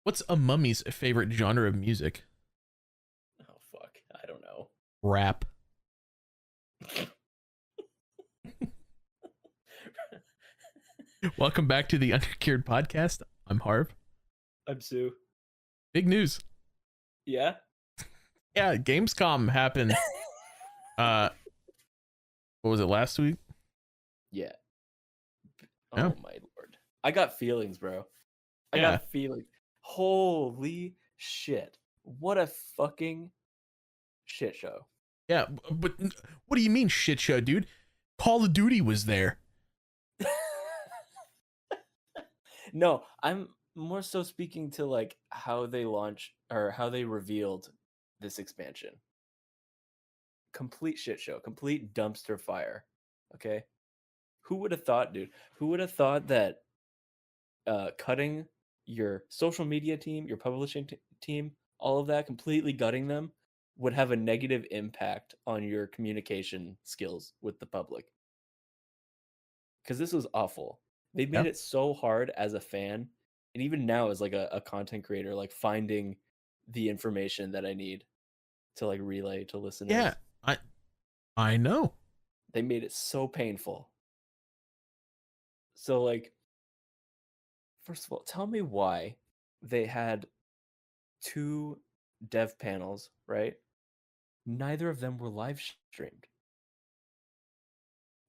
What's a mummy's favorite genre of music? Oh fuck, I don't know. Rap. Welcome back to the Undercured podcast. I'm Haarv. I'm Tsu. Big news. Yeah. Yeah, Gamescom happened. What was it, last week? Yeah. Oh Yeah. my lord. I got feelings, bro. I Yeah. got feelings. Holy shit. What a fucking shit show. Yeah, but what do you mean shit show, dude? Call of Duty was there. No, I'm more so speaking to like how they launched or how they revealed this expansion. Complete shit show, complete dumpster fire. Okay? Who would have thought, dude? Who would have thought that cutting your social media team, your publishing team, all of that, completely gutting them would have a negative impact on your communication skills with the public? Because this was awful. They made Yeah. it so hard as a fan, and even now as like a content creator, like finding the information that I need to like relay to listeners. Yeah, I know. They made it so painful. So like, first of all, tell me why they had two dev panels, right? Neither of them were live streamed.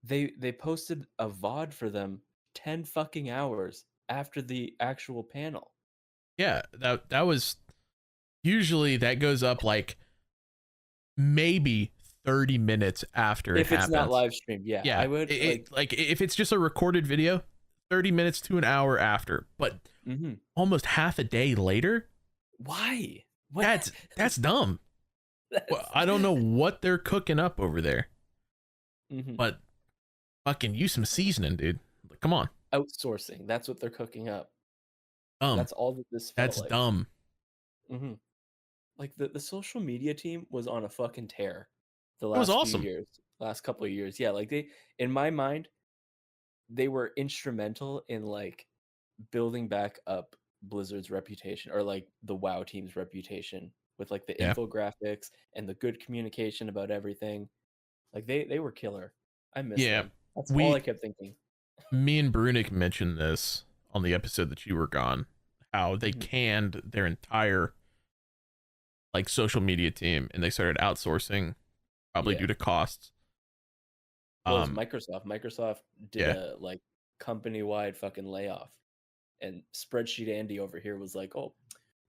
They posted a VOD for them 10 fucking hours after the actual panel. Yeah, that was usually that goes up like maybe 30 minutes after it If it's happens. not live streamed, yeah. Yeah, I would like if it's just a recorded video, 30 minutes to an hour after, but almost half a day later. Why? What? That's dumb. Well, I don't know what they're cooking up over there, but fucking use some seasoning, dude. Come on. Outsourcing. That's what they're cooking up. Dumb. That's all that this felt That's like. dumb. Like the social media team was on a fucking tear the It was last awesome. few years, last couple of years. Yeah, like they, in my mind, they were instrumental in like building back up Blizzard's reputation, or like the WoW team's reputation, with like the infographics and the good communication about everything. Like they were killer. I miss them. That's all I kept thinking. Me and Brunik mentioned this on the episode that you were gone, how they canned their entire like social media team and they started outsourcing, probably due to costs. Well, it's Microsoft. Microsoft did a like company-wide fucking layoff, and Spreadsheet Andy over here was like, "Oh,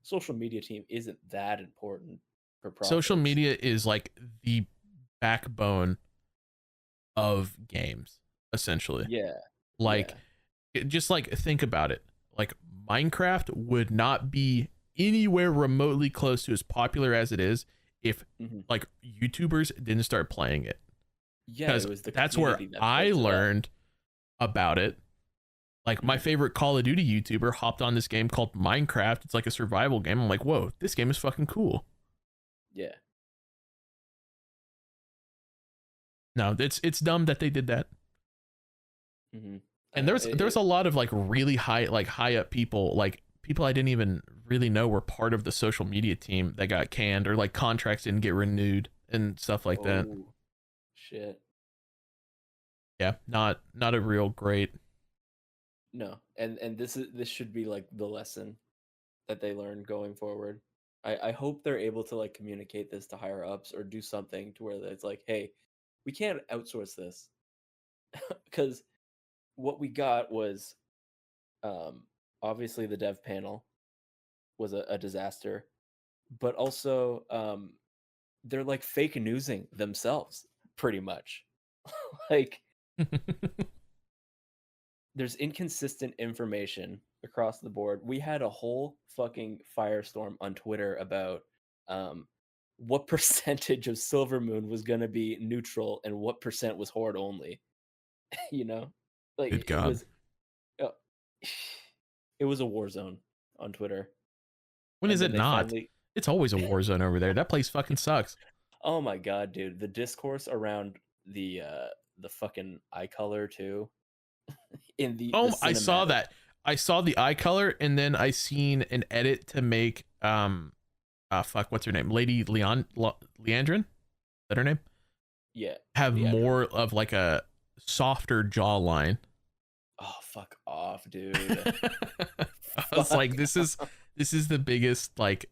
social media team isn't that important for profits." Social media is like the backbone of games, essentially. Yeah. Like, just like think about it. Like Minecraft would not be anywhere remotely close to as popular as it is if like YouTubers didn't start playing it. Yeah, it was that's where I learned about it. Like my favorite Call of Duty YouTuber hopped on this game called Minecraft. It's like a survival game. I'm like, whoa, this game is fucking cool. Yeah. No, it's dumb that they did that. And there's a lot of like really high up people, like people I didn't even really know were part of the social media team that got canned, or like contracts didn't get renewed and stuff like that. Shit. Yeah, not a real great. No, and this should be like the lesson that they learn going forward. I hope they're able to like communicate this to higher ups or do something to where it's like, hey, we can't outsource this. Because what we got was obviously the dev panel was a disaster, but also they're like fake newsing themselves pretty much. Like there's inconsistent information across the board. We had a whole fucking firestorm on Twitter about what percentage of Silvermoon was going to be neutral and what percent was Horde only. You know, like Good God. It was a war zone on Twitter. When is it not? It's always a war zone over there. That place fucking sucks. Oh my God, dude. The discourse around the fucking eye color too. In the I saw that. I saw the eye color, and then I seen an edit to make what's her name? Lady Leandrin? Is that her name? Yeah. Have Leandrin. more of like a softer jawline. Oh, fuck off, dude. I was like, this is the biggest like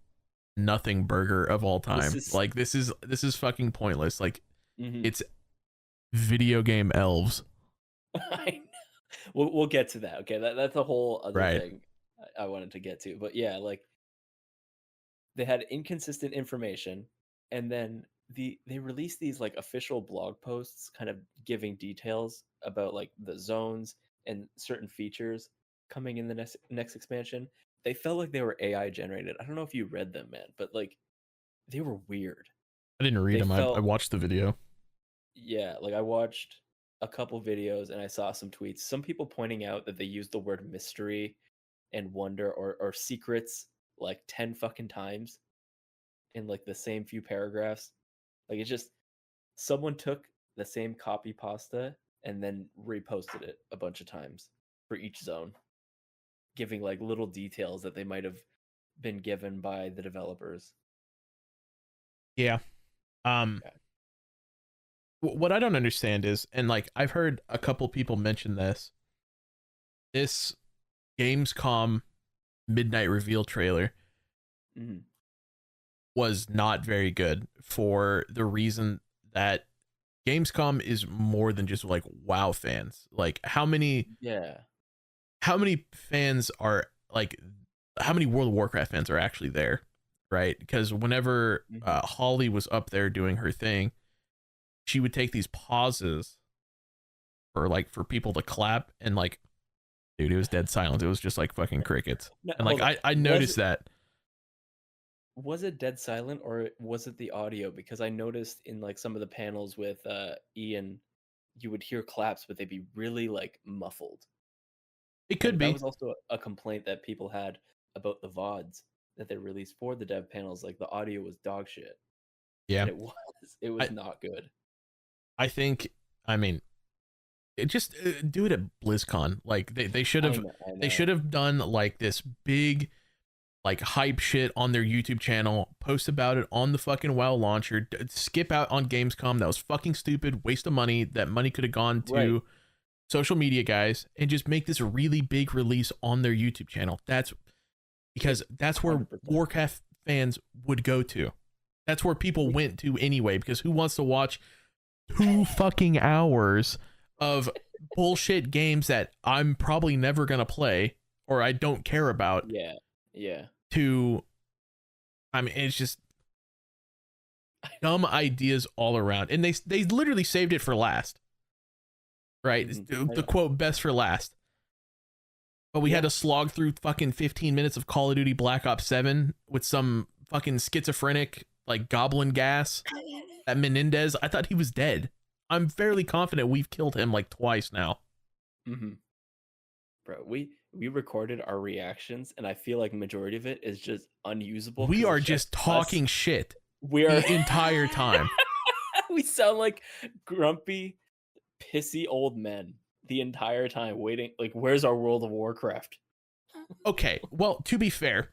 nothing burger of all time. Like this is fucking pointless. Like it's video game elves. I know. We'll get to that. Okay, that's a whole other thing I wanted to get to. But yeah, like they had inconsistent information, and then they released these like official blog posts kind of giving details about like the zones and certain features coming in the next expansion. They felt like they were AI generated. I don't know if you read them, man, but like they were weird. I didn't read them. I watched the video. Yeah, like I watched a couple videos and I saw some tweets. Some people pointing out that they used the word mystery and wonder or secrets like 10 fucking times in like the same few paragraphs. Like it's just someone took the same copy pasta and then reposted it a bunch of times for each zone, giving like little details that they might have been given by the developers. Yeah. What I don't understand is, and like I've heard a couple people mention this Gamescom midnight reveal trailer was not very good for the reason that Gamescom is more than just like WoW fans. Like how many fans are like, how many World of Warcraft fans are actually there, right? Because whenever Holly was up there doing her thing, she would take these pauses for people to clap, and like, dude, it was dead silent. It was just like fucking crickets. No, and like I noticed that. Was it dead silent or was it the audio? Because I noticed in like some of the panels with Ian, you would hear claps, but they'd be really like muffled. It could be. That was also a complaint that people had about the VODs that they released for the dev panels. Like the audio was dog shit. Yeah, and it was not good. I think, I mean, it just do it at BlizzCon. Like they should have done like this big like hype shit on their YouTube channel, post about it on the fucking WoW launcher, skip out on Gamescom. That was fucking stupid, waste of money. That money could have gone to social media guys, and just make this a really big release on their YouTube channel. That's because that's where 100%. Warcraft fans would go to. That's where people went to anyway, because who wants to watch 2 fucking hours of bullshit games that I'm probably never gonna play or I don't care about? Yeah. I mean, it's just dumb ideas all around, and they literally saved it for last, right? The quote, best for last. But we had to slog through fucking 15 minutes of Call of Duty Black Ops 7 with some fucking schizophrenic like goblin gas. That Menendez, I thought he was dead. I'm fairly confident we've killed him like twice now. Bro, we recorded our reactions, and I feel like majority of it is just unusable. We are just talking shit. We are the entire time. We sound like grumpy, pissy old men the entire time, waiting. Like, where's our World of Warcraft? Okay, well, to be fair,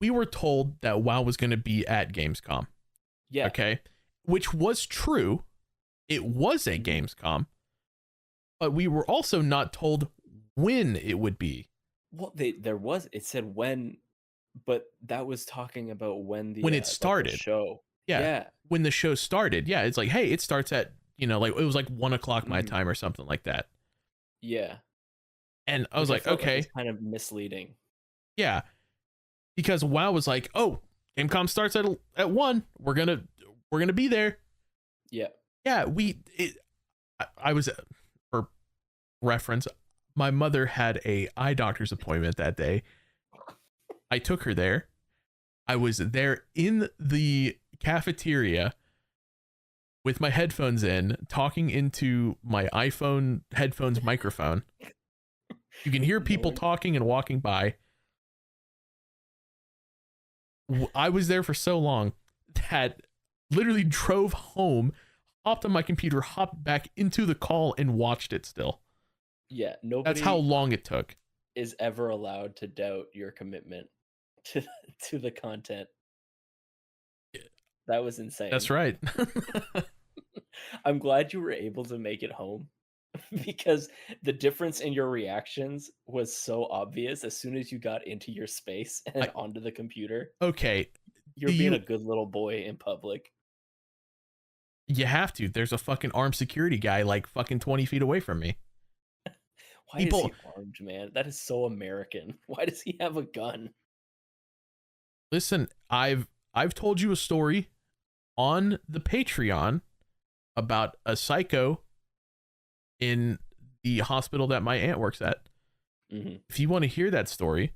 we were told that WoW was going to be at Gamescom. Yeah. Okay. Which was true. It was a Gamescom. But we were also not told when it would be. Well, it said when, but that was talking about when it started. Like the show. Yeah. When the show started. Yeah. It's like, hey, it starts at, like it was like 1:00 my time or something like that. Yeah. And I was like, okay. It's kind of misleading. Yeah. Because WoW was like, oh, Gamescom starts at 1. We're gonna be there. Yeah. Yeah. I was, for reference, my mother had a eye doctor's appointment that day. I took her there. I was there in the cafeteria with my headphones in, talking into my iPhone headphones microphone. You can hear people talking and walking by. I was there for so long that literally drove home, hopped on my computer, hopped back into the call, and watched it still. Yeah, That's how nobody long it took. is ever allowed to doubt your commitment to to the content. That was That's insane. right. I'm glad you were able to make it home because the difference in your reactions was so obvious as soon as you got into your space and I, onto the computer. okay. You're Do being a you good little boy in public. you have to. There's a fucking armed security guy like fucking 20 feet away from me. Why is he People, armed, man? That is so American. Why does he have a gun? listen, I've told you a story on the Patreon about a psycho in the hospital that my aunt works at. Mm-hmm. If you want to hear that story,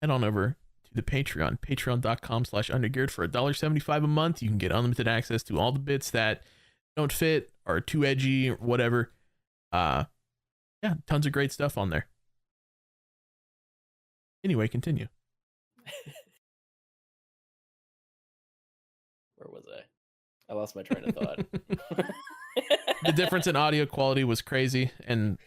head on over to the Patreon, patreon.com/undergeared for $1.75 a month. You can get unlimited access to all the bits that don't fit, are too edgy, or whatever. Yeah, tons of great stuff on there. Anyway, continue. Where was I? I lost my train of thought. The difference in audio quality was crazy, and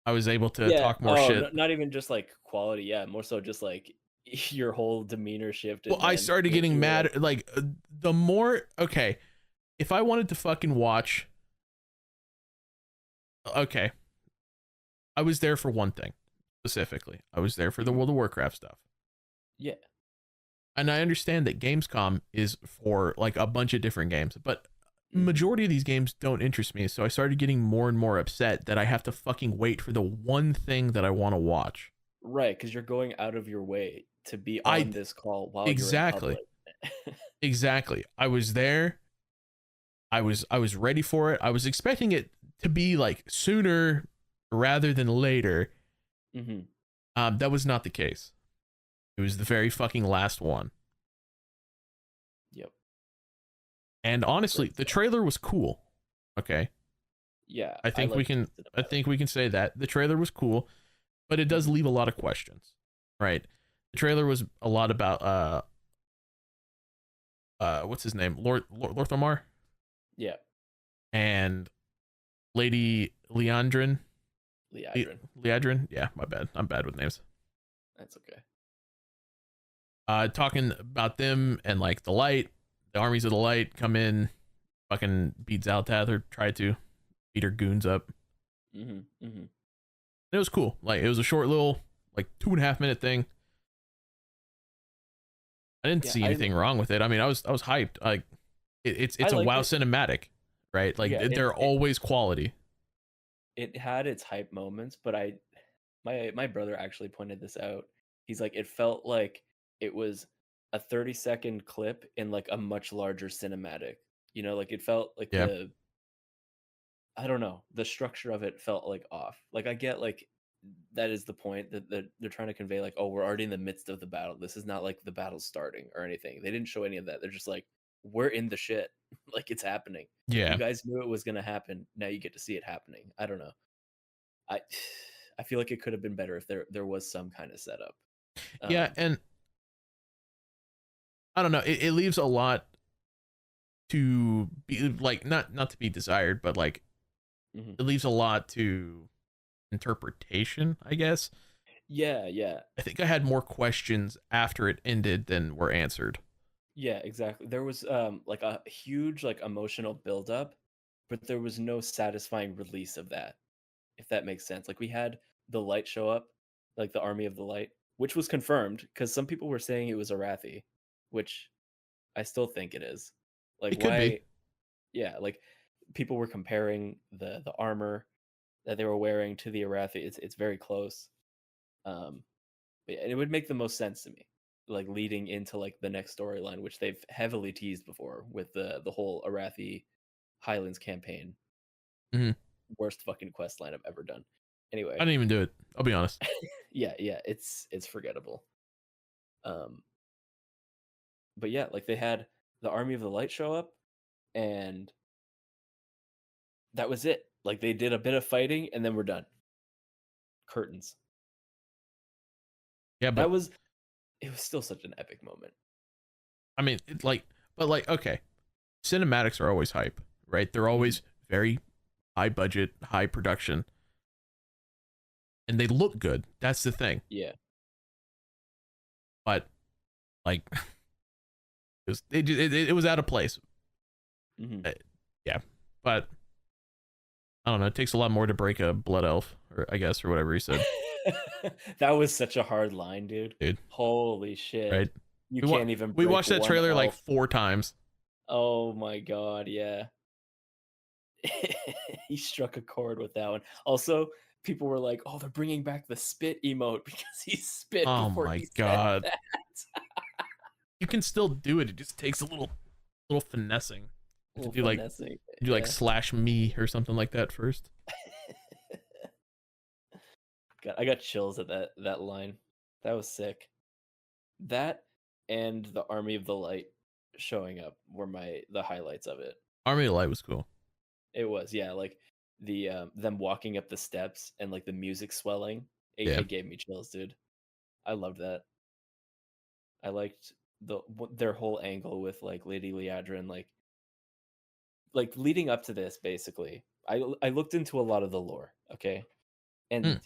I was able to Yeah. talk more shit. Not even just like quality. Yeah, more so just like your whole demeanor shifted, Well, I man. started getting You were mad. Like, the more, okay, if I wanted to fucking watch, okay, I was there for one thing specifically. I was there for the World of Warcraft stuff. yeah. And I understand that Gamescom is for like a bunch of different games, but Mhm. majority of these games don't interest me. So I started getting more and more upset that I have to fucking wait for the one thing that I want to watch. Right, because you're going out of your way to be I on this call while you're in exactly, public. exactly. I was there. I was ready for it. I was expecting it to be like sooner rather than later. Mm-hmm. That was not the case. It was the very fucking last one. Yep. And honestly, Great the stuff. trailer was cool. Okay. Yeah, I think we liked can the I cinematic. think we can say that. The trailer was cool, but it does Mhm. leave a lot of questions. Right? The trailer was a lot about what's his name? Lorthamar Yeah, and Lady Leandrin. Leadrin. Leandrin? Yeah, my bad. I'm bad with names. That's okay. Talking about them and like the armies of the light come in, fucking beat Zaltath or try to beat her goons up. Mm-hmm. Mm-hmm. It was cool. Like, it was a short little, like, 2.5 minute thing. I didn't Yeah, see anything wrong with it. I mean, I was hyped. Like, I it's a liked WoW it. cinematic, right? Like, Yeah, they're always quality. it had its hype moments, but my brother actually pointed this out. He's like, it felt like it was a 30-second clip in like a much larger cinematic. You know, like it felt like Yeah, I don't know, the structure of it felt like off. Like I get like that is the point that they're trying to convey, like, oh, we're already in the midst of the battle. This is not like the battle's starting or anything. They didn't show any of that. They're just like, we're in the shit. Like it's happening. You yeah, guys knew it was gonna happen. Now you get to see it happening. I don't know. I I feel like it could have been better if there was some kind of setup. yeah. Um, And I don't know. It leaves a lot to be like, not to be desired, but like, mhm. it leaves a lot to interpretation, I guess. Yeah, yeah, I think I had more questions after it ended than were answered. yeah, exactly. There was like a huge like emotional buildup, but there was no satisfying release of that, if that makes sense. Like we had the light show up, like the army of the light, which was confirmed because some people were saying it was Arathi, which I still think it is. Like It could be. why? Yeah, like people were comparing the armor that they were wearing to the Arathi. It's very close. Um, but yeah, it would make the most sense to me, like leading into like the next storyline, which they've heavily teased before with the whole Arathi Highlands campaign. Mhm. Worst fucking quest line I've ever done. I Anyway, didn't even do it. I'll be honest. yeah, it's forgettable. Um, but yeah, like they had the Army of the Light show up, and that was it. Like they did a bit of fighting, and then we're done. Curtains. Yeah, That but was it. Was still such an epic moment. I mean, but like, okay, cinematics are always hype, right? They're Mhm. always very high budget, high production. and they look good. That's the thing. Yeah. But like, it was out of place. Hmm. Yeah, but I don't know. It takes a lot more to break a blood elf, or I guess, or whatever he said, That was such a hard line, dude. dude. Holy shit. Right? You We wa- can't even we break watched that one trailer like elf. 4 times. Oh my god, yeah. He struck a chord with that one. Also, people were like, "Oh, they're bringing back the spit emote because he spit Oh before my he said god. that." You can still do it. It just takes a little finessing. A To little do like finessing. do like Yeah. slash me or something like that first. I got chills at that line. That was sick. That and the Army of the Light showing up were the highlights of it. Army of Light was cool. It was, yeah, like the them walking up the steps and like the music swelling. Yeah. It gave me chills, dude. I loved that. I liked their whole angle with like Lady Liadrin, like leading up to this. Basically, I looked into a lot of the lore, okay, Hmm. and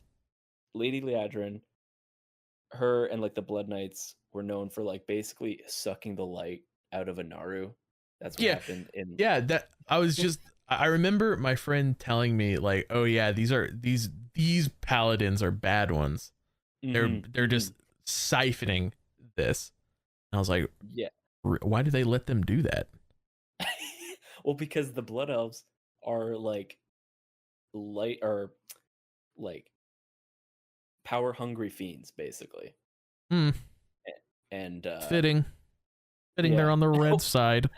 Lady Liadrin, her and like the Blood Knights were known for like basically sucking the light out of a Naru. That's what Yeah. happened in. Yeah, that I was just I remember my friend telling me like, "Oh yeah, these paladins are bad ones. Hmm. They're just siphoning this." And I was like, Yeah. "Why do they let them do that?" Well, because the Blood Elves are like light or like power hungry fiends, basically. Hmm. And Fitting. Fitting they're yeah. on the red side.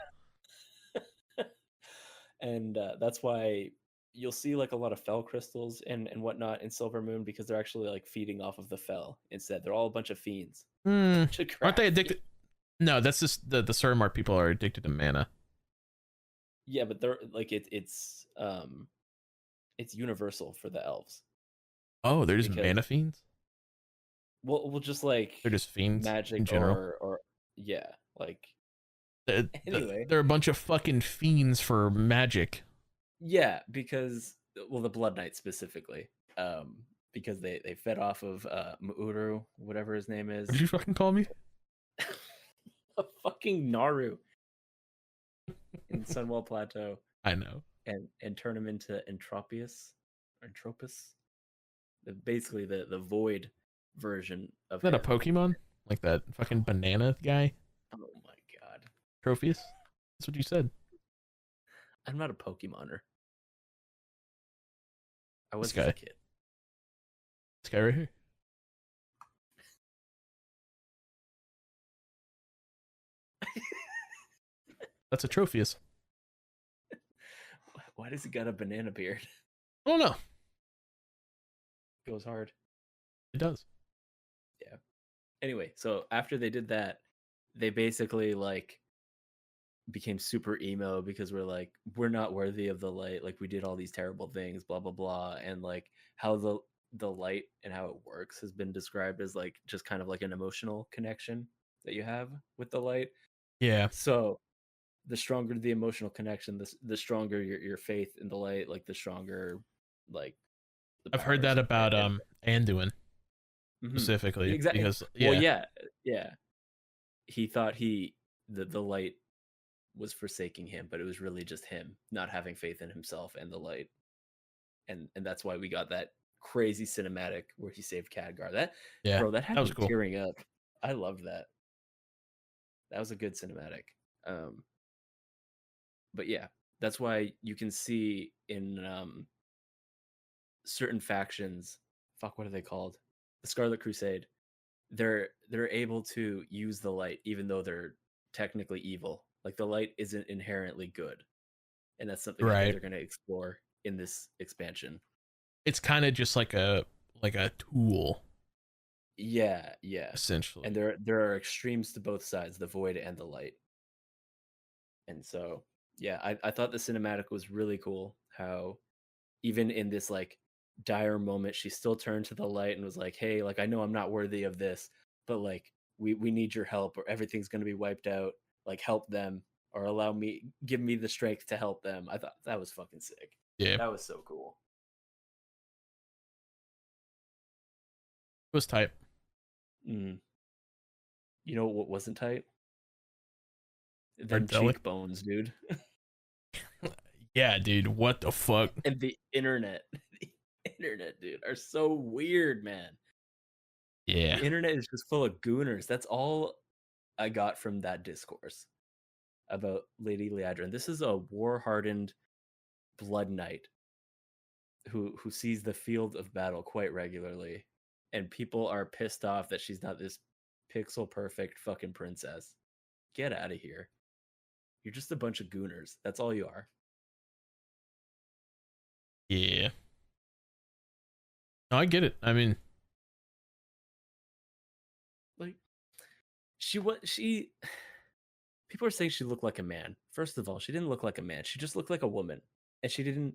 And that's why you'll see like a lot of fell crystals and whatnot in Silver Moon, because they're actually like feeding off of the fell instead. They're all a bunch of fiends. Hmm. Bunch of Aren't crap they fiends. addicted? No, that's just the Surmar people are addicted to mana. Yeah, but they're like it's universal for the elves, Oh, they're just because mana fiends? we'll just like They're just fiends magic in general. or yeah, like anyway. They're a bunch of fucking fiends for magic. Yeah, because well, the Blood Knight specifically, because they fed off of Muuru, whatever his name What did is, you fucking call me? a fucking Naru in Sunwell Plateau, I know. and turn him into Entropus, basically the void version of Is that a him. Pokemon? Like that fucking banana guy? Oh my god, Trophius? That's what you said. I'm not a Pokemoner. I This was as a guy. kid. This guy right here. That's a Trophius. Why does he got a banana beard? I don't know. Goes hard. It does. Yeah. Anyway, so after they did that, they basically like became super emo because we're not worthy of the light, like we did all these terrible things, blah blah blah. And like how the light and how it works has been described as like just kind of like an emotional connection that you have with the light. Yeah. So the stronger the emotional connection, the stronger your faith in the light, like the stronger like the I've heard that powers. about And Anduin mhm. specifically. Exactly. Because Well, yeah. yeah, yeah. He thought the light was forsaking him, but it was really just him not having faith in himself and the light. And that's why we got that crazy cinematic where he saved Khadgar. That Yeah. bro, that That had was me cool. tearing up. I loved that. That was a good cinematic. Um, but yeah, that's why you can see in certain factions, fuck, what are they called? The Scarlet Crusade. They're able to use the light even though they're technically evil. Like the light isn't inherently good. And that's something I think Right. they're going to explore in this expansion. It's kind of just like a tool, Yeah, yeah. And essentially. there are extremes to both sides, the void and the light. And so, yeah, I thought the cinematic was really cool. How even in this like dire moment, she still turned to the light and was like, "Hey, like I know I'm not worthy of this, but like we need your help, or everything's going to be wiped out. Like help them, or give me the strength to help them." I thought that was fucking sick. Yeah. That was so cool. was tight. Mm. You know what wasn't tight? Them Hard telling. cheekbones, dude. Yeah, dude. What the fuck? And the internet. The internet, dude, are so weird, man. Yeah. The internet is just full of gooners. That's all I got from that discourse about Lady Liadra. And this is a war-hardened blood knight who sees the field of battle quite regularly, and people are pissed off that she's not this pixel perfect fucking princess. Get out of here. You're just a bunch of gooners. That's all you are. Yeah. No, I get it. I mean, Like she people are saying she looked like a man. First of all, she didn't look like a man. She just looked like a woman. And she didn't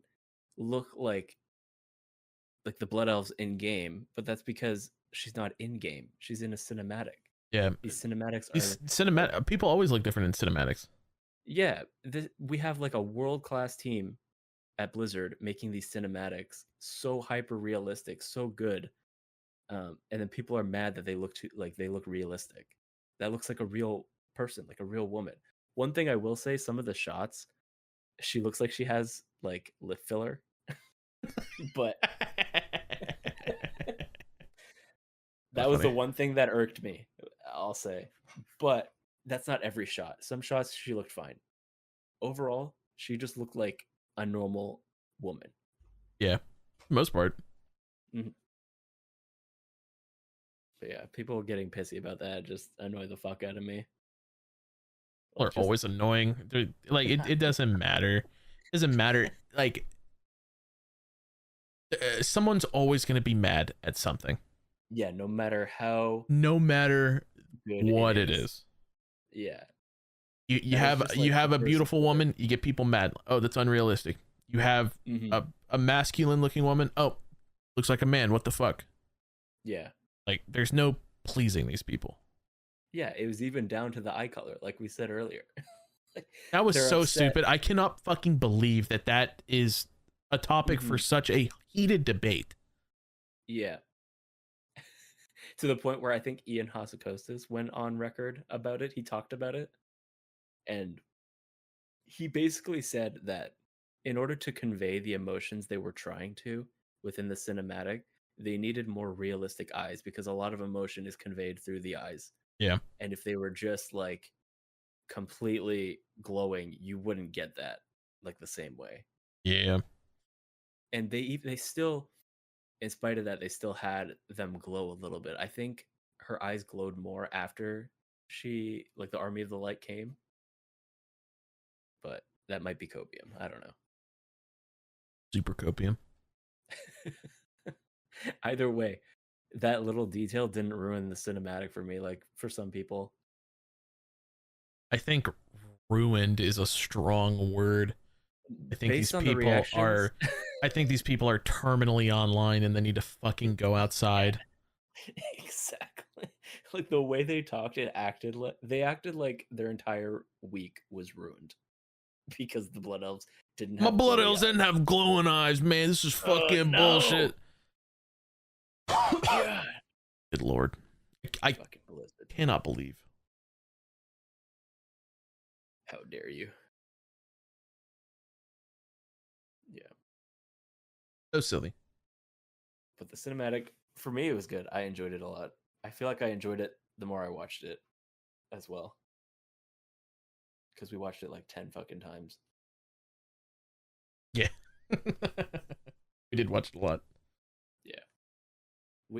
look like the blood elves in game, but that's because she's not in game. She's in a cinematic. yeah. These cinematics These are cinematic people always look different in cinematics. yeah, we have like a world-class team at Blizzard making these cinematics so hyper realistic, so good. And then people are mad that they look too like they look realistic. That looks like a real person, like a real woman. One thing I will say, some of the shots, she looks like she has like lip filler, but that was the Funny. one thing that irked me, I'll say. But that's not every shot. Some shots she looked fine. Overall, she just looked like a normal woman. Yeah. For the most part. Mm-hmm. But yeah, people getting pissy about that just annoy the fuck out of me. People are always annoying. They're, like it doesn't matter. It doesn't matter. Like someone's always going to be mad at something. Yeah, no matter how No matter good what it is. Yeah. You have a beautiful woman, you get people mad. Oh, that's unrealistic. You have a masculine looking woman. Oh, looks like a man. What the fuck? Yeah. Like there's no pleasing these people. Yeah, it was even down to the eye color, like we said earlier. That was so stupid. I cannot fucking believe that is a topic for such a heated debate. Yeah. To the point where I think Ian Hasekostas went on record about it. He talked about it. And he basically said that in order to convey the emotions they were trying to within the cinematic, they needed more realistic eyes because a lot of emotion is conveyed through the eyes. Yeah. And if they were just like completely glowing, you wouldn't get that like the same way. Yeah. And they still, in spite of that, they still had them glow a little bit. I think her eyes glowed more after she like the Army of the Light came. But that might be copium. I don't know. Super copium. Either way, that little detail didn't ruin the cinematic for me, like for some people. I think ruined is a strong word. I think Based these on the people reactions, are I think these people are terminally online and they need to fucking go outside. Exactly. Like the way they talked and acted, they acted like their entire week was ruined because the Blood Elves didn't have My Blood glowy Elves eyes. didn't have glowing eyes, man. This is fucking bullshit. God. Good lord. I cannot believe. How dare you? Yeah. So silly. But the cinematic, for me, it was good. I enjoyed it a lot. I feel like I enjoyed it the more I watched it as well. Because we watched it like 10 fucking times. Yeah. We did watch it a lot. Yeah.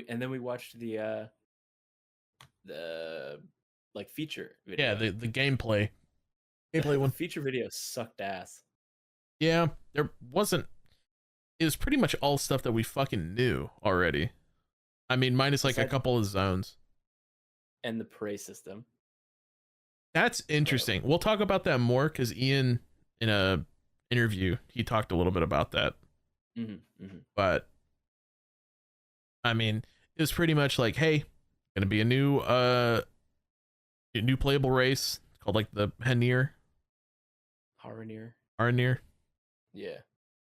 And then we watched the like feature video. Yeah, the gameplay. Gameplay one. Feature video sucked ass. Yeah, there wasn't. It was pretty much all stuff that we fucking knew already. I mean, minus like a couple of zones. And the prey system. That's interesting. We'll talk about that more because Ian, in a interview, he talked a little bit about that. But I mean, it was pretty much like, hey, gonna be a new playable race called like the Haarv. Haarv. Haarv. Yeah.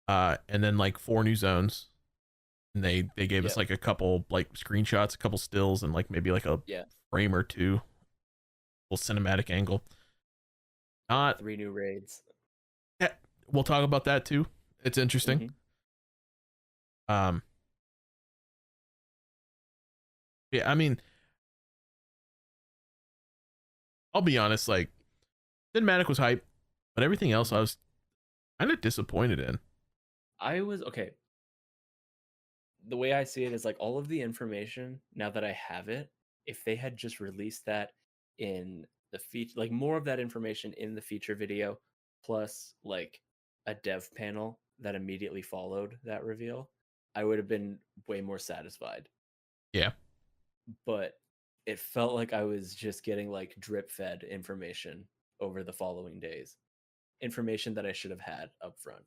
And then like 4 new zones. And they gave us like a couple like screenshots, a couple stills, and like maybe like a frame or two, little cinematic angle. Not 3 new raids. Yeah, we'll talk about that too. It's interesting. Yeah, I mean, I'll be honest, like cinematic was hype, but everything else I was kind of disappointed in. I was okay. The way I see it is like all of the information, now that I have it, if they had just released that in the feature, like more of that information in the feature video, plus like a dev panel that immediately followed that reveal, I would have been way more satisfied. Yeah. But it felt like I was just getting like drip fed information over the following days. Information that I should have had up front.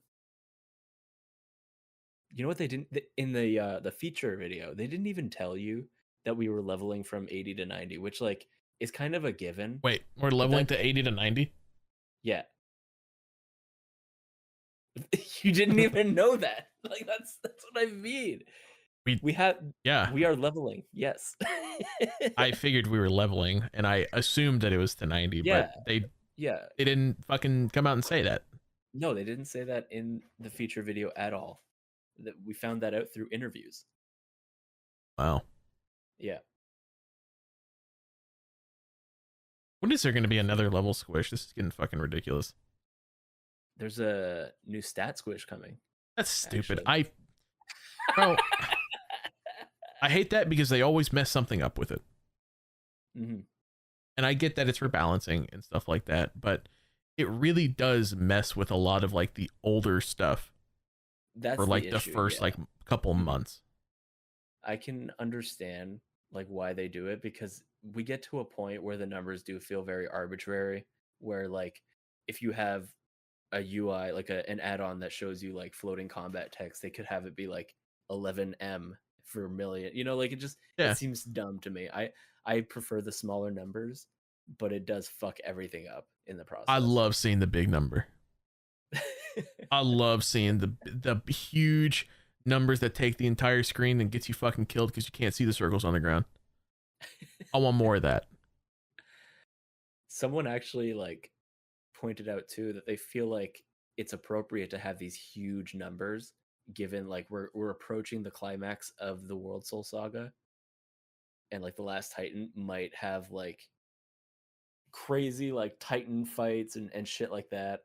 You know what they didn't in the feature video, they didn't even tell you that we were leveling from 80 to 90, which like is kind of a given. Wait, we're leveling to 80 to 90? Yeah. You didn't even know that. Like that's what I mean. We are leveling. Yes. I figured we were leveling and I assumed that it was to 90, but they didn't fucking come out and say that. No, they didn't say that in the feature video at all. That we found that out through interviews. Wow. Yeah. When is there going to be another level squish? This is getting fucking ridiculous. There's a new stat squish coming. That's stupid. I hate that because they always mess something up with it. Mm-hmm. And I get that it's for balancing and stuff like that, but it really does mess with a lot of like the older stuff. That's for like the first like couple months. I can understand like why they do it, because we get to a point where the numbers do feel very arbitrary, where like if you have a UI like an add-on that shows you like floating combat text, they could have it be like 11M for million, you know, like it just it seems dumb to me. I prefer the smaller numbers, but it does fuck everything up in the process. I love seeing the big number. I love seeing the huge numbers that take the entire screen and gets you fucking killed because you can't see the circles on the ground. I want more of that. Someone actually like pointed out too that they feel like it's appropriate to have these huge numbers, given like we're approaching the climax of the World Soul Saga, and like the last Titan might have like crazy like Titan fights and shit like that.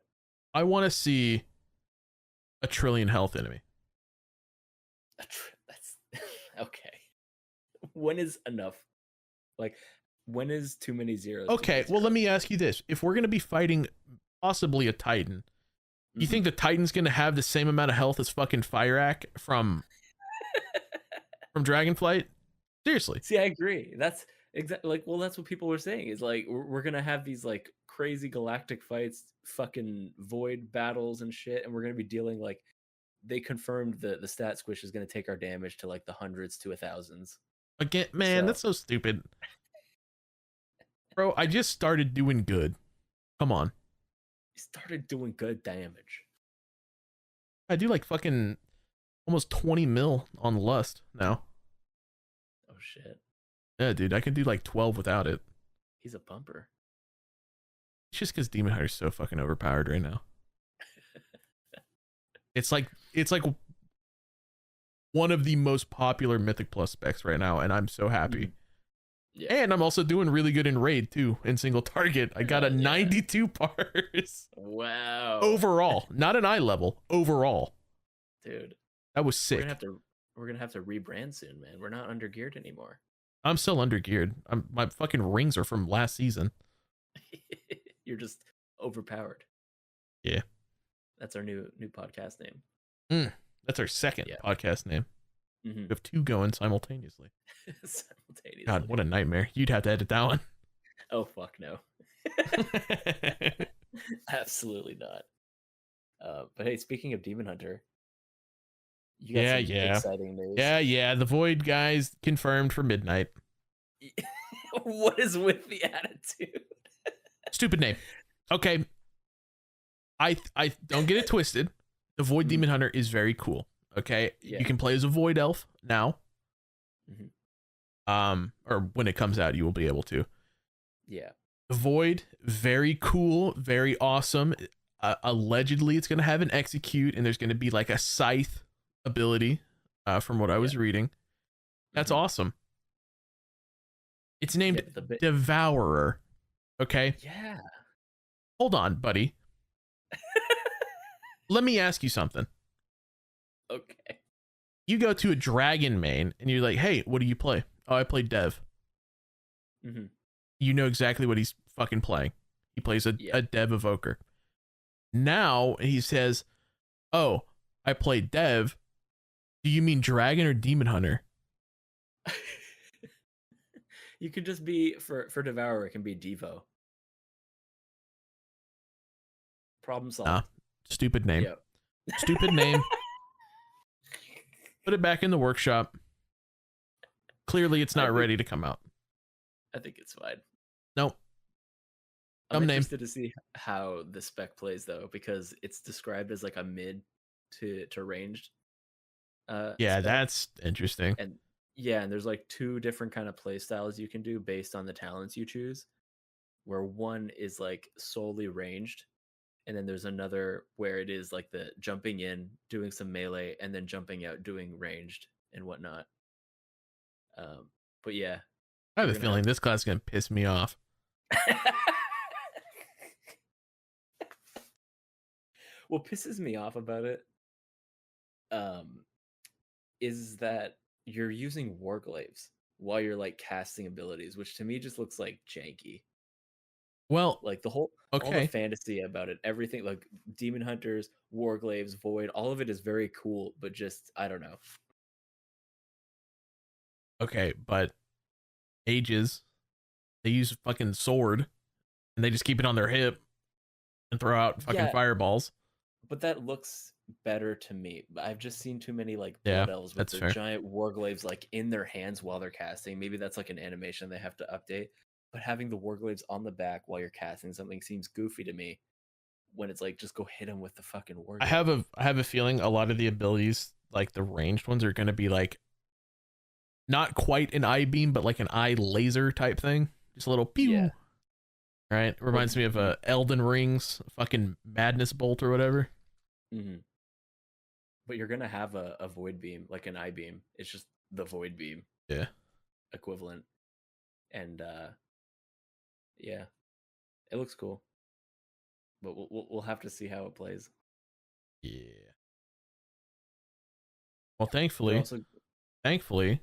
I want to see a trillion health enemy. That's okay. When is enough? Like, when is too many zeros? Okay, well, let me ask you this. If we're going to be fighting possibly a Titan, you think the Titan's going to have the same amount of health as fucking Fireack from Dragonflight? Seriously. See, I agree. That's exactly like, well, that's what people were saying is like, we're going to have these like crazy galactic fights, fucking void battles and shit, and we're going to be dealing like, they confirmed the stat squish is going to take our damage to like the hundreds to 1,000s. Again, man, that's so stupid. Bro, I just started doing good. Come on. You started doing good damage. I do like fucking almost 20 mil on Lust now. Oh shit. Yeah, dude, I can do like 12 without it. He's a bumper. It's just because Demon Hunter's so fucking overpowered right now. It's like one of the most popular Mythic Plus specs right now, and I'm so happy. Yeah. And I'm also doing really good in raid too, in single target. I got a 92 pars. Wow. Overall, not an eye level. Overall, dude, that was sick. We're gonna have to rebrand soon, man. We're not under geared anymore. I'm still under geared. My fucking rings are from last season. You're just overpowered. Yeah. That's our new podcast name. That's our second podcast name. We have 2 going simultaneously. Simultaneously. God, what a nightmare. You'd have to edit that one. Oh, fuck no. Absolutely not. But hey, speaking of Demon Hunter, you got some exciting news. Yeah. The Void guys confirmed for midnight. What is with the attitude? Stupid name. Okay. I don't get it twisted. The Void Demon Hunter is very cool. Okay, Yeah. you can play as a void elf now. Mhm. Or when it comes out, you will be able to. Yeah. Void, very cool, very awesome. Allegedly, it's going to have an execute, and there's going to be like a scythe ability, from what I was reading. That's Mhm. awesome. It's named Yeah, Devourer. Okay, yeah. hold on, buddy. Let me ask you something. Okay. You go to a dragon main, and you're like, "Hey, what do you play?" "Oh, I play Dev." Mhm. You know exactly what he's fucking playing. He plays a Yeah. Dev evoker. Now he says, "Oh, I play Dev. Do you mean dragon or demon hunter?" You could just be for Devourer. It can be Devo. Problem Nah, solved. stupid name. Yeah. Stupid name. Put it back in the workshop. Clearly, it's not ready to come out. I think it's fine. Nope. I'm Dumb name. interested to see how the spec plays though, because it's described as like a mid to ranged. Yeah, Spec. that's interesting. And yeah, and there's like 2 different kind of play styles you can do based on the talents you choose. Where one is like solely ranged, and then there's another where it is like the jumping in, doing some melee, and then jumping out, doing ranged and whatnot. But yeah, I have you're a gonna feeling this class is going to piss me off. What pisses me off about it, is that you're using warglaives while you're like casting abilities, which to me just looks like janky. Well, Like all the okay. fantasy about it, everything like demon hunters, warglaives, void, all of it is very cool, but just I don't know. Okay, but ages, they use a fucking sword, and they just keep it on their hip and throw out fucking Yeah, fireballs. but that looks better to me. I've just seen too many like Yeah, blood elves with that's their fair. giant warglaives like in their hands while they're casting. Maybe that's like an animation they have to update. But having the warglaives on the back while you're casting something seems goofy to me. When it's like just go hit him with the fucking warglaive. I have a feeling a lot of the abilities, like the ranged ones, are going to be like not quite an eye beam, but like an eye laser type thing. Just a little pew. Yeah. Right? Reminds me of Elden Ring's fucking madness bolt or whatever. Mm-hmm. But you're gonna have a void beam, like an eye beam. It's just the void beam. Yeah. Equivalent. And yeah, it looks cool. But we'll have to see how it plays. Yeah. Well, They're thankfully,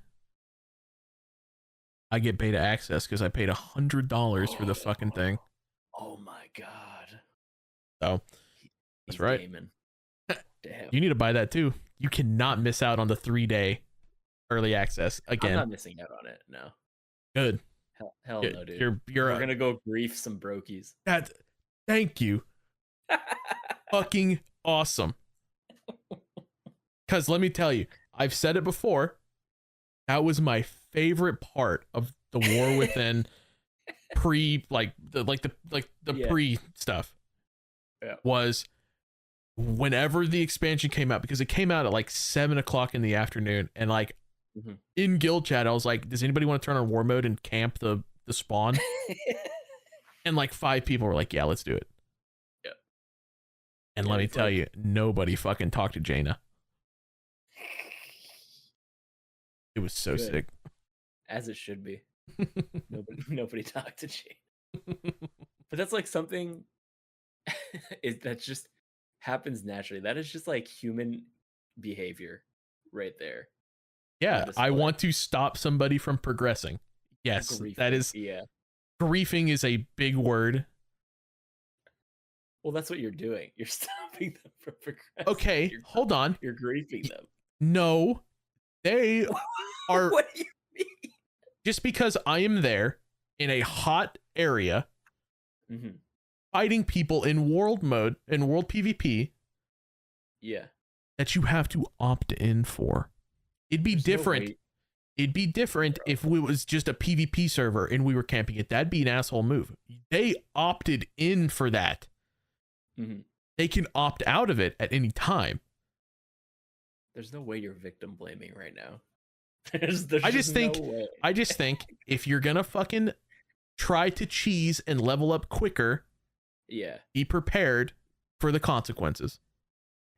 I get beta access because I paid $100 for the fucking thing. Oh my god. So that's right. Gaming. Damn. You need to buy that too. You cannot miss out on the 3-day early access again. I'm not missing out on it. No. Good. Hell no, dude. We're gonna go grief some brokies. Thank you. Fucking awesome. Because let me tell you, I've said it before. That was my favorite part of the War Within pre pre stuff. Yeah. Was whenever the expansion came out, because it came out at like 7:00 in the afternoon, and like in guild chat, I was like, "Does anybody want to turn on war mode and camp the spawn?" And like 5 people were like, "Yeah, let's do it." Yeah. And let me tell you, nobody fucking talked to Jaina. It was so sick. As it should be. Nobody talked to Jaina. But that's like something that just happens naturally. That is just like human behavior right there. Yeah, I want to stop somebody from progressing. Yes, griefing. That is. Yeah. Griefing is a big word. Well, that's what you're doing. You're stopping them from progressing. Okay, hold on. You're griefing them. No, they are. What do you mean? Just because I am there in a hot area, fighting people in world mode, in world PvP. Yeah. That you have to opt in for. It'd be different. No, it'd be different if it was just a PvP server and we were camping it. That'd be an asshole move. They opted in for that. They can opt out of it at any time. There's no way you're victim blaming right now. There's I just no think way. if you're gonna fucking try to cheese and level up quicker, Yeah. be prepared for the consequences.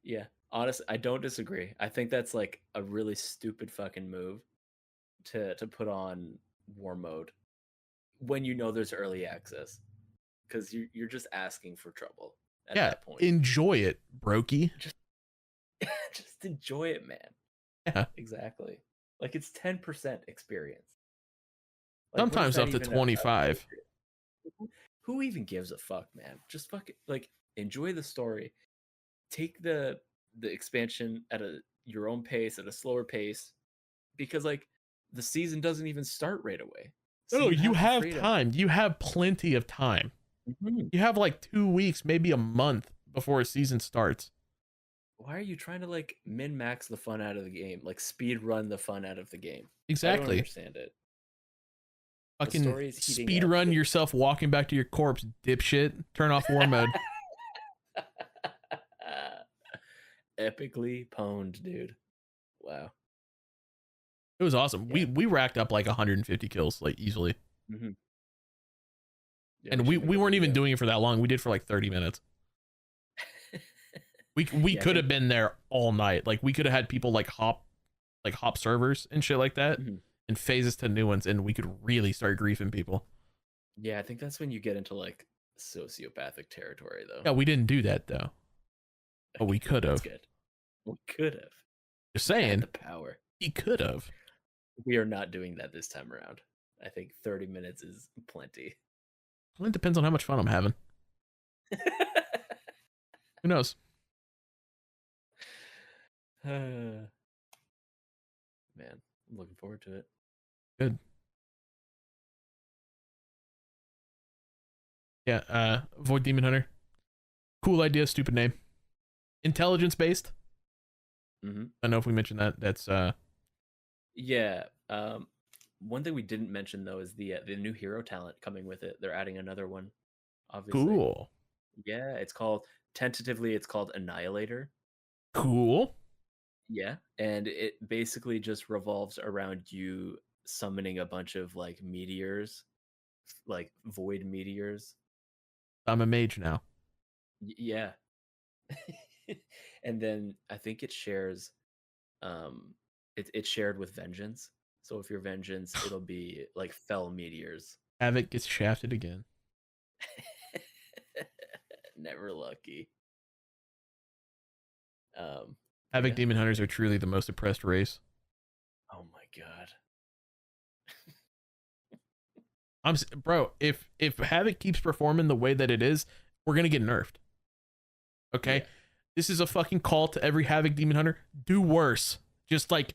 Yeah. Honestly, I don't disagree. I think that's like a really stupid fucking move to put on war mode when you know there's early access, because you're just asking for trouble at Yeah, that point. enjoy it, brokey. Just enjoy it, man. Yeah. Exactly. Like it's 10% experience. Like, sometimes up to 25. Who even gives a fuck, man? Just fucking like enjoy the story. Take the expansion at your own pace, at a slower pace, because like the season doesn't even start right away. So no, you have time. You have plenty of time. Mm-hmm. You have like 2 weeks, maybe a month before a season starts. Why are you trying to like min max the fun out of the game, like speed run the fun out of the game? Exactly. I don't understand it. Fucking speed run yourself walking back to your corpse, dipshit. Turn off war mode. Epically pwned, dude. Wow. It was awesome. Yeah. We racked up like 150 kills, like easily. Mm-hmm. Yeah, and we weren't even doing it for that long. We did for like 30 minutes. We could have been there all night. Like we could have had people like hop servers and shit like that, and phase us to new ones, and we could really start griefing people. Yeah, I think that's when you get into like sociopathic territory, though. Yeah, we didn't do that though. But we could have. Good. We could have. Just saying. The power. He could have. We are not doing that this time around. I think 30 minutes is plenty. Well, it depends on how much fun I'm having. Who knows? Man, I'm looking forward to it. Good. Yeah, Void Demon Hunter. Cool idea, stupid name. Intelligence based. I don't know if we mentioned that. That's yeah. One thing we didn't mention though is the new hero talent coming with it. They're adding another one. Obviously. Cool. Yeah, it's called Annihilator. Cool. Yeah, and it basically just revolves around you summoning a bunch of like meteors, like void meteors. I'm a mage now. Yeah. And then I think it shares it's shared with vengeance. So if you're vengeance, it'll be like fell meteors. Havoc gets shafted again. Never lucky. Havoc Demon Hunters are truly the most oppressed race. Oh my god. Bro, if Havoc keeps performing the way that it is, we're gonna get nerfed. Okay? Yeah. This is a fucking call to every Havoc Demon Hunter. Do worse. Just like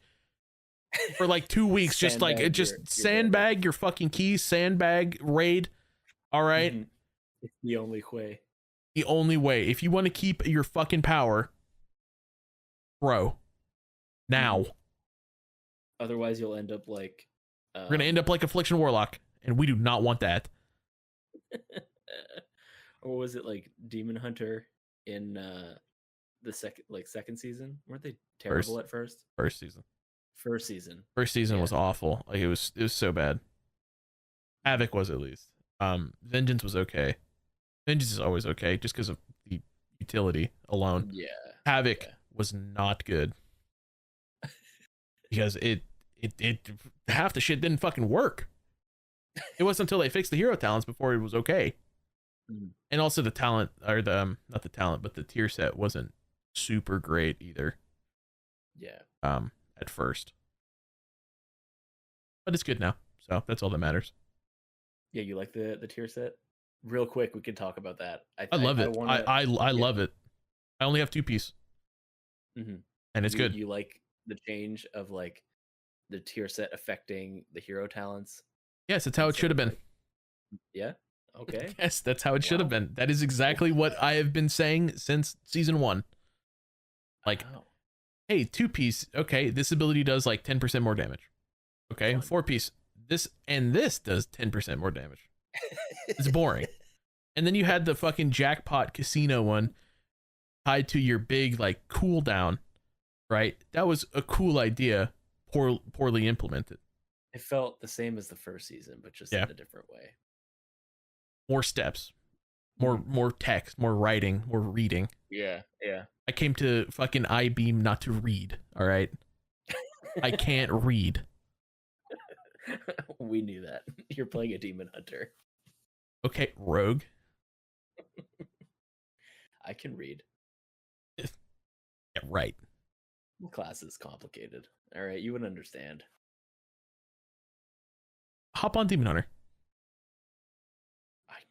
for like 2 weeks, just sandbag your fucking keys, sandbag raid. All right? Mm-hmm. It's the only way. The only way. If you want to keep your fucking power, bro, now. Otherwise, you'll end up like we're gonna end up like Affliction Warlock, and we do not want that. Or was it like Demon Hunter in the second season? Weren't they terrible at first? First season. First season was awful. Like it was so bad. Havoc was at least. Vengeance was okay. Vengeance is always okay, just because of the utility alone. Yeah. Havoc was not good. Because it half the shit didn't fucking work. It wasn't until they fixed the hero talents before it was okay. And also the talent, or the not the talent, but the tier set wasn't super great either. Yeah. At first. But it's good now, so that's all that matters. Yeah, you like the tier set? Real quick, we can talk about that. I love it. I love it. I only have 2-piece. And it's good. You like the change of like the tier set affecting the hero talents? Yes, that's how it should have been. Yeah. Okay. Yes, that's how it should have been. That is exactly what I have been saying since season 1. Like, hey, 2-piece. Okay, this ability does like 10% more damage. Okay, 4-piece. This does 10% more damage. It's boring. And then you had the fucking jackpot casino one tied to your big like cooldown. right? That was a cool idea, poorly implemented. It felt the same as the first season, but just Yeah. in a different way. More steps, more text, more writing, more reading. Yeah. I came to fucking I-beam not to read, all right? I can't read. We knew that. You're playing a demon hunter. Okay, rogue. I can read. Yeah, right. Class is complicated. All right, you would understand. Hop on Demon Hunter.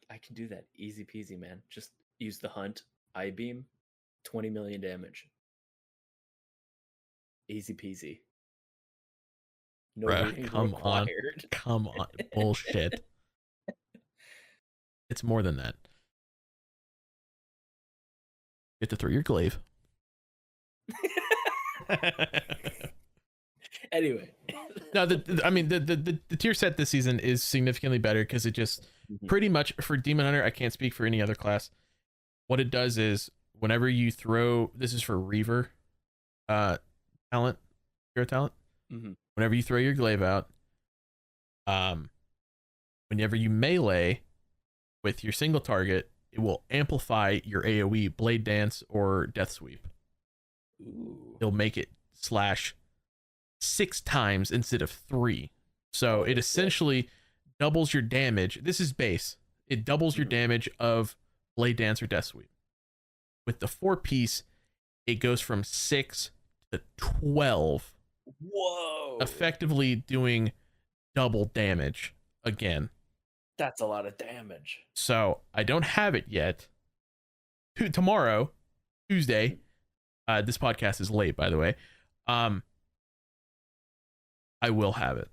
I can do that. Easy peasy, man. Just use the hunt, I-beam, 20 million damage. Easy peasy. No Bruh, reading come on. required. Come on. Bullshit. It's more than that. You have to throw your glaive. Anyway. No, the tier set this season is significantly better because it just pretty much, for Demon Hunter, I can't speak for any other class. What it does is whenever you throw, this is for Reaver talent, hero talent. Whenever you throw your glaive out, whenever you melee with your single target, it will amplify your AoE, Blade Dance or Death Sweep. Ooh. It'll make it slash 6 times instead of 3. So it essentially doubles your damage. This is base. It doubles your damage of Blade Dance or Death Sweep. With the 4-piece, it goes from 6 to 12. Whoa. Effectively doing double damage again. That's a lot of damage. So I don't have it yet. Tomorrow, Tuesday, this podcast is late, by the way. I will have it.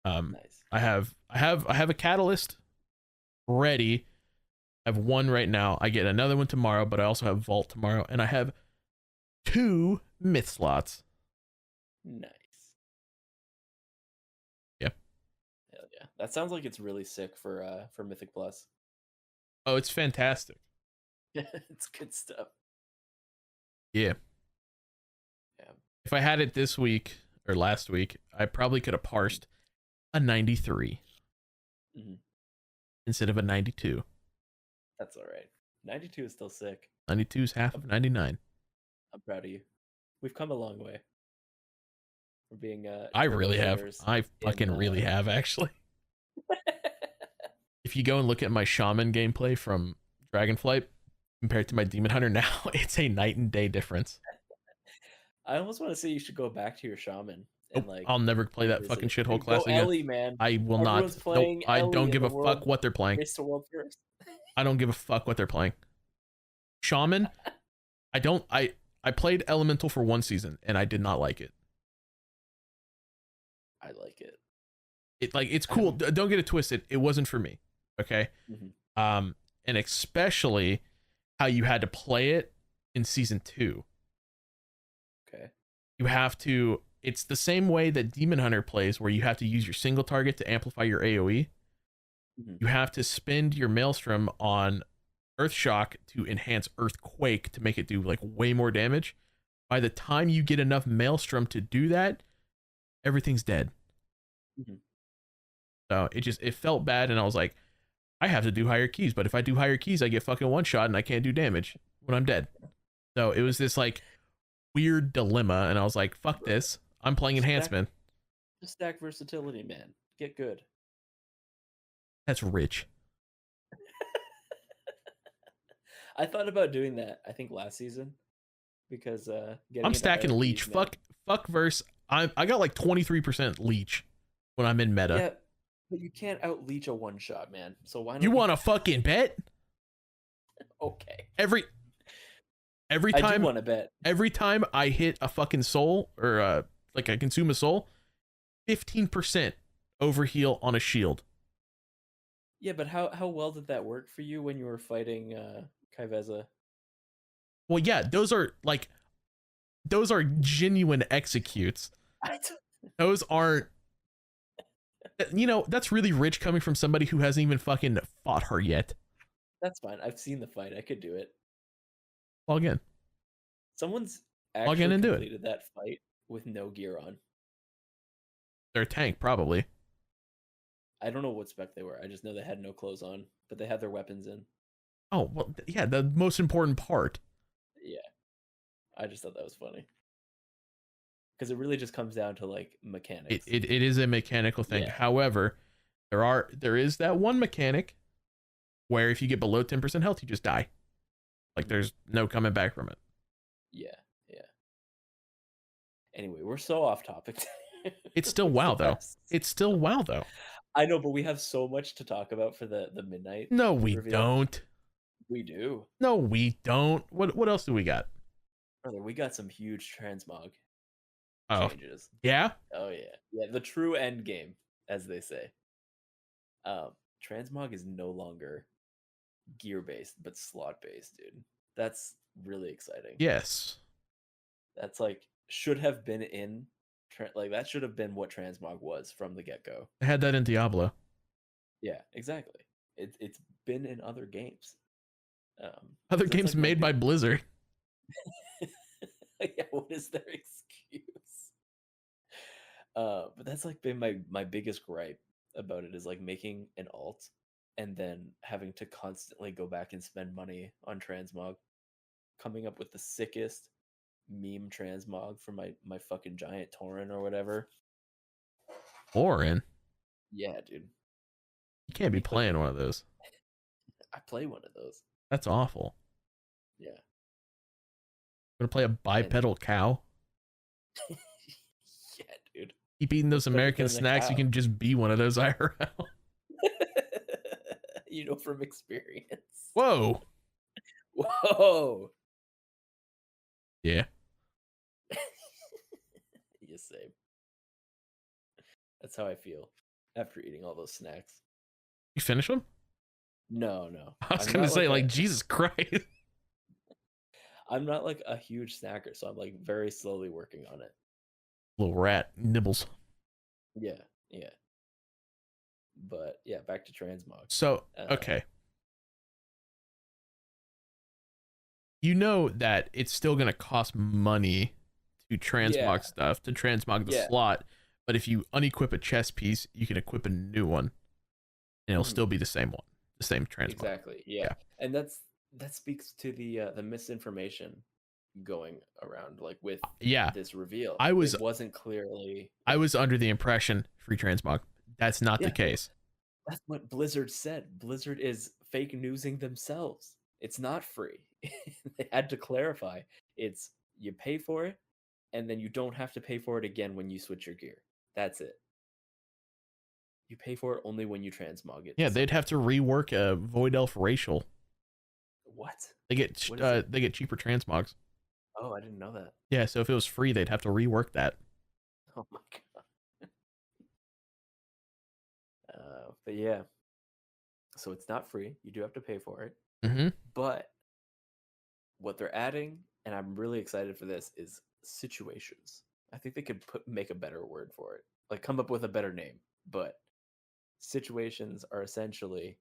Nice. I have a catalyst ready. I have one right now. I get another one tomorrow, but I also have Vault tomorrow, and I have 2 myth slots. Nice. Yep. Hell yeah. That sounds like it's really sick for Mythic Plus. Oh, it's fantastic. It's good stuff. Yeah. If I had it this week or last week, I probably could have parsed a 93 instead of a 92. That's all right. 92 is still sick. 92 is half of 99. I'm proud of you. We've come a long way. We're being I really have. I fucking really have, actually. If you go and look at my shaman gameplay from Dragonflight compared to my Demon Hunter now, it's a night and day difference. I almost want to say you should go back to your shaman and I'll never play that fucking shithole class again. Ellie, man. I will not. Nope, I don't give a fuck what they're playing. I don't give a fuck what they're playing. Shaman, I played Elemental for 1 season and I did not like it. I like it. It's cool. Don't get it twisted. It wasn't for me. Okay. And especially how you had to play it in season 2. Okay. You have to. It's the same way that Demon Hunter plays, where you have to use your single target to amplify your AoE. You have to spend your Maelstrom on Earthshock to enhance Earthquake to make it do like way more damage. By the time you get enough Maelstrom to do that, everything's dead. So it felt bad, and I was like, I have to do higher keys, but if I do higher keys, I get fucking one shot and I can't do damage when I'm dead. So it was this like weird dilemma, and I was like, fuck this. I'm playing enhancement. Just stack versatility, man. Get good. That's rich. I thought about doing that, I think last season, because I'm stacking leech. Fuck verse. I got like 23% leech when I'm in meta. Yeah, but you can't out leech a one shot, man. So why not? You want to fucking bet? Okay. Every time I do want to bet. Every time I hit a fucking soul or like I consume a soul, 15% overheal on a shield. Yeah, but how well did that work for you when you were fighting Kaiveza? Well, yeah, those are genuine executes. Those aren't, that's really rich coming from somebody who hasn't even fucking fought her yet. That's fine. I've seen the fight. I could do it. Log in. Someone's Log in actually and do it. completed that fight with no gear on. They're a tank, probably. I don't know what spec they were. I just know they had no clothes on, but they had their weapons in. Oh, well, yeah, the most important part. Yeah, I just thought that was funny because it really just comes down to like mechanics. It is a mechanical thing. Yeah. However, there is that one mechanic where if you get below 10% health, you just die. Like there's no coming back from it. Yeah, yeah. Anyway, we're so off topic. It's still WoW though. It's still WoW though. I know, but we have so much to talk about for the midnight. No, we reveal. don't. We do. No, we don't. What else do we got? Brother, we got some huge transmog changes. Yeah? Oh yeah. Yeah, the true end game, as they say. Transmog is no longer gear based, but slot based, dude. That's really exciting. Yes. That's like should have been in like that should have been what transmog was from the get-go. I had that in Diablo. Yeah, exactly. It's been in other games. Other games like made by Blizzard. Yeah, what is their excuse? But that's like been my biggest gripe about it is like making an alt and then having to constantly go back and spend money on transmog, coming up with the sickest meme transmog for my fucking giant Tauren or whatever. Orin? Yeah, dude. You can't be playing one of those. I play one of those. That's awful. Yeah. Gonna play a bipedal cow? Yeah, dude. Keep eating those American snacks, you can just be one of those IRL. You know from experience. Whoa. Whoa. Yeah. You same. That's how I feel after eating all those snacks. You finish them? No. I was gonna say, like, Jesus Christ. I'm not like a huge snacker, so I'm like very slowly working on it. Little rat nibbles. Yeah. But yeah, back to transmog. So, okay. You know that it's still going to cost money to transmog stuff, to transmog the slot, but if you unequip a chess piece, you can equip a new one, and it'll still be the same one, the same transmog. Exactly, yeah. And that speaks to the misinformation going around, like with this reveal. It wasn't clearly. I was under the impression free transmog. That's not the case. That's what Blizzard said. Blizzard is fake newsing themselves. It's not free. They had to clarify. It's you pay for it, and then you don't have to pay for it again when you switch your gear. That's it. You pay for it only when you transmog it. Yeah, they'd have to rework a Void Elf racial. What? They get cheaper transmogs. Oh, I didn't know that. Yeah, so if it was free, they'd have to rework that. Oh my god. But yeah, so it's not free. You do have to pay for it. Mm-hmm. But what they're adding, and I'm really excited for this, is situations. I think they could make a better word for it, like come up with a better name. But situations are essentially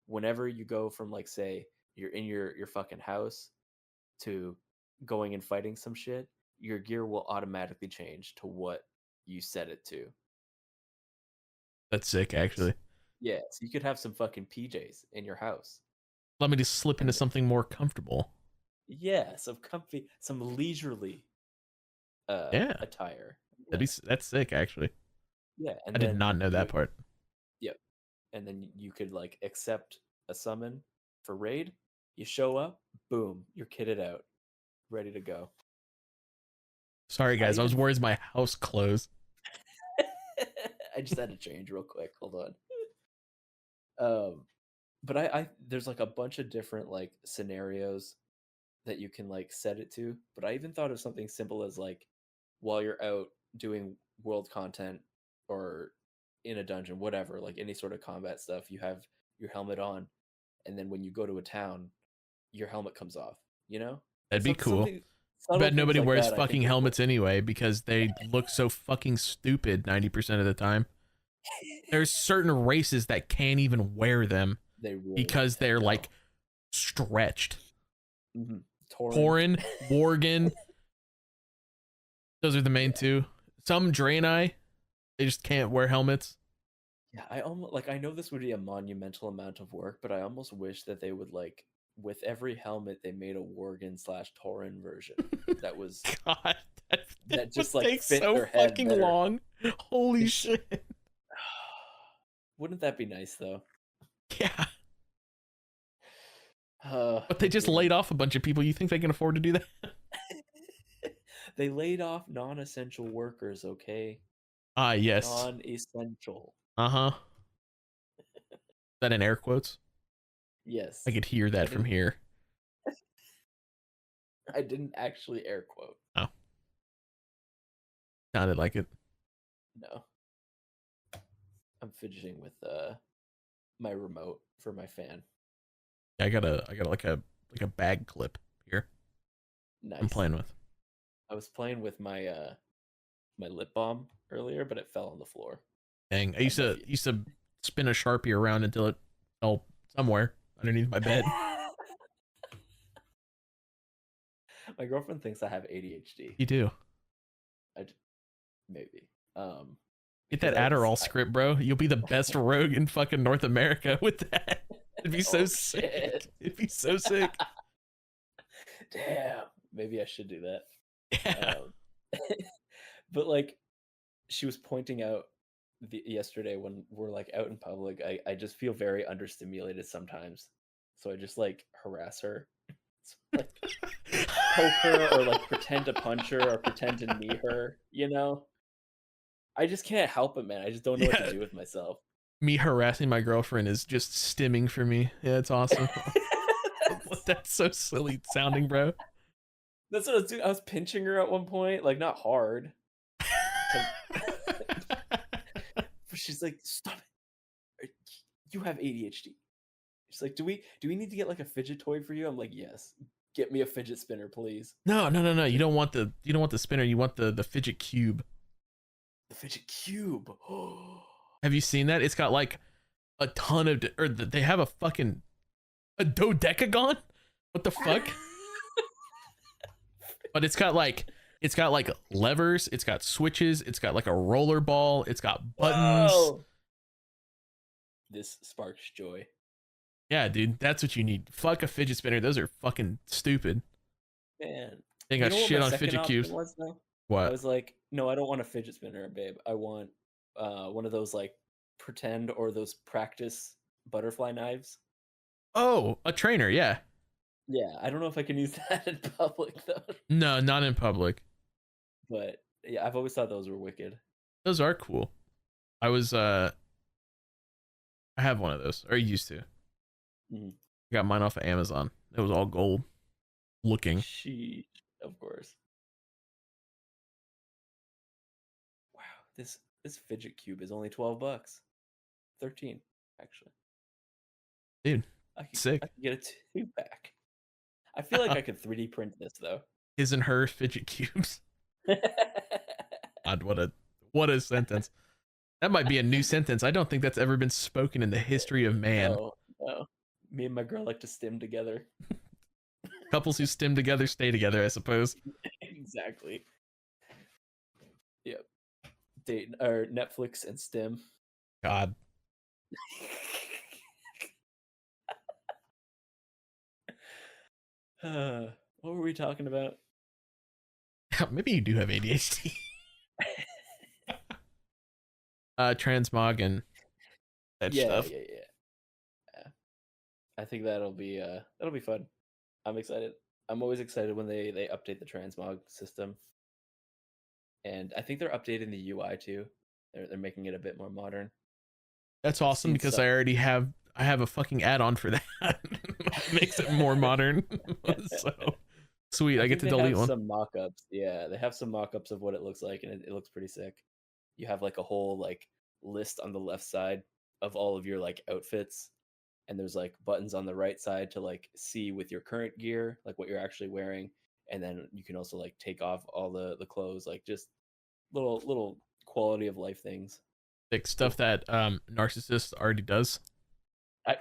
whenever you go from, like, say you're in your fucking house to going and fighting some shit, your gear will automatically change to what you set it to. That's sick, actually. Yeah, so you could have some fucking PJs in your house. Let me just slip into something more comfortable. Yeah, some comfy, some leisurely attire. That's sick, actually. Yeah, and I did not know that part. Yep. And then you could like accept a summon for raid. You show up, boom, you're kitted out, ready to go. Sorry, guys, I was worried my house closed. I just had to change real quick. Hold on. But I there's like a bunch of different like scenarios that you can like set it to. But I even thought of something simple as like while you're out doing world content or in a dungeon, whatever, like any sort of combat stuff, you have your helmet on, and then when you go to a town, your helmet comes off. You know, that'd be cool. I bet nobody wears fucking helmets anyway because they look so fucking stupid 90% of the time. There's certain races that can't even wear them because they're like stretched. Torrent. Torin, Worgen. Those are the main two. Some Draenei, they just can't wear helmets. Yeah, I almost like I know this would be a monumental amount of work, but I almost wish that they would like with every helmet they made a Worgen / Torin version that was God, that just would like take fit so their head fucking better. long. Holy It's- shit. Wouldn't that be nice though? Yeah. Uh, But they just yeah. laid off a bunch of people. You think they can afford to do that? They laid off non-essential workers, okay? Ah, yes. Non-essential. Uh-huh. Is that in air quotes? Yes. I could hear that from here. I didn't actually air quote. Oh. Sounded like it. No. I'm fidgeting with my remote for my fan. I got like a bag clip here. Nice. I'm playing with. I was playing with my my lip balm earlier, but it fell on the floor. Dang. I used to spin a Sharpie around until it fell somewhere underneath my bed. My girlfriend thinks I have ADHD. You do. Maybe. Get that Adderall script, bro. You'll be the best rogue in fucking North America with that. It'd be so sick. Shit. It'd be so sick. Damn. Maybe I should do that. Yeah. But like, she was pointing out yesterday when we're like out in public, I just feel very understimulated sometimes. So I just like harass her. So, like, poke her or like pretend to punch her or pretend to knee her, you know? I just can't help it, man. I just don't know what to do with myself. Me harassing my girlfriend is just stimming for me. Yeah, it's awesome. That's so silly sounding, bro. That's what I was doing. I was pinching her at one point, like not hard. But she's like, "Stop it! You have ADHD." She's like, "Do we need to get like a fidget toy for you?" I'm like, "Yes. Get me a fidget spinner, please." No. You don't want the spinner. You want the fidget cube. The fidget cube. Have you seen that? It's got like a ton of, or they have a fucking a dodecagon. What the fuck? But it's got like levers. It's got switches. It's got like a roller ball. It's got buttons. Whoa. This sparks joy. Yeah, dude, that's what you need. Fuck a fidget spinner. Those are fucking stupid. Man, They got shit on fidget cubes. What? I was like, no, I don't want a fidget spinner, babe. I want one of those like pretend or those practice butterfly knives. Oh, a trainer, yeah. Yeah, I don't know if I can use that in public though. No, not in public. But yeah, I've always thought those were wicked. Those are cool. I have one of those, or I used to. Mm-hmm. I got mine off of Amazon. It was all gold looking. Sheesh, of course. Wow, this fidget cube is only $12. 13, actually. Dude, sick. I could get a 2-pack. I feel like I could 3D print this though. His and her fidget cubes. God, what a sentence. That might be a new sentence. I don't think that's ever been spoken in the history of man. No. Me and my girl like to stim together. Couples who stim together stay together, I suppose. Exactly. Yep. Date or Netflix and stim. God. What were we talking about? Maybe you do have ADHD. Transmog and that stuff. Yeah. I think that'll be fun. I'm excited. I'm always excited when they update the transmog system. And I think they're updating the UI too. They're making it a bit more modern. That's awesome because I already have a fucking add-on for that. It makes it more modern. So sweet. I get to delete one. Some mock-ups. Yeah, they have some mock-ups of what it looks like, and it looks pretty sick. You have like a whole like list on the left side of all of your like outfits, and there's like buttons on the right side to like see with your current gear like what you're actually wearing, and then you can also like take off all the clothes, like just little quality of life things. Like stuff that Narcissist already does.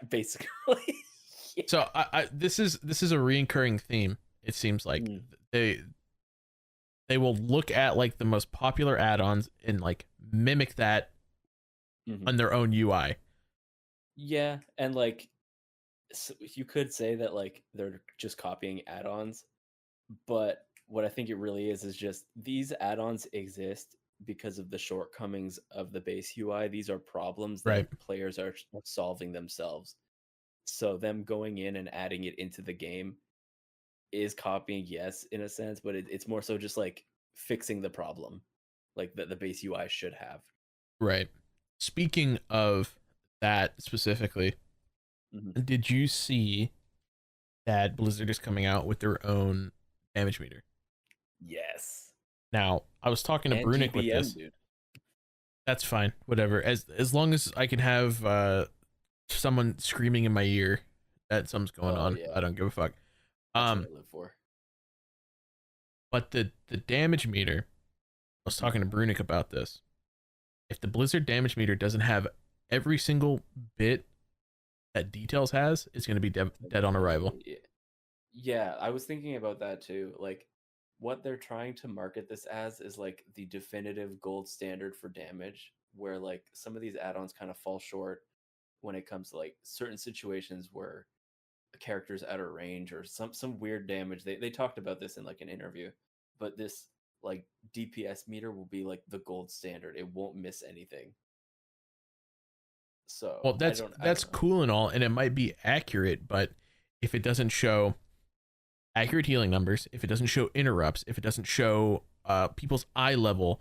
Basically. Yeah. So I this is a reoccurring theme It seems like Mm. they they will look at like the most popular add-ons and like mimic that Mhm. on their own UI. Yeah, and like you could say that like they're just copying add-ons, but what I think it really is just these add-ons exist because of the shortcomings of the base UI. These are problems Right. that players are solving themselves. So them going in and adding it into the game is copying, yes, in a sense, but it's more so just like fixing the problem, like that the base UI should have. Right. Speaking of that specifically, Mhm. did you see that Blizzard is coming out with their own damage meter? Yes, Now, I was talking to and Brunick with TPM, this. dude. That's fine, whatever. As long as I can have someone screaming in my ear that something's going Oh on, yeah, I don't give a fuck. that's what Um, I live for. but the damage meter, I was Mhm. talking to Brunick about this. If the Blizzard damage meter doesn't have every single bit that Details has, it's going to be dead on arrival. Yeah. Yeah, I was thinking about that too. Like, what they're trying to market this as is like the definitive gold standard for damage, where like some of these add-ons kind of fall short when it comes to like certain situations where a character's out of range or some weird damage. They talked about this in like an interview, but this like DPS meter will be like the gold standard. It won't miss anything. So Well, I that's don't know. cool and all, and it might be accurate, but if it doesn't show accurate healing numbers, if it doesn't show interrupts, if it doesn't show people's eye level,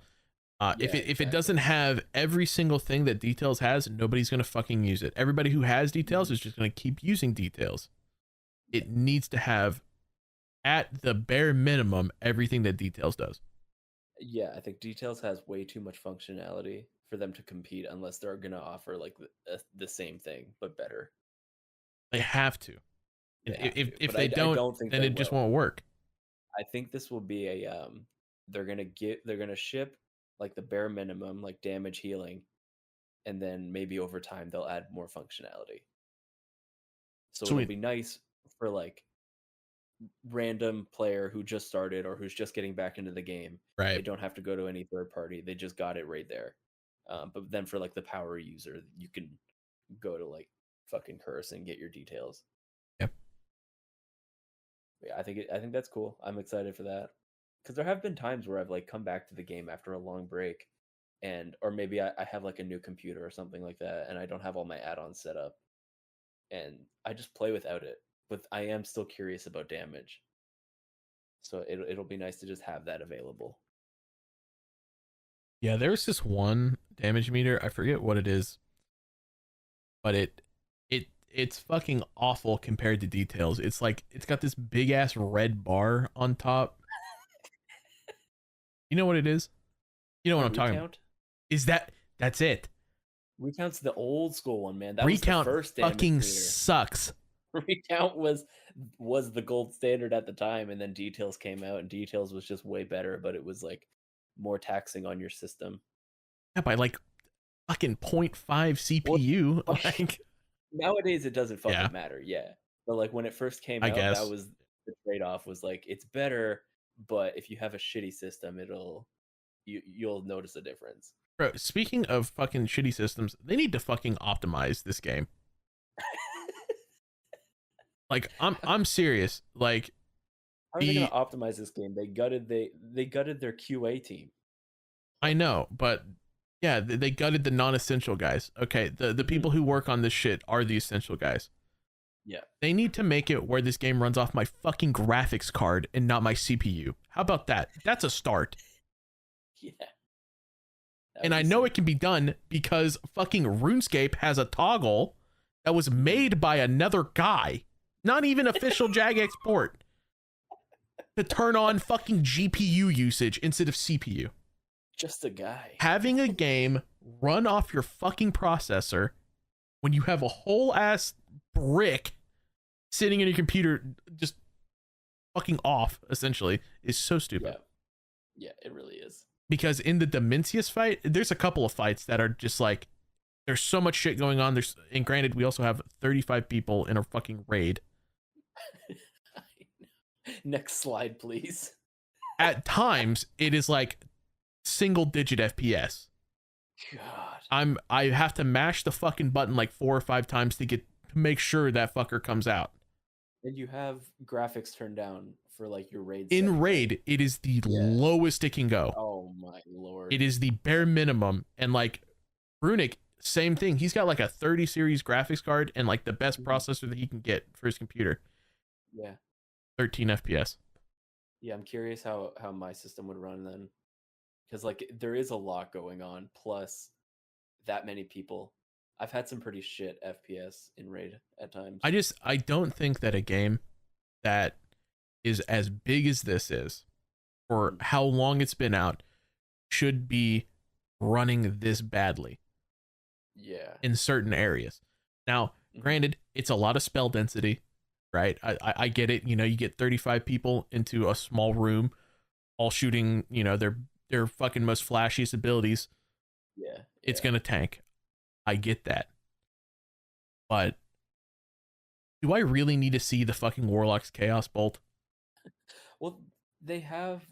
Yeah, if it exactly. doesn't have every single thing that Details has, nobody's gonna fucking use it. Everybody who has Details Mhm. is just gonna keep using Details. Yeah. It needs to have at the bare minimum everything that Details does. Yeah, I think Details has way too much functionality for them to compete unless they're gonna offer like the same thing but better. They have to, and They have to, if but they I don't, don't think then they it just will. won't work. I think this will be a they're gonna ship like the bare minimum like damage healing, and then maybe over time they'll add more functionality. So it'll Sweet, be nice for like random player who just started or who's just getting back into the game. They right? don't have to go to any third party. They just got it right there. But then for like the power user, you can go to like fucking curse and get your details. Yep. But yeah, I think that's cool. I'm excited for that because there have been times where I've like come back to the game after a long break, and or maybe I have like a new computer or something like that, and I don't have all my add-ons set up, and I just play without it. But I am still curious about damage, so it'll be nice to just have that available. Yeah, there's this one damage meter. I forget what it is, but it's fucking awful compared to Details. It's like it's got this big ass red bar on top. You know what it is? You know what A I'm talking about. recount? Is that's it? Recount's the old school one, man. That was the Recount first damage fucking meter. sucks. Recount was the gold standard at the time, and then Details came out, and Details was just way better, but it was like more taxing on your system. Yeah, by like fucking point 0.5 Well, CPU. Like, nowadays it doesn't yeah, fucking matter, yeah. But like when it first came I out, that guess. was the trade-off was like it's better, but if you have a shitty system, you'll notice a difference. Bro, speaking of fucking shitty systems, they need to fucking optimize this game. Like, I'm serious. Like, How are they gonna the optimize this game? They gutted their QA team. I know, but yeah, they gutted the non-essential guys. Okay, the Mhm. people who work on this shit are the essential guys. Yeah. They need to make it where this game runs off my fucking graphics card and not my CPU. How about that? That's a start. Yeah. That And would I be know it sick. can be done because fucking RuneScape has a toggle that was Mhm. made by another guy, not even official Jagex port, to turn on fucking GPU usage instead of CPU. Just a guy. Having a game run off your fucking processor when you have a whole ass brick sitting in your computer just fucking off essentially is so stupid. Yeah. Yeah, it really is. Because in the Dimensius fight, there's a couple of fights that are just like there's so much shit going on. And granted, we also have 35 people in a fucking raid. Next slide, please. At times, it is like single digit FPS. God. I have to mash the fucking button like 4 or 5 times to make sure that fucker comes out. And you have graphics turned down for like your raid In setting, raid, right? it is the Yeah. lowest it can go. Oh my lord. It is the bare minimum. And like Runic, same thing. He's got like a 30 series graphics card and like the best processor that he can get for his computer. Yeah. 13 FPS. Yeah, I'm curious how my system would run then. Because like there is a lot going on, plus that many people. I've had some pretty shit FPS in raid at times. I don't think that a game that is as big as this is, for how long it's been out, should be running this badly. Yeah. In certain areas. Now, granted, it's a lot of spell density, right? I get it. You know, you get 35 people into a small room, all shooting, you know, their fucking most flashiest abilities. Yeah. It's gonna tank. I get that. But do I really need to see the fucking Warlock's Chaos Bolt? Well, they have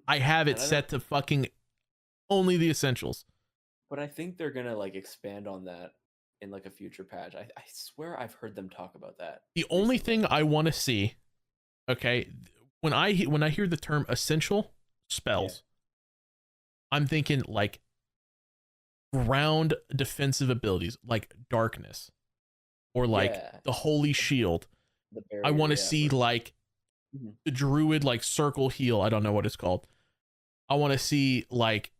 I have it set to fucking only the essentials. But I think they're gonna like expand on that in like a future patch. I swear I've heard them talk about that. The only thing I want to see, okay, when I hear the term essential spells, I'm thinking like ground defensive abilities like darkness or like the holy shield. I want to see like the druid like circle heal. I don't know what it's called. I want to see like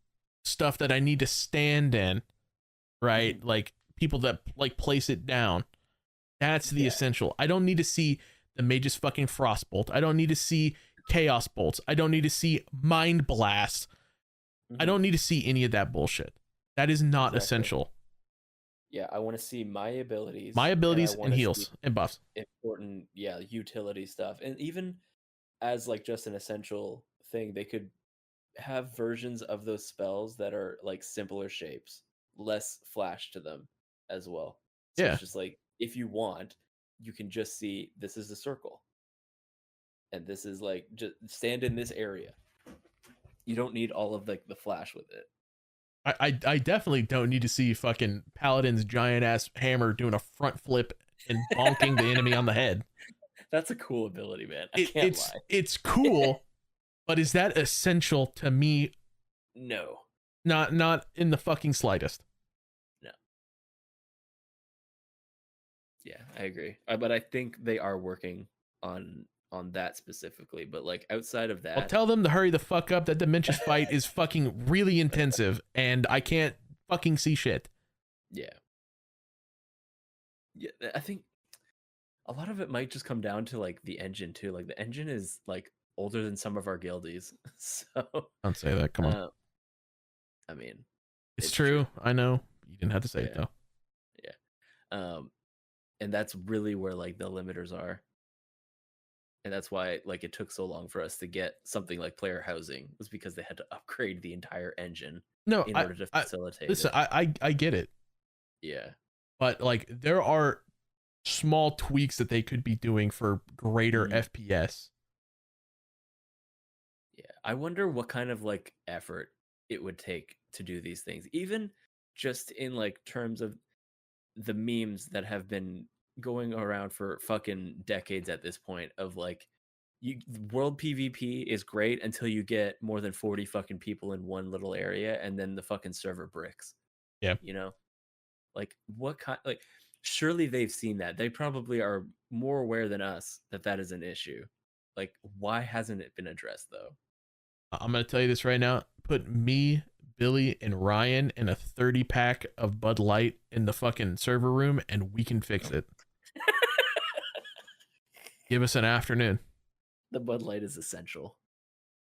stuff that I need to stand in, right? Like people that like place it down. That's the essential. I don't need to see the mage's fucking frostbolt. I don't need to see chaos bolts. I don't need to see mind blast. I don't need to see any of that bullshit. That is not essential. Yeah, I want to see my abilities. My abilities and heals and buffs. Important, utility stuff. And even as like just an essential thing, they could have versions of those spells that are like simpler shapes, less flash to them as well. So it's just like, if you want, you can just see this is a circle. And this is like, just stand in this area. You don't need all of like the flash with it. I definitely don't need to see fucking Paladin's giant ass hammer doing a front flip and bonking the enemy on the head. That's a cool ability, man. I can't lie. It's cool, but is that essential to me? No. Not in the fucking slightest. No. Yeah, I agree. But I think they are working on that specifically. But like outside of that, I'll tell them to hurry the fuck up. That Dementious fight is fucking really intensive, and I can't fucking see shit. Yeah. Yeah, I think a lot of it might just come down to like the engine too. Like the engine is like older than some of our guildies. So don't say that. Come on. I mean, it's true. I know. You didn't have to say it though. Yeah. And that's really where like the limiters are. And that's why like it took so long for us to get something like player housing, was because they had to upgrade the entire engine in order to facilitate listen, it. I get it. Yeah. But like there are small tweaks that they could be doing for greater FPS. Yeah. I wonder what kind of like effort it would take to do these things, even just in like terms of the memes that have been going around for fucking decades at this point, of like, world PvP is great until you get more than 40 fucking people in one little area, and then the fucking server bricks. Yeah. You know? Like what kind, like surely they've seen that. They probably are more aware than us that that is an issue. Like why hasn't it been addressed though? I'm going to tell you this right now. Put me, Billy, and Ryan in a 30 pack of Bud Light in the fucking server room, and we can fix it. Give us an afternoon. The Bud Light is essential.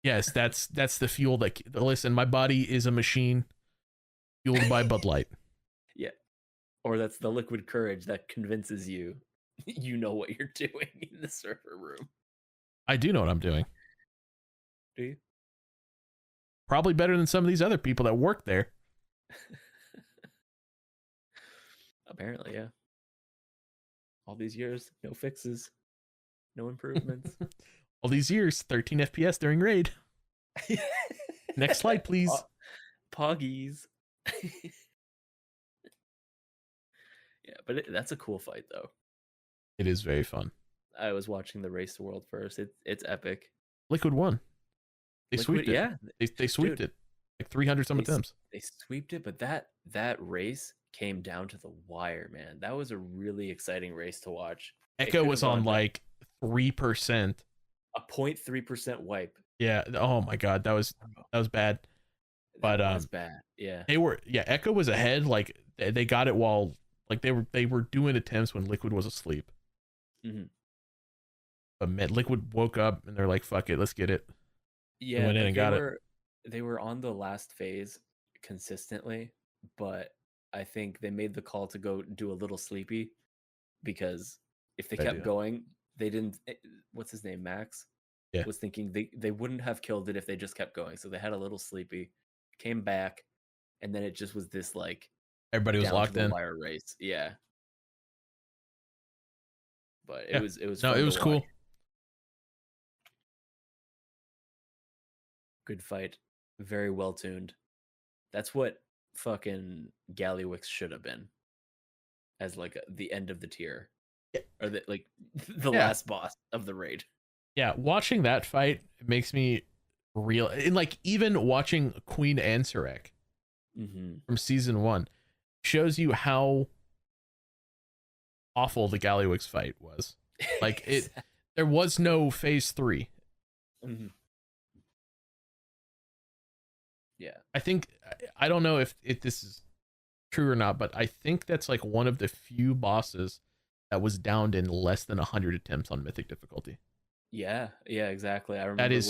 Yes, that's the fuel that. Listen, my body is a machine fueled by Bud Light. Yeah, or that's the liquid courage that convinces you you know what you're doing in the server room. I do know what I'm doing. Do you? Probably better than some of these other people that work there. Apparently, yeah. All these years, no fixes, no improvements. All these years, 13 FPS during raid. Next slide, please. Poggies. Yeah, but that's a cool fight though. It is very fun. I was watching the Race to World first. It's epic. Liquid won. They sweeped it. Yeah, they sweeped it like 300 some attempts. They sweeped it, but that race came down to the wire, man. That was a really exciting race to watch. Echo was on like 3%. A 0.3% wipe. Yeah. Oh my god, that was bad. But that was bad. Yeah. Echo was ahead. Like they got it while like they were doing attempts when Liquid was asleep. Mm-hmm. But Liquid woke up and they're like, "Fuck it, let's get it." Yeah, they went in and got it. They were on the last phase consistently, but I think they made the call to go do a little sleepy because if they kept going, they didn't. What's his name? Max. Yeah. Was thinking they wouldn't have killed it if they just kept going. So they had a little sleepy, came back, and then it just was this like everybody was locked in wire race. Yeah. But yeah. it was no, it was cool. Good fight. Very well tuned. That's what fucking Gallywix should have been. As like the end of the tier. Yeah. Or the last boss of the raid. Yeah, watching that fight makes me real. And like even watching Queen Ansarek from season 1 shows you how awful the Gallywix fight was. Like there was no phase 3. Mm-hmm. Yeah. I think, I don't know if this is true or not, but I think that's like one of the few bosses that was downed in less than 100 attempts on mythic difficulty. Yeah, exactly. I remember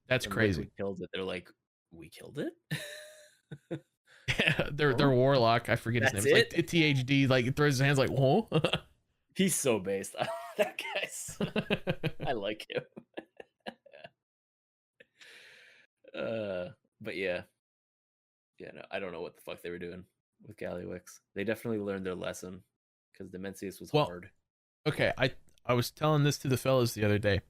that's crazy. We killed it. They're like, we killed it? Yeah, their warlock, I forget his name. It's like THD, like throws his hands like, whoa. He's so based. That guy's I like him. But yeah. Yeah, no, I don't know what the fuck they were doing with Gallywix. They definitely learned their lesson because Demencius was hard. Okay, I was telling this to the fellas the other day.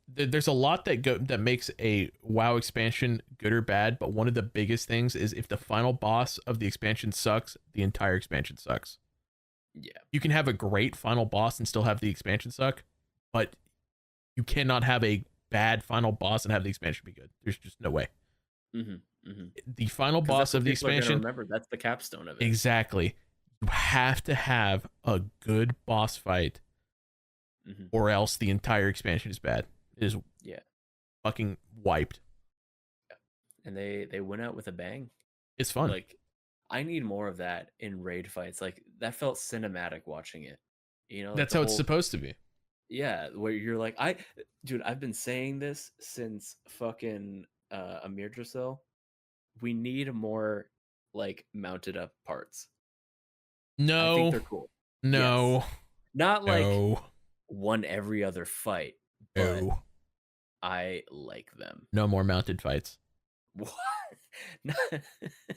There's a lot that makes a WoW expansion good or bad, but one of the biggest things is if the final boss of the expansion sucks, the entire expansion sucks. Yeah. You can have a great final boss and still have the expansion suck, but you cannot have a bad final boss and have the expansion be good. There's just no way. The final boss of the expansion, remember, that's the capstone of it. Exactly. You have to have a good boss fight, or else the entire expansion is bad. It is fucking wiped. And they went out with a bang. It's fun. Like, I need more of that in raid fights. Like, that felt cinematic watching it. You know, that's how it's supposed to be. Yeah, where you're like, I've been saying this since fucking Amir Drassil. We need more like mounted up parts. No, I think they're cool. No, yes. Not like one every other fight. But no, I like them. No more mounted fights. What?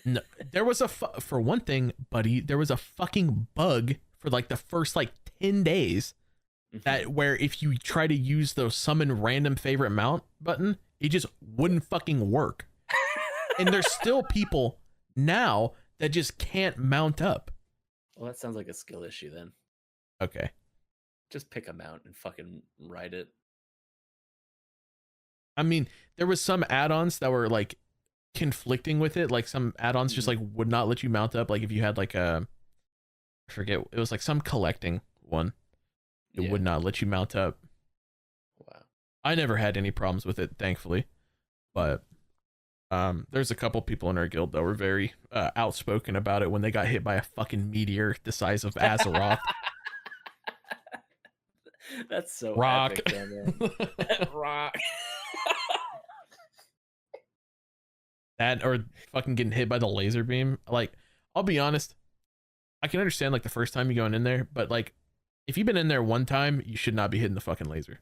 No, there was for one thing, buddy. There was a fucking bug for like the first like 10 days. That where if you try to use the summon random favorite mount button, it just wouldn't fucking work. And there's still people now that just can't mount up. Well, that sounds like a skill issue then. Okay. Just pick a mount and fucking ride it. I mean, there was some add-ons that were like conflicting with it. Like some add-ons just like would not let you mount up. Like if you had like I forget, it was like some collecting one. It would not let you mount up. Wow. I never had any problems with it, thankfully. But there's a couple people in our guild that were very outspoken about it when they got hit by a fucking meteor the size of Azeroth. That's so rock. Epic, man. Rock. That or fucking getting hit by the laser beam. Like, I'll be honest, I can understand like the first time you going in there, but like if you've been in there one time, you should not be hitting the fucking laser.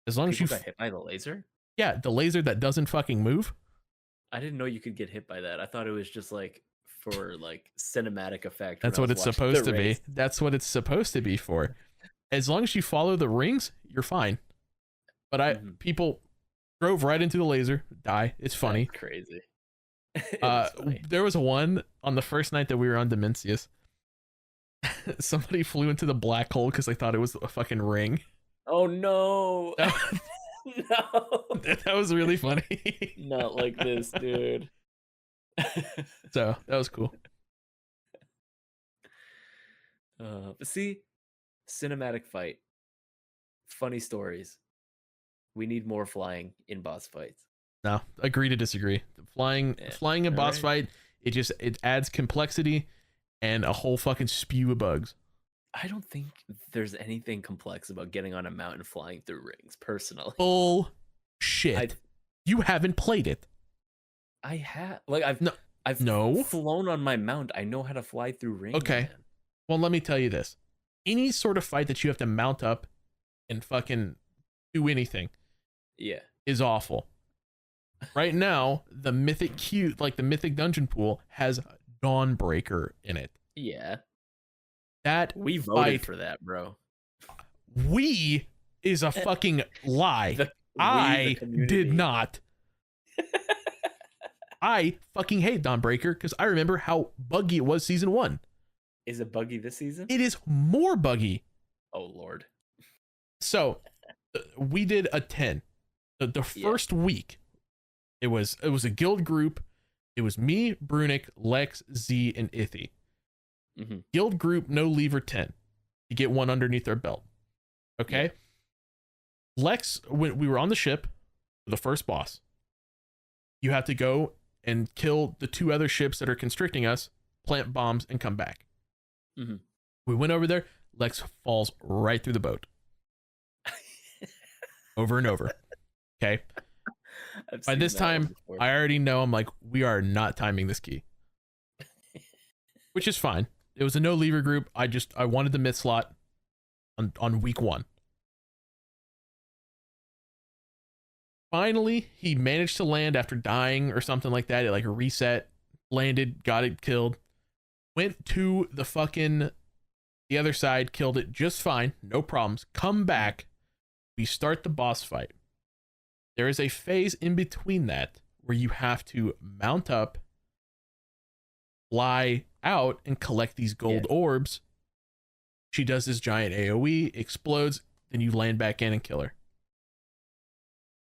As long as you got hit by the laser? Yeah, the laser that doesn't fucking move. I didn't know you could get hit by that. I thought it was just like for like cinematic effect. That's what it's supposed to be. That's what it's supposed to be for. as long as you follow the rings, you're fine. But people drove right into the laser, die. It's funny. That's crazy. It is funny. There was one on the first night that we were on Dimensius. Somebody flew into the black hole because they thought it was a fucking ring. Oh no. No. That was really funny. Not like this, dude. So that was cool. But see, cinematic fight, funny stories. We need more flying in boss fights. No, agree to disagree. Flying in boss fight, it adds complexity and a whole fucking spew of bugs. I don't think there's anything complex about getting on a mountain flying through rings, personally. Bullshit. You haven't played it. I have. Like, I've flown on my mount. I know how to fly through rings. Okay. Man. Well, let me tell you this. Any sort of fight that you have to mount up and fucking do anything is awful. Right now, the mythic the mythic dungeon pool has Dawnbreaker in it. Yeah. That we voted for that, bro. We is a fucking lie. I did not. I fucking hate Dawnbreaker because I remember how buggy it was season 1. Is it buggy this season? It is more buggy. Oh Lord. So we did a 10. The first week, it was a guild group. It was me, Brunick, Lex, Z, and Ithy. Guild group, no lever 10. You get one underneath our belt. Okay. Yeah. Lex, when we were on the ship, the first boss, you have to go and kill the 2 other ships that are constricting us, plant bombs, and come back. We went over there. Lex falls right through the boat. Over and over. Okay. By this time, I already know, I'm like, we are not timing this key. Which is fine. It was a no lever group. I wanted the mid slot on week 1. Finally, he managed to land after dying or something like that. It like reset, landed, got it killed. Went to the other side, killed it just fine, no problems. Come back, we start the boss fight. There is a phase in between that where you have to mount up, fly out, and collect these gold orbs. She does this giant AoE, explodes, then you land back in and kill her.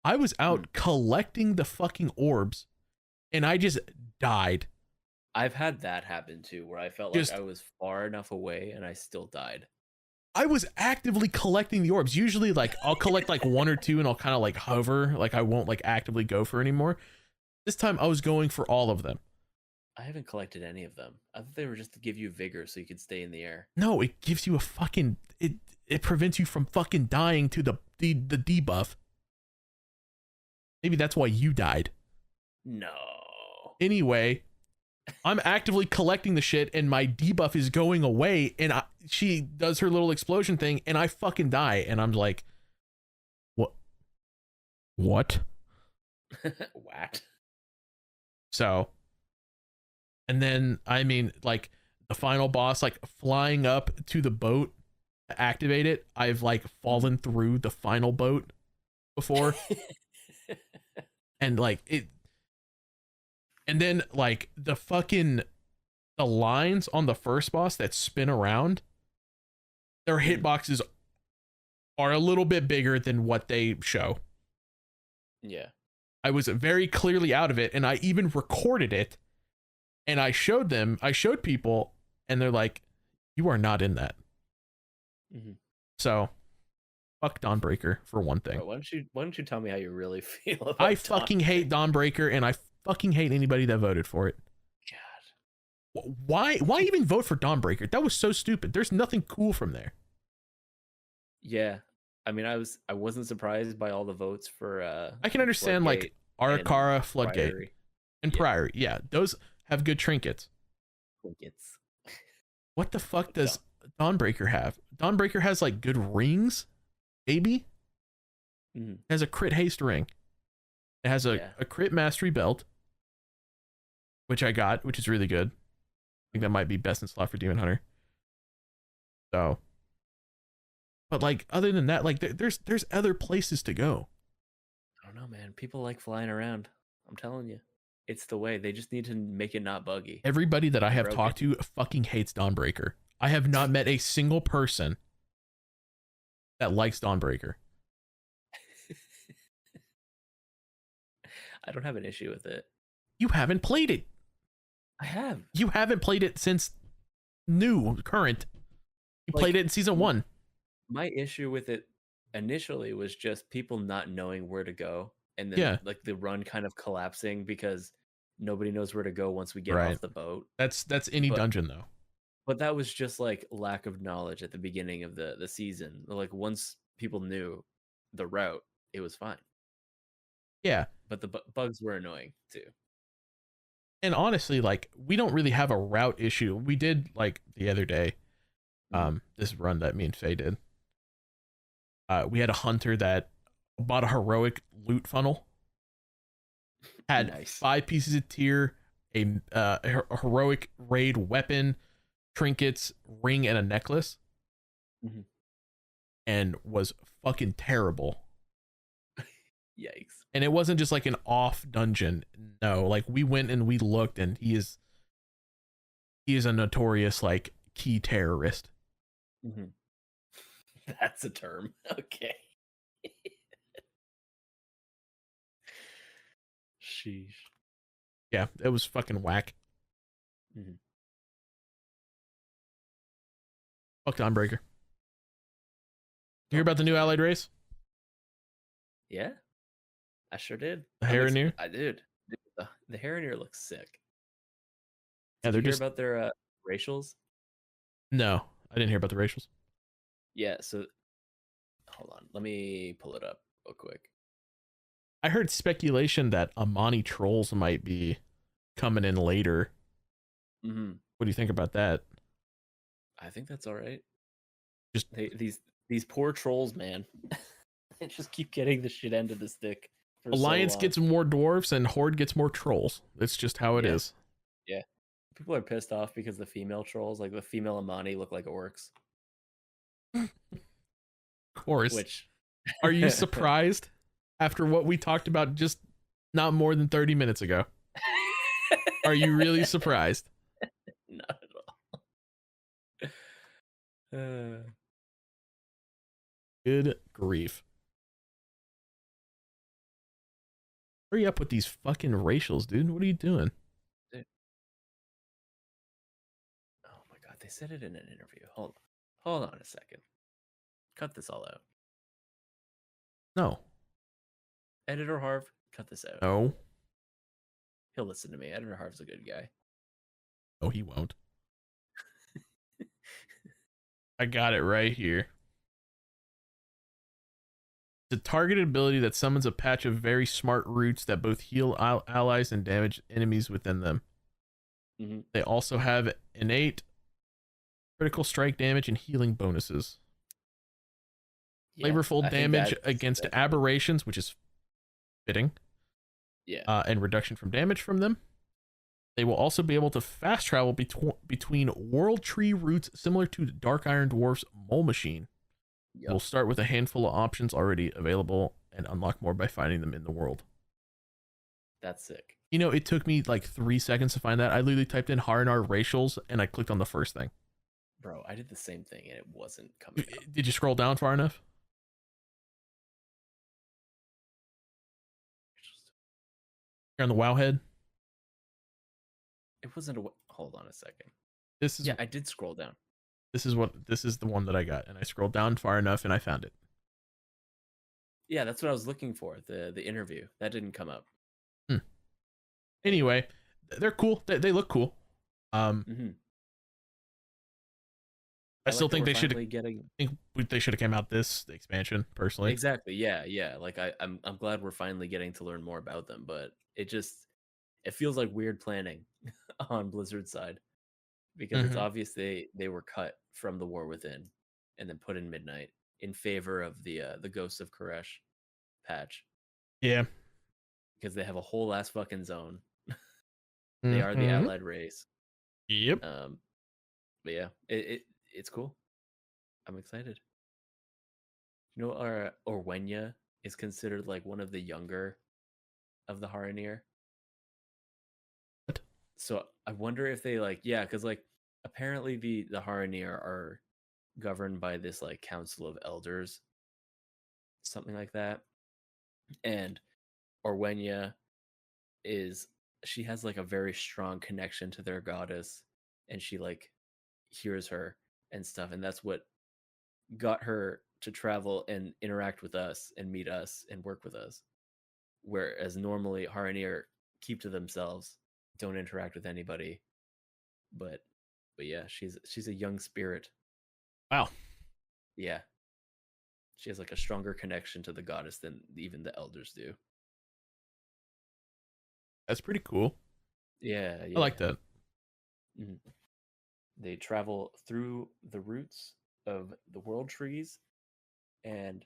I was out collecting the fucking orbs, and I just died. I've had that happen too, where I felt like I was far enough away and I still died. I was actively collecting the orbs. Usually, like, I'll collect like 1 or 2 and I'll kind of like hover. Like, I won't like actively go for anymore. This time I was going for all of them. I haven't collected any of them. I thought they were just to give you vigor so you could stay in the air. No, it gives you a fucking... It prevents you from fucking dying to the debuff. Maybe that's why you died. No. Anyway... I'm actively collecting the shit and my debuff is going away and she does her little explosion thing and I fucking die and I'm like, what? Whacked. So, and then, I mean, like the final boss, like flying up to the boat to activate it, I've like fallen through the final boat before. And like it, and then like the lines on the first boss that spin around, their hitboxes are a little bit bigger than what they show. Yeah. I was very clearly out of it and I even recorded it and I showed people and they're like, you are not in that. So fuck Dawnbreaker for one thing. Bro, why don't you tell me how you really feel about I fucking hate Dawnbreaker and I fucking hate anybody that voted for it. God. Why even vote for Dawnbreaker? That was so stupid. There's nothing cool from there. Yeah. I mean, I wasn't surprised by all the votes for I can understand like Arakara, Floodgate, Priory. And Priory. Yeah, those have good trinkets. What the fuck does Dawnbreaker have? Dawnbreaker has like good rings, maybe. It has a crit haste ring. It has a crit mastery belt, which I got, which is really good. I think that might be best in slot for Demon Hunter. So, But like other than that, like there's other places to go. I don't know, man. People like flying around. I'm telling you, it's the way. They just need to make it not buggy. Everybody that I have Broken. talked to fucking hates Dawnbreaker. I have not met a single person that likes Dawnbreaker. I don't have an issue with it. You haven't played it. I have. You haven't played it since current. You Like, played it in season 1. My issue with it initially was just people not knowing where to go, and then Yeah. like the run kind of collapsing because nobody knows where to go once we get Right. off the boat. That's any dungeon though. But that was just like lack of knowledge at the beginning of the season. Like once people knew the route, it was fine. Yeah. But the bugs were annoying too. And honestly, like we don't really have a route issue. We did like the other day, this run that me and Faye did. We had a hunter that bought a heroic loot funnel. Had Nice. 5 pieces of tier, a heroic raid weapon, trinkets, ring, and a necklace, and was fucking terrible. Yikes. And it wasn't just like an off dungeon. No, like we went and we looked, and he is a notorious like key terrorist. That's a term. Okay. Sheesh. Yeah, it was fucking whack. Fuck Dawnbreaker. You hear about the new allied race? Yeah, I sure did. The Harreneer? I did. The Harreneer looks sick. Yeah, Did you hear about their racials? No, I didn't hear about the racials. Yeah, so hold on. Let me pull it up real quick. I heard speculation that Amani trolls might be coming in later. What do you think about that? I think that's all right. Just these poor trolls, man. They just keep getting the shit end of the stick. Alliance gets more dwarves and Horde gets more trolls. It's just how it is. Yeah. People are pissed off because the female trolls, like the female Amani, look like orcs. Of course. Which are you surprised after what we talked about just not more than 30 minutes ago? Are you really surprised? Not at all. Good grief. Hurry up with these fucking racials, dude. What are you doing? Dude. Oh my god, they said it in an interview. Hold on a second. Cut this all out. No. Editor Haarv, cut this out. No. He'll listen to me. Editor Harv's a good guy. No, he won't. I got it right here. It's a targeted ability that summons a patch of very smart roots that both heal allies and damage enemies within them. They also have innate critical strike damage and healing bonuses. Yeah, flavorful damage against aberrations, which is fitting. Yeah. And reduction from damage from them. They will also be able to fast travel between world tree roots similar to Dark Iron Dwarf's Mole Machine. Yep. We'll start with a handful of options already available and unlock more by finding them in the world. That's sick. You know, it took me like 3 seconds to find that. I literally typed in Harreneer racials and I clicked on the first thing. Bro, I did the same thing and it wasn't coming up. Did you scroll down far enough? You're on the WoW head? It wasn't a... Hold on a second. This is... Yeah, I did scroll down. This is the one that I got, and I scrolled down far enough and I found it. Yeah, that's what I was looking for. The interview that didn't come up. Anyway, they're cool. They look cool. I still think they should have came out this expansion personally. Exactly. Yeah. Like I'm glad we're finally getting to learn more about them, but it feels like weird planning on Blizzard's side. Because it's obvious they were cut from the War Within and then put in Midnight in favor of the Ghosts of Koresh patch. Yeah. Because they have a whole ass fucking zone. They are the allied race. Yep. But yeah, it's cool. I'm excited. our Orwenya is considered like one of the younger of the Haranir. What? So I wonder if they like, yeah, because like apparently the Haranir are governed by this like council of elders, something like that. And Orwenya is she has like a very strong connection to their goddess, and she like hears her and stuff, and that's what got her to travel and interact with us and meet us and work with us. Whereas normally Haranir keep to themselves, don't interact with anybody. But yeah, she's a young spirit. Wow, Yeah. She has like a stronger connection to the goddess than even the elders do. that's pretty cool. Yeah, I yeah. like that. Mhm. They travel through the roots of the world trees, and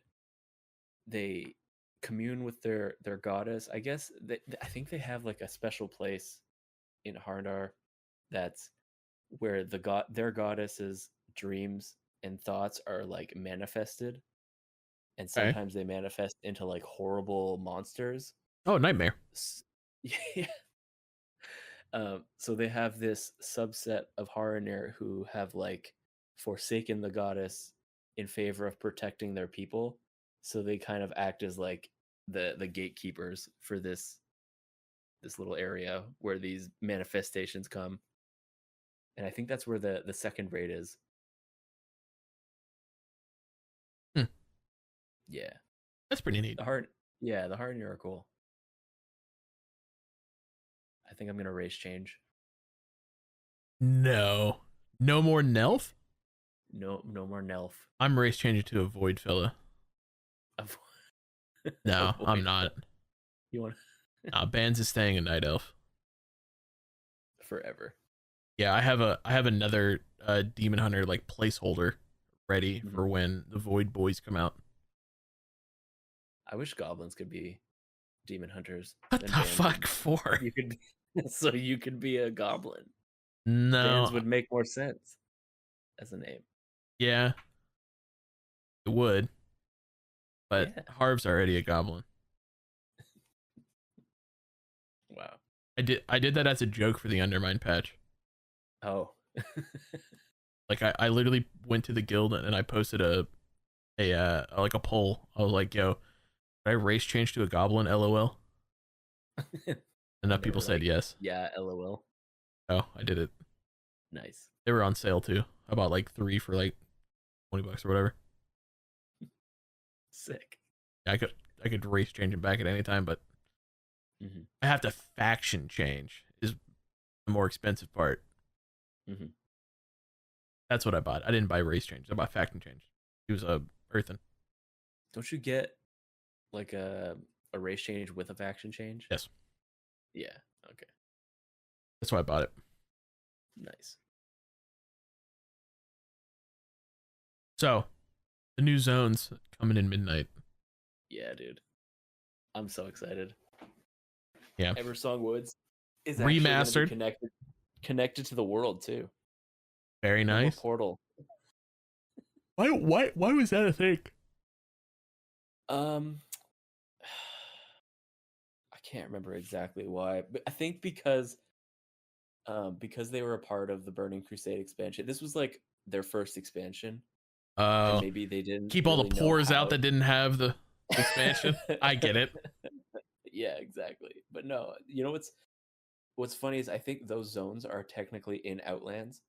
they commune with their goddess. I guess I think they have like a special place in Harndar that's where their goddess's dreams and thoughts are like manifested, and Okay. sometimes they manifest into like horrible monsters. Oh, nightmare. Yeah. So they have this subset of Haranir who have like forsaken the goddess in favor of protecting their people. So they kind of act as like the gatekeepers for this little area where these manifestations come. And I think that's where the second raid is. Hmm. Yeah. That's pretty neat. The Haranir are cool. I think I'm gonna race change. No, no more Nelf. No more Nelf. I'm race changing to a Void fella. No, I'm Avoid. not. You want Bands is staying a night elf. forever. Yeah, I have another demon hunter like placeholder ready Mhm. for when the Void boys come out. I wish goblins could be demon hunters. What Then the fuck for? you could so you could be a goblin. Bands No. would make more sense as a name. Yeah, it would, but Yeah. Harv's already a goblin. Wow. I did that as a joke for the Undermine patch. Oh. Like I literally went to the guild and I posted a like a poll. I was like, "Yo, did I race change to a goblin?" LOL. Enough They people were said like, yes. yeah, LOL. Oh, I did it. Nice. They were on sale too. I bought like 3 for like $20 or whatever. Sick. Yeah, I could race change it back at any time, but Mm-hmm. I have to faction change is the more expensive part. Mm-hmm. That's what I bought. I didn't buy race change. I bought faction change. He was a earthen. Don't you get like a race change with a faction change? Yes, Yeah. Okay. that's why I bought it. Nice. So the new zones coming in midnight. Yeah, dude. I'm so excited. Yeah, Eversong Woods is actually going to be remastered. connected to the world too. Very No more nice. portal. Why was that a thing? Um, I can't remember exactly why, but I think because they were a part of the Burning Crusade expansion. This was like their first expansion, and maybe they didn't Keep all the really know pores out how. that didn't have the expansion. I get it. Yeah, exactly. But no, you know what's funny is I think those zones are technically in Outlands.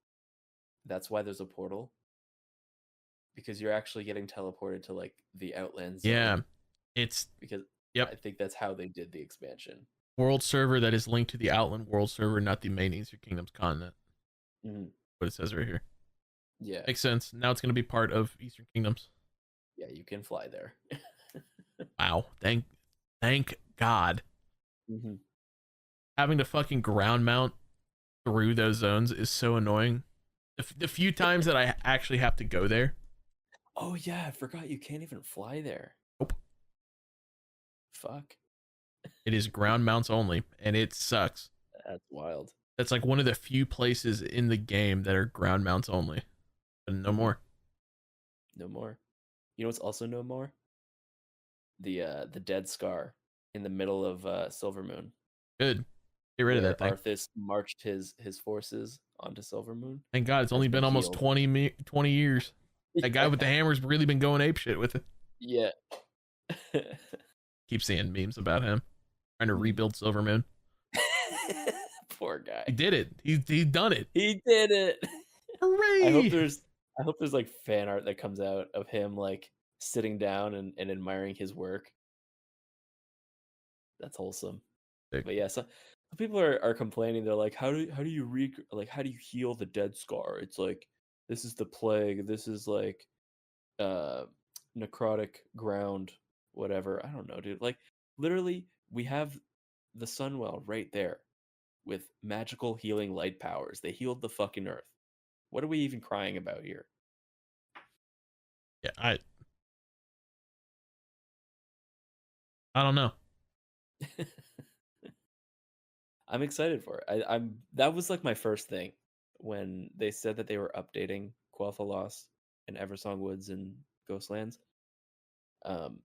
That's why there's a portal, because you're actually getting teleported to like the Outland Yeah, zone, it's because I yep. think that's how they did the expansion. World server that is linked to the Outland world server, not the main Eastern Kingdom's continent. Mhm. What it says right here. Yeah, Makes sense. Now it's going to be part of Eastern Kingdoms. yeah, you can fly there. Wow. Thank God. Mm-hmm. Having to fucking ground mount through those zones is so annoying. The few times that I actually have to go there. Oh yeah, I forgot you can't even fly there. Nope. Fuck, It is ground mounts only, and it sucks. that's wild. That's like one of the few places in the game that are ground mounts only. But no Mm-hmm. more. No more. You know what's also no more? The dead scar in the middle of Silver Moon, Good. Get rid of where that thing. Arthas marched his forces onto Silver Moon, Thank God it's has only been been almost healed. 20 years. That guy with the hammer's really been going apeshit with it. Yeah. Keep seeing memes about him trying to rebuild Silver Moon. Poor guy. He did it. He's done it. He did it. Hooray! I hope there's like fan art that comes out of him like sitting down and admiring his work. That's wholesome. Sick. But yeah, some people are complaining. They're like, how do you heal the dead scar? It's like this is the plague. This is like necrotic ground, whatever. I don't know, dude. Like literally, we have the Sunwell right there with magical healing light powers. They healed the fucking earth. What are we even crying about here? Yeah, I don't know. I'm excited for it. I'm that was like my first thing when they said that they were updating Quel'Thalas and Eversong Woods and Ghostlands. Um,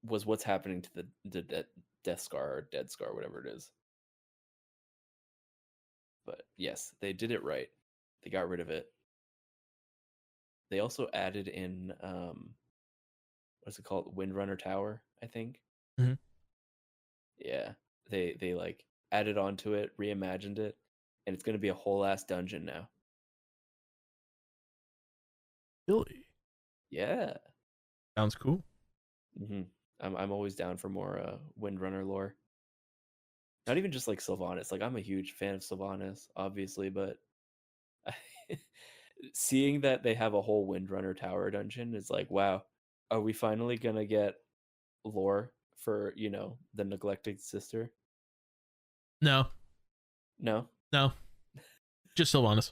was what's happening to the Death Scar or Dead Scar, whatever it is. But yes, they did it right. They got rid of it. They also added in what's it called? Windrunner Tower, I think. Mhm. Yeah. They like added onto it, reimagined it, and it's gonna be a whole ass dungeon now. Really? Yeah. Sounds cool. hmm I'm always down for more Windrunner lore. Not even just like Sylvanas. Like I'm a huge fan of Sylvanas, obviously, but seeing that they have a whole Windrunner Tower dungeon is like, wow, are we finally gonna get lore for, the neglected sister? No, No, no, just Sylvanas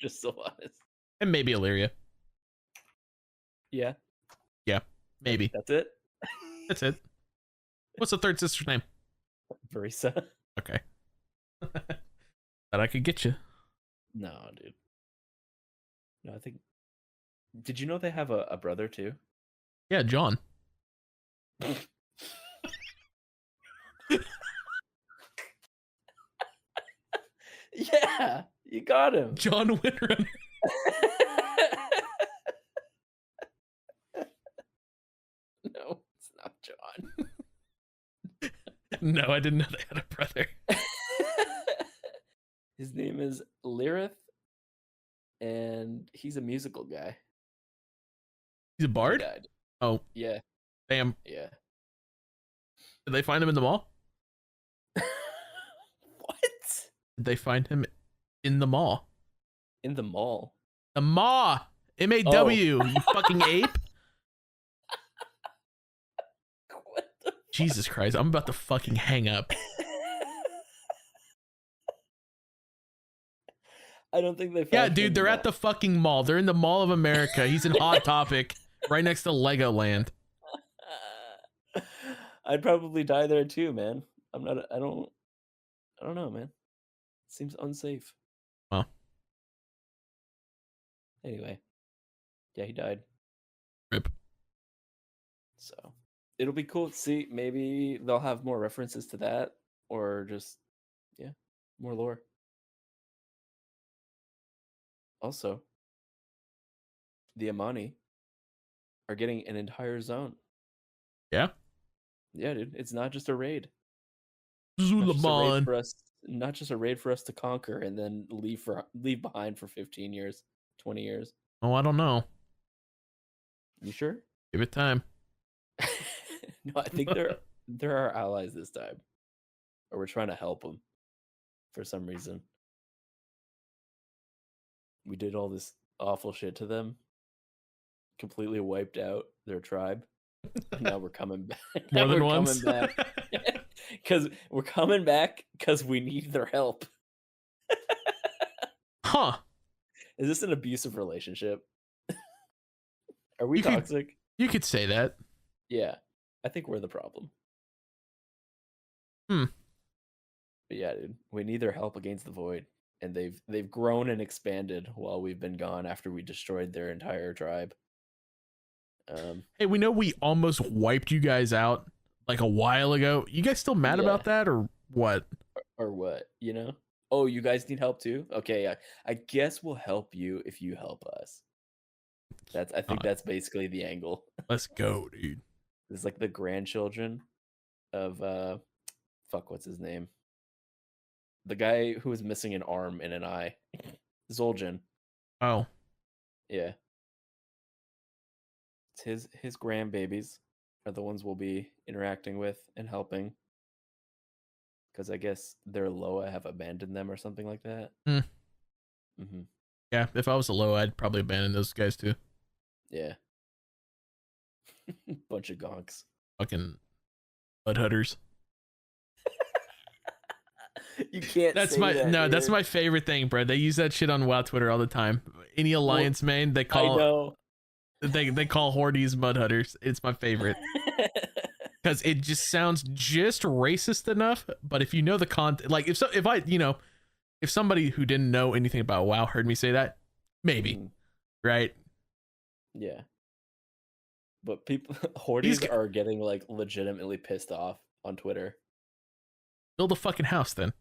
just Sylvanas. and maybe Illyria. Yeah, Yeah, maybe. that's it. That's it. What's the third sister's name? Barisa. Okay. That I could get you. No, dude. No, I think. Did you know they have a brother too? Yeah, John. Yeah, you got him. John Windrunner. No, it's not John. No, I didn't know they had a brother. His name is Lyrith, and he's a musical guy. He's a He bard? died. Oh, Yeah, damn. yeah. Did they find him in the mall? What? Did they find him in the mall? In the mall? The maw. M-A-W, you fucking ape. What the Jesus Christ, I'm about to fucking hang up. I don't think they found Yeah, him in dude, they're the at the fucking mall. They're in the Mall of America. He's in Hot Topic, right next to Legoland. mall. I'd probably die there too, man. I don't know, man. Seems unsafe. Well, Anyway, yeah, he died. rip. So it'll be cool to see. Maybe they'll have more references to that, or just more lore. Also, the Amani are getting an entire zone. Yeah? Yeah, dude, it's not just a raid. Not just a raid Zulaman. for us. Not just a raid for us to conquer and then leave behind for 15 years, 20 years. Oh, I don't know. You sure? Give it time. No, I think they're our allies this time, or we're trying to help them for some reason. We did all this awful shit to them, completely wiped out their tribe. And now we're coming back. More than we're once. coming back because we're coming back because we need their help. Huh. Is this an abusive relationship? Are we You could- toxic? You could say that. Yeah, I think we're the problem. Hmm. But yeah, dude, we need their help against the void, and they've grown and expanded while we've been gone after we destroyed their entire tribe. Hey, we know we almost wiped you guys out like a while ago. You guys still mad about that or what? Or what, you know? Oh, you guys need help too? Okay, I guess we'll help you if you help us. I think that's basically the angle. Let's go, dude. It's like the grandchildren of fuck, what's his name? The guy who was missing an arm and an eye. Zul'jin. Oh. Yeah. It's his grandbabies are the ones we'll be interacting with and helping. Because I guess their Loa have abandoned them or something like that. Mm-hmm. Yeah, if I was a low, I'd probably abandon those guys too. Yeah. Bunch of gonks. Fucking mudhutters. You can't. That's say my that, no. dude. That's my favorite thing, bro. They use that shit on WoW Twitter all the time. Any alliance main, they call. I know. They call Hordes mudhutters. It's my favorite because it just sounds just racist enough. But if you know the content, like if somebody who didn't know anything about WoW heard me say that, maybe, right? Yeah. But people, Hordes are getting like legitimately pissed off on Twitter. Build a fucking house then.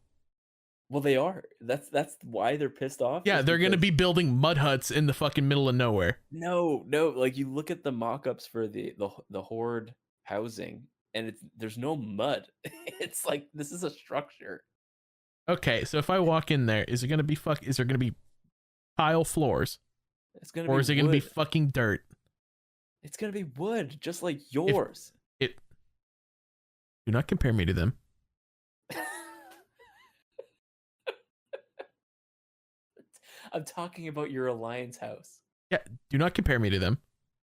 Well, they are. That's why they're pissed off. Yeah, they're gonna be building mud huts in the fucking middle of nowhere. No. Like you look at the mock-ups for the Horde housing, and there's no mud. It's like this is a structure. Okay, so if I walk in there, is there gonna be tile floors? It's gonna or be is it wood. gonna be fucking dirt? It's gonna be wood, just like yours. Do not compare me to them. I'm talking about your alliance house. Yeah, do not compare me to them.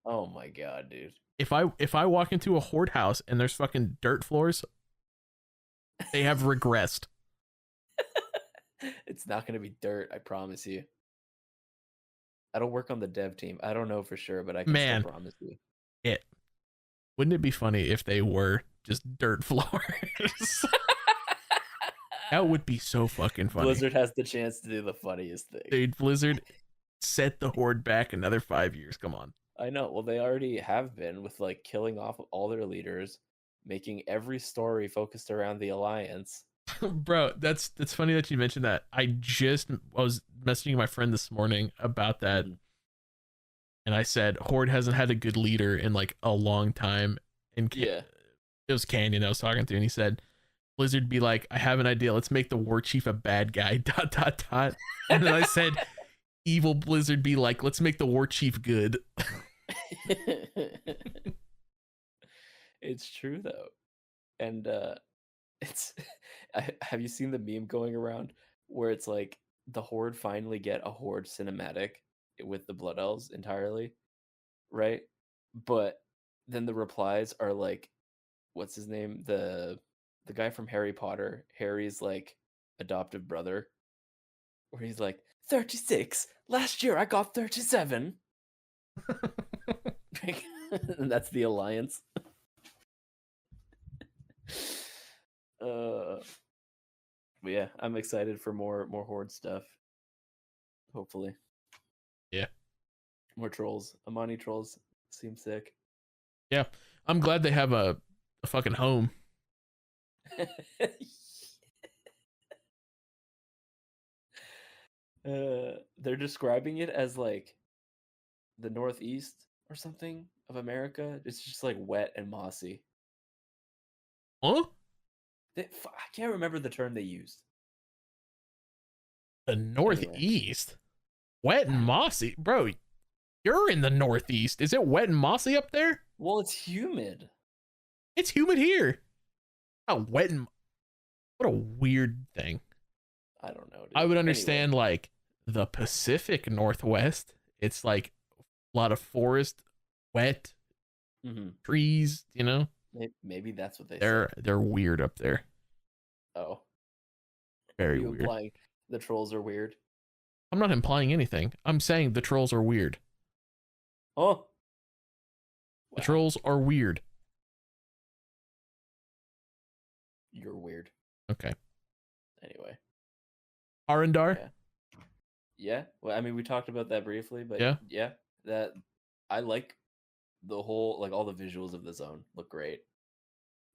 Oh my god, dude. If I walk into a horde house and there's fucking dirt floors, they have regressed. It's not going to be dirt, I promise you. I don't work on the dev team. I don't know for sure, but I can still promise you. Wouldn't it be funny if they were just dirt floors? That would be so fucking funny. Blizzard has the chance to do the funniest thing. Dude, Blizzard set the horde back another 5 years. Come on. I know. Well, they already have been with like killing off all their leaders, making every story focused around the alliance. Bro, that's funny that you mentioned that. I was messaging my friend this morning about that. And I said, Horde hasn't had a good leader in like a long time. And it was Canyon I was talking to, and he said, Blizzard be like, I have an idea. Let's make the war chief a bad guy. ... And then I said, evil Blizzard be like, let's make the war chief good. It's true though. And have you seen the meme going around where it's like the Horde finally get a Horde cinematic with the Blood Elves entirely, right? But then the replies are like, what's his name? The guy from Harry Potter, Harry's like adoptive brother, where he's like, 36. Last year I got 37. And that's the alliance. But yeah, I'm excited for more Horde stuff. Hopefully. Yeah. More trolls. Amani trolls seem sick. Yeah. I'm glad they have a fucking home. They're describing it as like the Northeast or something of America. It's just like wet and mossy. Huh? I can't remember the term they used. The Northeast? Anyway. Wet and mossy? Bro, you're in the Northeast. Is it wet and mossy up there? Well, it's humid. It's humid here. Not wet and... What a weird thing. I don't know, dude. I would understand like the Pacific Northwest. It's like a lot of forest, wet, trees, you know? Maybe that's what they're weird up there. Oh. Very weird. Implying the trolls are weird? I'm not implying anything. I'm saying the trolls are weird. Oh. The trolls are weird. You're weird. Okay. Anyway. Arendar? Yeah. Well, I mean, we talked about that briefly, but yeah, that I like the whole like all the visuals of the zone look great.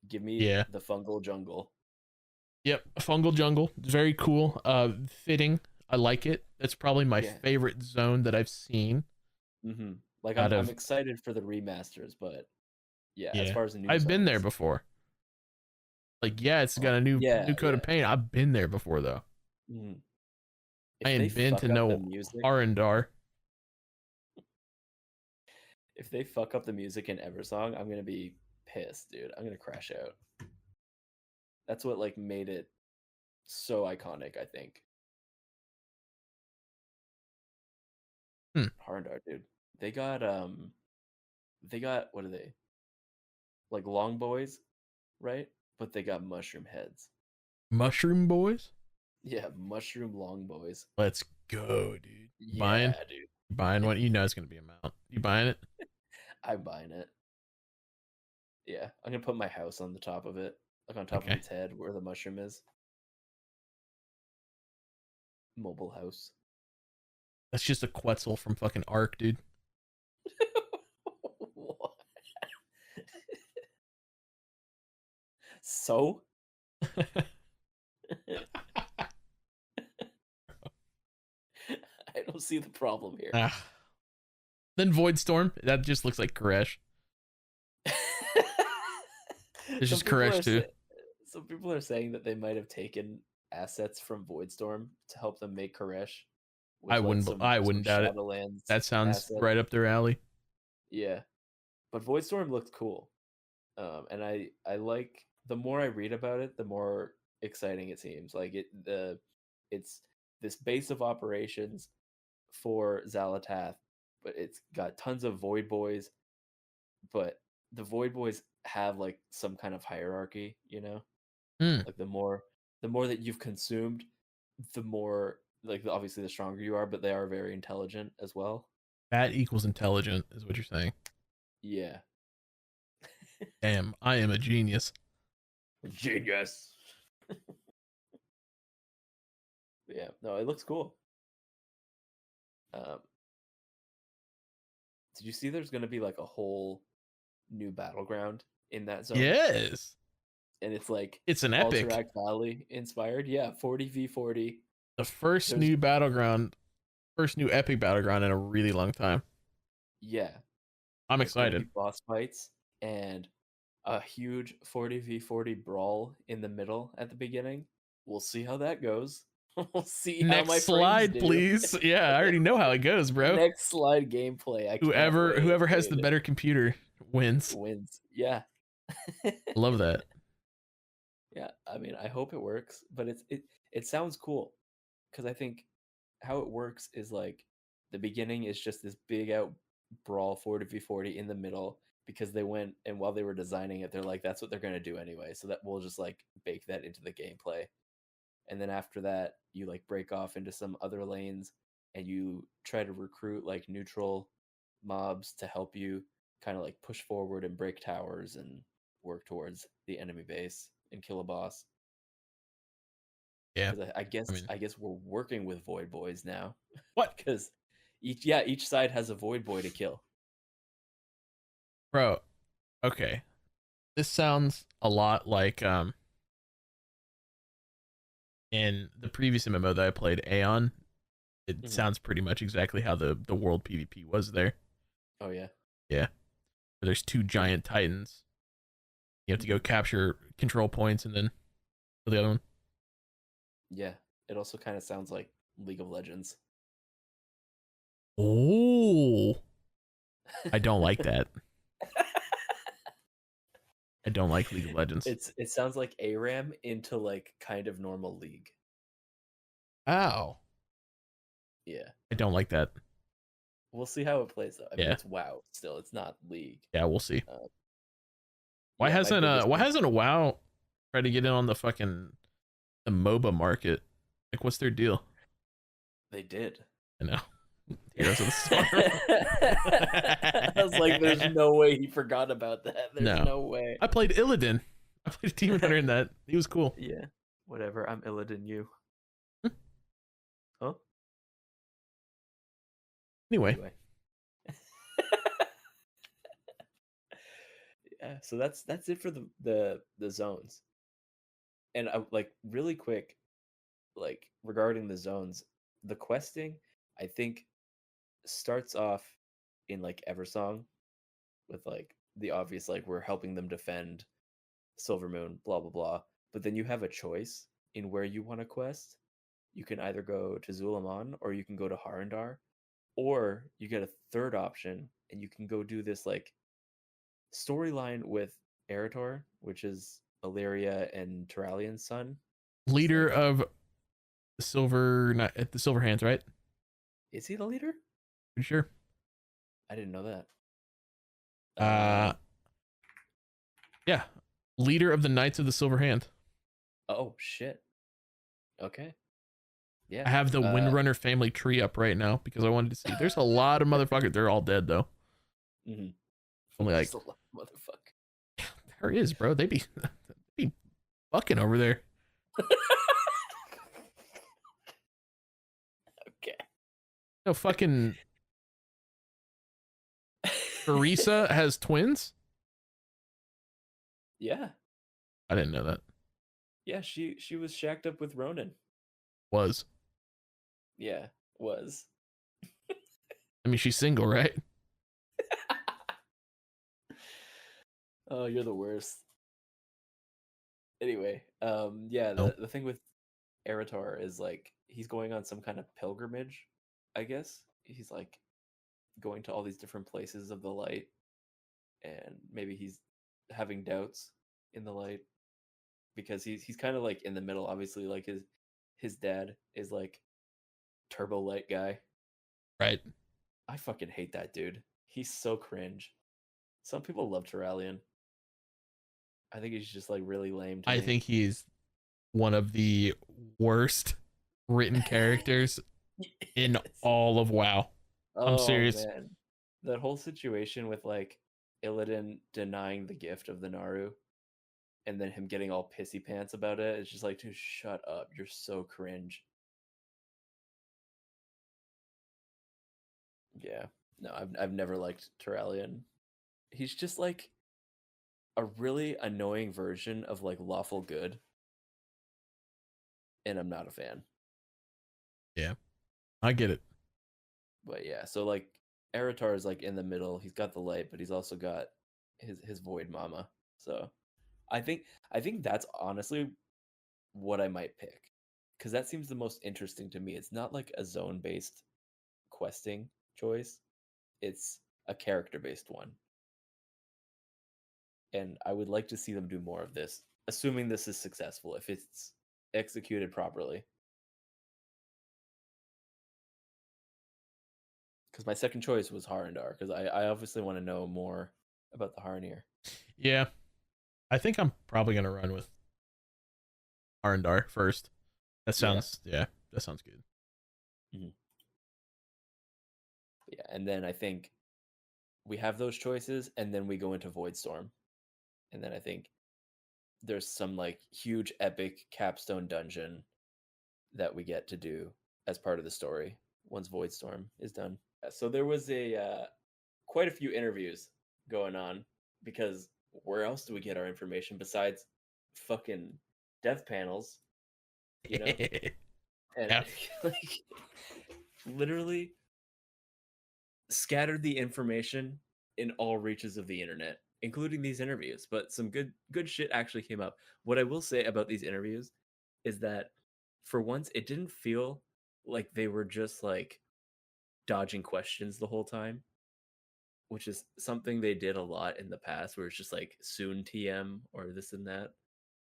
Give me Yeah. the fungal jungle. Yep. Fungal jungle. Very cool. Fitting. I like it. That's probably my Yeah. favorite zone that I've seen. Like Out I'm of excited for the remasters, but yeah, as yeah. far as the new I've been there zones, before. Like, yeah, it's got a new yeah, coat yeah. of paint. I've been there before though. I If they ain't been to fuck up the no music, Haarv and Tsu. if they fuck up the music in Eversong, I'm gonna be pissed, dude. I'm gonna crash out. That's what like made it so iconic, I think. Harndar, dude. They got what are they? Like long boys, right? But they got mushroom heads. Mushroom Boys. Yeah, mushroom long boys. Let's go, dude. Buying? Yeah, dude. Buying one? You know it's gonna be a mount. You buying it? I'm buying it. Yeah, I'm gonna put my house on the top of it, like on top of Okay. its head where the mushroom is. Mobile house. That's just a Quetzal from fucking Ark, dude. What? So? I don't see the problem here. Then Void Storm. That just looks like Koresh. It's just Koresh too. Some people are saying that they might have taken assets from Voidstorm to help them make Koresh. I wouldn't doubt it. Shadowlands That sounds assets. right up their alley. Yeah, but Voidstorm looked cool, and I like the more I read about it, the more exciting it seems. Like it's this base of operations for Xalatath, but it's got tons of Void Boys, but the Void Boys have like some kind of hierarchy, you know? Like the more that you've consumed, the more like obviously the stronger you are, but they are very intelligent as well. That equals intelligent, is what you're saying. Yeah. Damn, I am a genius. Genius. Yeah, no, it looks cool. Did you see there's gonna be like a whole new battleground in that zone? Yes. And it's like It's an epic. Alterac Valley inspired. Yeah, 40v40. The first new epic battleground in a really long time. Yeah. I'm excited. Boss fights and a huge 40v40 brawl in the middle at the beginning. We'll see how that goes. We'll see how Next my slide, do. please. Yeah, I already know how it goes, bro. Next slide gameplay. Whoever has the better computer wins. Yeah. Love that. Yeah, I mean, I hope it works, but it sounds cool because I think how it works is like the beginning is just this big out brawl 40v40 in the middle because they went and while they were designing it, they're like, that's what they're going to do anyway. So that we'll just like bake that into the gameplay. And then after that, you like break off into some other lanes and you try to recruit like neutral mobs to help you kind of like push forward and break towers and work towards the enemy base and kill a boss. Yeah. I guess we're working with Void Boys now. What? Because each side has a Void Boy to kill. Bro, okay. This sounds a lot like in the previous MMO that I played, Aeon. It sounds pretty much exactly how the world PvP was there. Oh yeah. Yeah. Where there's two giant titans. You have to go capture control points and then kill the other one. Yeah. It also kind of sounds like League of Legends. Oh. I don't like that. I don't like League of Legends. It sounds like ARAM into like kind of normal League. Ow. Yeah. I don't like that. We'll see how it plays though. I mean, it's WoW still. It's not League. Yeah, we'll see. Why hasn't WoW tried to get in on the MOBA market? Like, what's their deal? They did. I know. Heroes of the Storm. I was like, there's no way he forgot about that. There's no way. I played Illidan. I played a Demon Hunter in that. He was cool. Yeah. Whatever. I'm Illidan you. Huh? Anyway. Yeah, so that's it for the zones. And like really quick, like regarding the zones, the questing I think starts off in like Eversong with like the obvious like we're helping them defend Silver Moon, blah blah blah. But then you have a choice in where you want to quest. You can either go to Zulaman or you can go to Harandar, or you get a third option and you can go do this like storyline with Eretor, which is Illyria and Turalian's son. It's Leader like, of the Silver Hands, right? is he the leader? Pretty sure. I didn't know that. Uh, yeah, leader of the Knights of the Silver Hand. Oh shit. Okay. I Yeah. have the Windrunner family tree up right now because I wanted to see. There's a lot of motherfuckers. They're all dead though. Mhm. Only like Just a motherfucker. there is, bro. They be they be fucking over there. Okay. No fucking Teresa has twins. Yeah. I didn't know that. Yeah, she was shacked up with Ronan. Was Yeah, was. I mean she's single, right? Oh, you're the worst. Anyway, yeah, No. the thing with Eretor is like he's going on some kind of pilgrimage, I guess. He's like going to all these different places of the light, and maybe he's having doubts in the light because he's kind of like in the middle. Obviously, like his dad is like turbo light guy. Right. I fucking hate that dude. He's so cringe. Some people love Turalian. I think he's just like really lame to I me. think he's one of the worst written characters in Yes. all of WoW. I'm Oh serious. man. That whole situation with like Illidan denying the gift of the Naru and then him getting all pissy pants about it. It's just like, dude, shut up. You're so cringe. Yeah. No, I've never liked Turalian. He's just like a really annoying version of like lawful good, and I'm not a fan. Yeah, I get it. But yeah, so like Eretar is like in the middle. He's got the light, but he's also got his void mama. So I think that's honestly what I might pick, because that seems the most interesting to me. It's not like a zone based questing choice; it's a character based one, and I would like to see them do more of this, assuming this is successful. If it's executed properly, because my second choice was Harandar, because I obviously want to know more about the Harnir. Yeah, I think I'm probably gonna run with Arndar first. That Yeah. sounds that sounds good. Mhm. Yeah, and then I think we have those choices, and then we go into Voidstorm, and then I think there's some like huge epic capstone dungeon that we get to do as part of the story once Voidstorm is done. So there was a quite a few interviews going on, because where else do we get our information besides fucking dev panels, you know? And Yeah, like literally scattered the information in all reaches of the internet, including these interviews. But some good shit actually came up. What I will say about these interviews is that for once it didn't feel like they were just like dodging questions the whole time, which is something they did a lot in the past, where it's just like soon TM or this and that.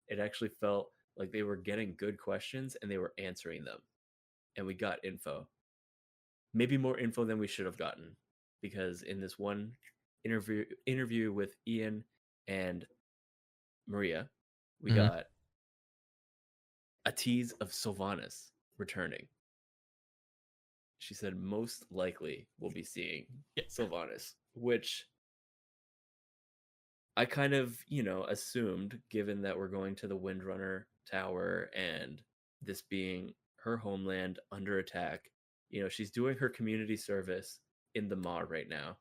It actually felt like they were getting good questions and they were answering them, and we got info, maybe more info than we should have gotten, because in this one interview with Ian and Maria, we hmm got a tease of Sylvanas returning. She said most likely we'll be seeing yeah, Sylvanas, which I kind of, assumed, given that we're going to the Windrunner Tower and this being her homeland under attack. She's doing her community service in the Maw right now.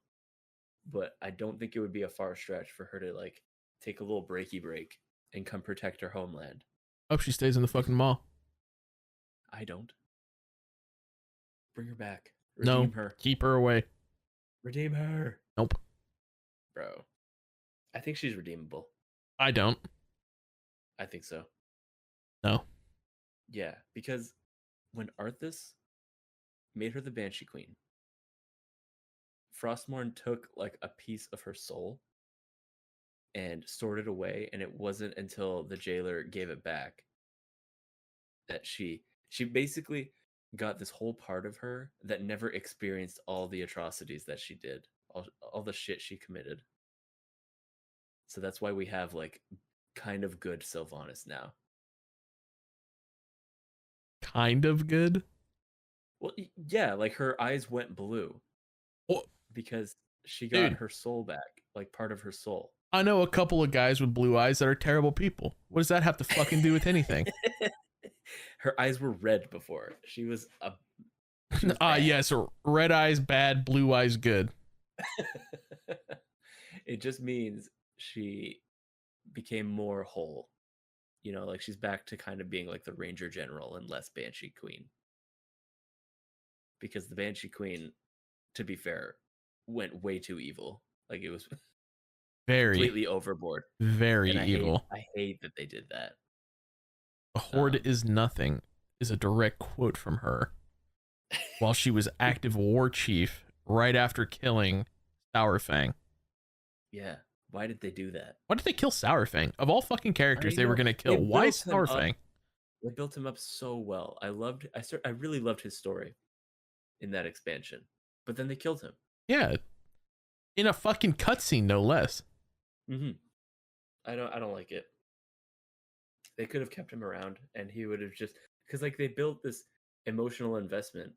but I don't think it would be a far stretch for her to like take a little breaky break and come protect her homeland. Hope she stays in the fucking mall. I don't. Bring her back. No, Redeem her. keep her away. Redeem her. Nope. Bro. I think she's redeemable. I don't. I think so. No. Yeah, because when Arthas made her the Banshee Queen, Frostmourne took like a piece of her soul and stored it away, and it wasn't until the jailer gave it back that she basically got this whole part of her that never experienced all the atrocities that she did, all the shit she committed. So that's why we have like kind of good Sylvanas now. Kind of good? Well, yeah, like her eyes went blue. Oh, because she got dude, her soul back, like part of her soul. I know a couple of guys with blue eyes that are terrible people. What does that have to fucking do with anything? Her eyes were red before. She was Yes, red eyes bad, blue eyes good. It just means she became more whole. You know, like she's back to kind of being like the Ranger General and less Banshee Queen. Because the Banshee Queen, to be fair, went way too evil. Like it was very completely overboard. Very and evil. I hate that they did that. A horde is nothing is a direct quote from her. While she was active war chief right after killing Sourfang. Yeah. Why did they do that? Why did they kill Sourfang? Of all fucking characters they were going to kill, why Sourfang? They built him up so well. I really loved his story in that expansion. But then they killed him. Yeah. In a fucking cutscene, no less. Mm-hmm. I don't like it. They could have kept him around, and he would have just because like they built this emotional investment,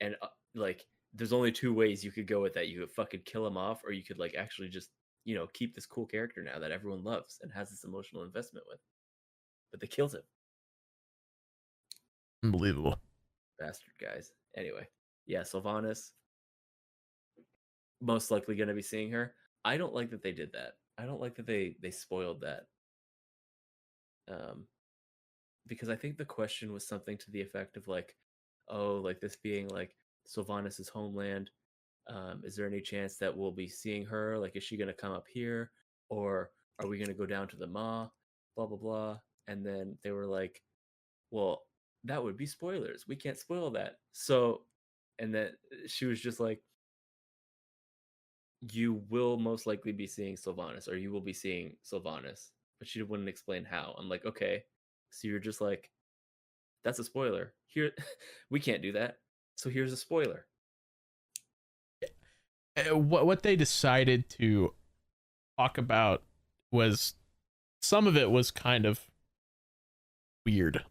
and like there's only two ways you could go with that. You could fucking kill him off, or you could like actually just keep this cool character now that everyone loves and has this emotional investment with. But they killed him. Unbelievable. Bastard guys. Anyway, yeah, Sylvanas. Most likely going to be seeing her. I don't like that they did that. I don't like that they spoiled that. Because I think the question was something to the effect of like, oh, like this being like Sylvanas' homeland. Is there any chance that we'll be seeing her? Like, is she going to come up here, or are we going to go down to the Maw? Blah blah blah. And then they were like, well, that would be spoilers. We can't spoil that. So, and then she was just like, you will most likely be seeing Sylvanas, or you will be seeing Sylvanas, but she wouldn't explain how. I'm like, okay, so you're just like, that's a spoiler. Here, we can't do that. So here's a spoiler. What they decided to talk about was, some of it was kind of weird.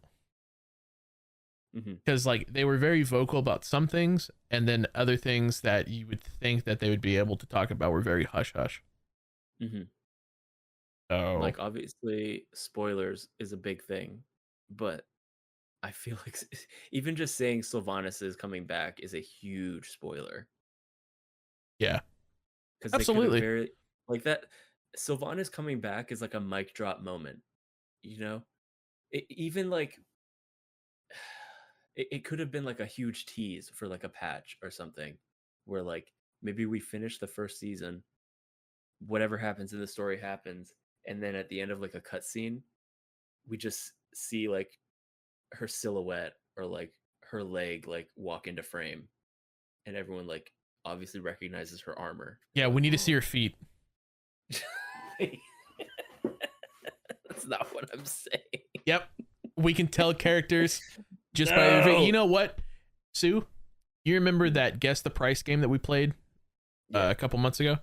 Because like they were very vocal about some things, and then other things that you would think that they would be able to talk about were very hush hush. So like obviously spoilers is a big thing, but I feel like even just saying Sylvanas is coming back is a huge spoiler. Yeah, because absolutely. they could have like that. Sylvanas coming back is like a mic drop moment. Even like it could have been like a huge tease for like a patch or something, where like maybe we finish the first season, whatever happens in the story happens, and then at the end of like a cutscene, we just see like her silhouette or like her leg like walk into frame, and everyone like obviously recognizes her armor. Yeah, we need to see her feet. That's not what I'm saying. Yep, we can tell characters just by their feet. You know what, Sue? You remember that Guess the Price game that we played a couple months ago?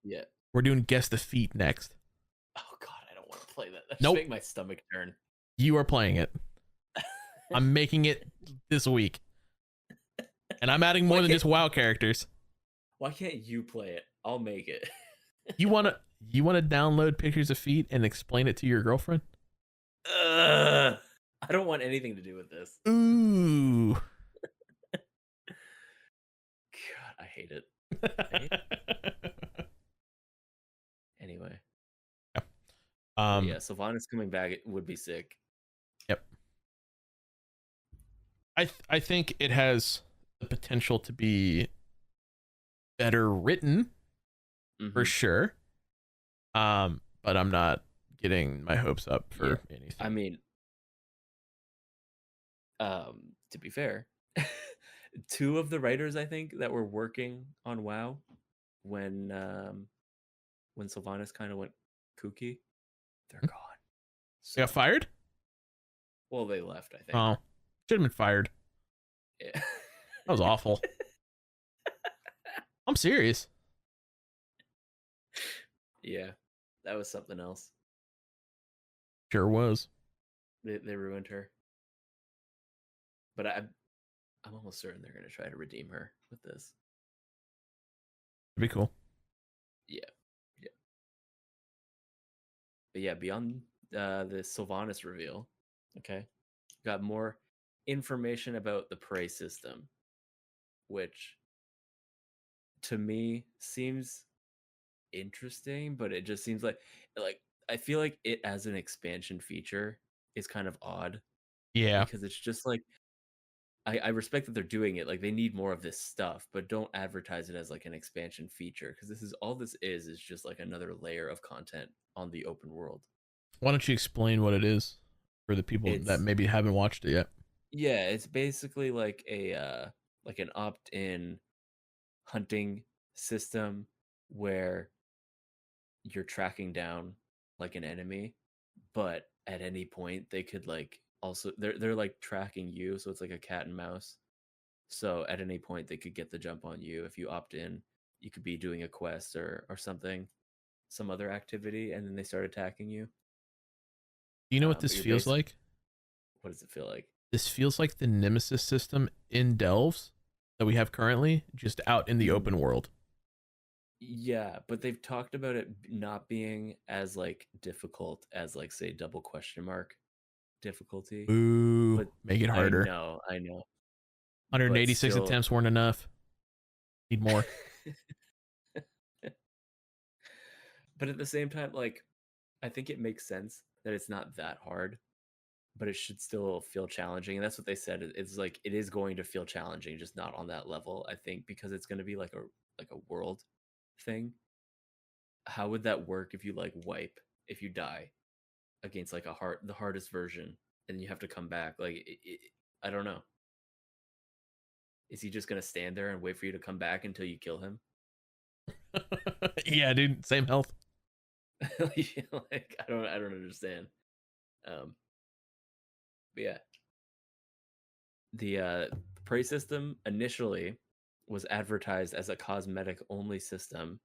Yeah. We're doing Guess the Feet next. Oh god, I don't want to play that. That nope. make my stomach turn. You are playing it. I'm making it this week. And I'm adding more than just WoW characters. Why can't you play it? I'll make it. You wanna download pictures of feet and explain it to your girlfriend? I don't want anything to do with this. Ooh. God, I hate it. But Um, yeah, Sylvanas coming back, it would be sick. yep. I think it has the potential to be better written for Mm-hmm. sure. But I'm not getting my hopes up Yeah, for I anything. mean, to be fair, two of the writers I think that were working on WoW when Sylvanas kind of went kooky, they're gone. You got So, fired? well, they left, I think. Oh, should have been fired. Yeah. That was awful. I'm serious. Yeah, that was something else. Sure was. They ruined her. But I'm almost certain they're gonna try to redeem her with this. It'd be cool. Yeah, yeah. But yeah, beyond the Sylvanas reveal, okay, got more information about the prey system, which to me seems interesting, but it just seems like I feel like it as an expansion feature is kind of odd Yeah. because it's just like I respect that they're doing it. Like they need more of this stuff, but don't advertise it as like an expansion feature because this is all this is just like another layer of content on the open world. Why don't you explain what it is for the people that It's maybe haven't watched it yet? yeah, it's basically like an opt-in hunting system where you're tracking down like an enemy, but at any point they could like also they're like tracking you, so it's like a cat and mouse. So at any point they could get the jump on you if you opt in. You could be doing a quest or something, some other activity, and then they start attacking you. Do you know what But this you're feels like? what does it feel like? This feels like the Nemesis system in Delves that we have currently, just out in the Mm, open world. yeah, but they've talked about it not being as like difficult as like say double question mark difficulty. Ooh, But make it harder. I know, but 186 still. attempts weren't enough. Need more. But at the same time, like I think it makes sense that it's not that hard, but it should still feel challenging. And that's what they said. It's like it is going to feel challenging, just not on that level. I think because it's going to be like a world thing. How would that work if you like wipe if you die against like the hardest version and you have to come back? Like I don't know. Is he just going to stand there and wait for you to come back until you kill him? Yeah, dude, same health. Like I don't understand. Um, but yeah, the prey system initially was advertised as a cosmetic only system.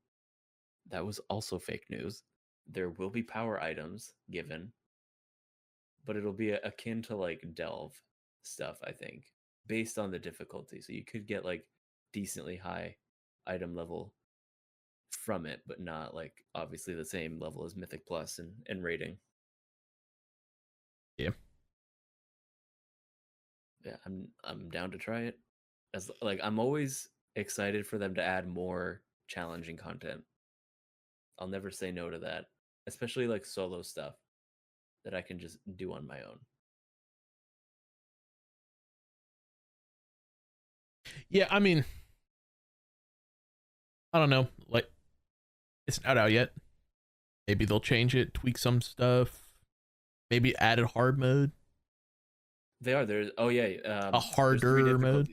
That was also fake news. There will be power items given, but it'll be akin to like delve stuff, I think, based on the difficulty. So you could get like decently high item level from it, but not like obviously the same level as Mythic Plus and rating. Yeah. Yeah, I'm down to try it. As like I'm always excited for them to add more challenging content. I'll never say no to that, especially like solo stuff that I can just do on my own. Yeah, I mean, I don't know. Like, it's not out yet. Maybe they'll change it, tweak some stuff. Maybe add a hard mode, They are there's oh yeah, a there's three harder mode.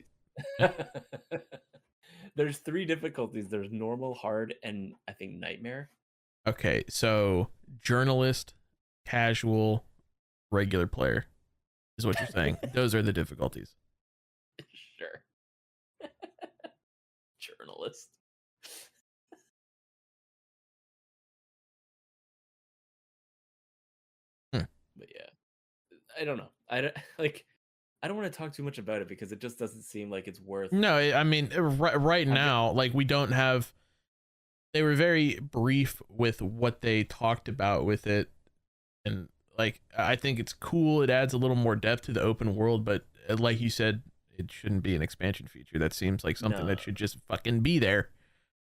difficulties. There's three difficulties. There's normal, hard, and I think nightmare. Okay, so journalist, casual, regular player is what you're saying. Those are the difficulties. Sure. Journalist. Hmm. But yeah, I don't know. I don't like. I don't want to talk too much about it because it just doesn't seem like it's worth. No, I mean, right Having. now, like, we don't have. They were very brief with what they talked about with it, and like, I think it's cool. It adds a little more depth to the open world, but like you said, it shouldn't be an expansion feature. That seems like something No. that should just fucking be there,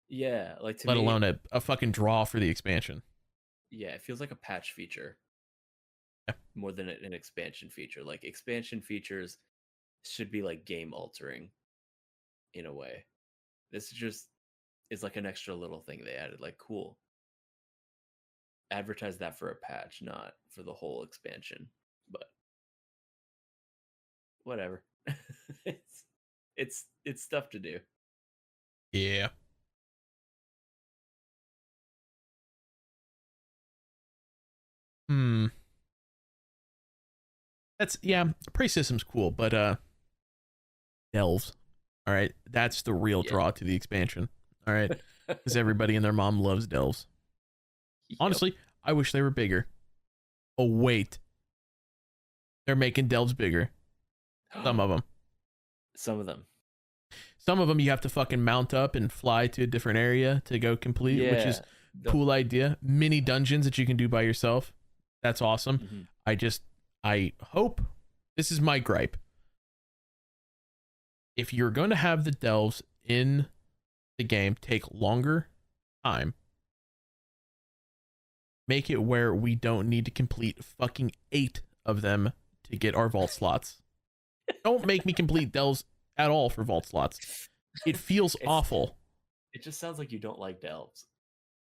Yeah, like to let me, alone a fucking draw for the expansion. Yeah, it feels like a patch feature Yeah. more than an expansion feature. Like expansion features should be like game altering in a way. This just is like an extra little thing they added. Like, cool. Advertise that for a patch, not for the whole expansion. But whatever. it's it's stuff to do. Yeah. Hmm. That's Prey system's cool, but delves. All right, that's the real Yeah. draw to the expansion. All right, because everybody and their mom loves delves. Yep. Honestly, I wish they were bigger. Oh wait, they're making delves bigger. Some of them. Some of them. Some of them you have to fucking mount up and fly to a different area to go complete, which is The, cool idea. Mini dungeons that you can do by yourself. That's awesome. Mhm. I hope, this is my gripe. If you're going to have the delves in the game take longer time, make it where we don't need to complete fucking 8 of them to get our vault slots. Don't make me complete delves at all for vault slots. It feels awful. It just sounds like you don't like delves.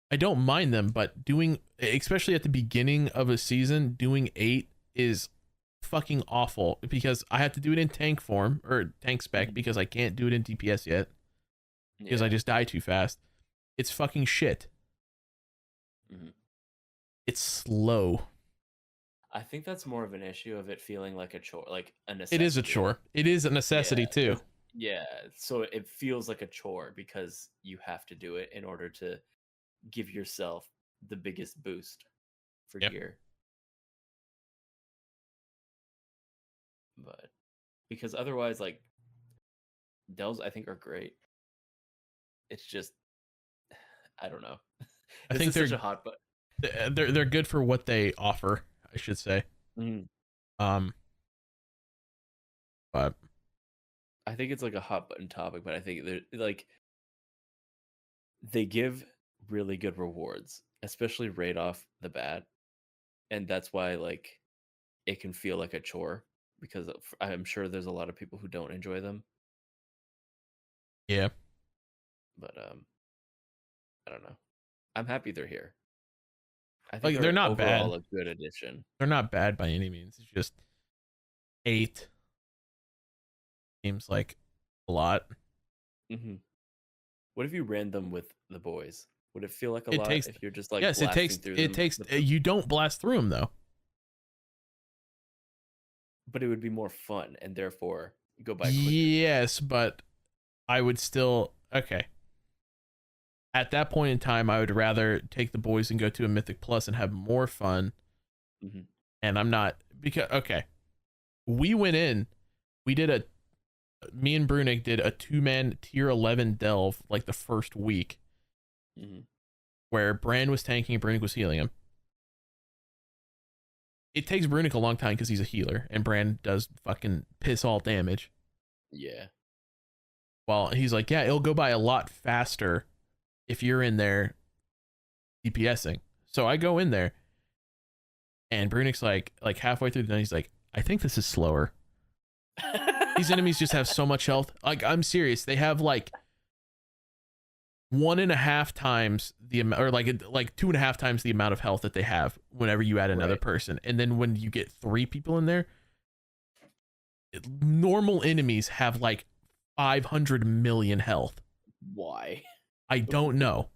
I don't mind them, but doing, especially at the beginning of a season, doing 8 is fucking awful because I have to do it in tank form or tank spec because I can't do it in DPS yet because I just die too fast. It's fucking shit. It's slow. I think that's more of an issue of it feeling like a chore, like a necessity. It is a chore. It is a necessity too. Yeah, so it feels like a chore because you have to do it in order to give yourself the biggest boost for gear. But because otherwise, like, delves I think are great. It's just, I don't know. I think such a hot they're good for what they offer, I should say. But I think it's like a hot button topic, but I think they're like, they give really good rewards, especially right off the bat, and that's why like it can feel like a chore because I'm sure there's a lot of people who don't enjoy them. Yeah. But I don't know. I'm happy they're here. I Like, think they're not overall bad. a good addition. They're not bad by any means. It's just 8 seems like a lot. What if you ran them with the boys? Would it feel like a It lot takes, if you're just like yes, blasting through them? it takes you don't blast through them though. But it would be more fun and therefore go by quicker. Yes, but I would still, okay. At that point in time, I would rather take the boys and go to a Mythic Plus and have more fun. And I'm not, because, okay, we went in, me and Brunig did a 2-man tier 11 delve like the first week, where Bran was tanking and Brunig was healing him. It takes Brunig a long time because he's a healer and Bran does fucking piss all damage. Yeah. Well, he's like, yeah, it'll go by a lot faster if you're in there DPSing. So I go in there and Brunig's like halfway through the night, he's like, I think this is slower. These enemies just have so much health. Like, I'm serious. They have like 1.5 times the amount, or like 2.5 times the amount of health that they have whenever you add another person. And then when you get 3 people in there, normal enemies have like 500 million health. Why? I don't know.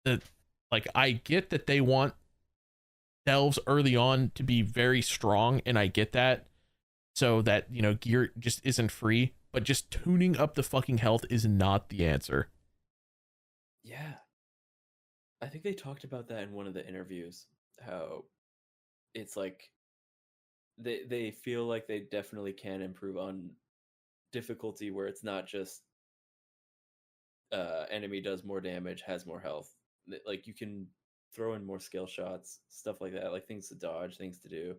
Like, I get that they want delves early on to be very strong, and I get that, so that, you know, gear just isn't free, but just tuning up the fucking health is not the answer. Yeah. I think they talked about that in one of the interviews, how it's like they feel like they definitely can improve on difficulty where it's not just enemy does more damage, has more health. Like, you can throw in more skill shots, stuff like that, like things to dodge, things to do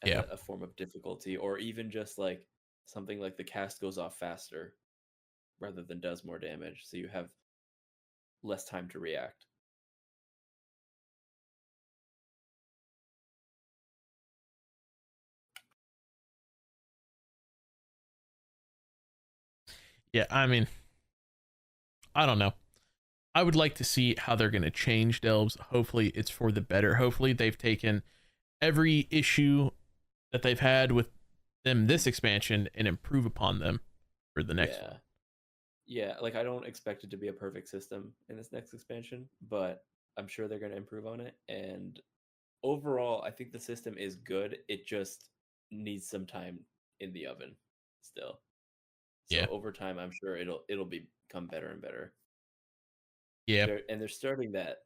as a form of difficulty, or even just like something like the cast goes off faster rather than does more damage. So you have less time to react. Yeah, I mean, I don't know. I would like to see how they're going to change delves. Hopefully it's for the better. Hopefully they've taken every issue that they've had with them this expansion and improve upon them for the next one. Yeah, like I don't expect it to be a perfect system in this next expansion, but I'm sure they're going to improve on it. And overall, I think the system is good. It just needs some time in the oven still. So Yeah. over time, I'm sure it'll become better and better. Yeah. They're starting that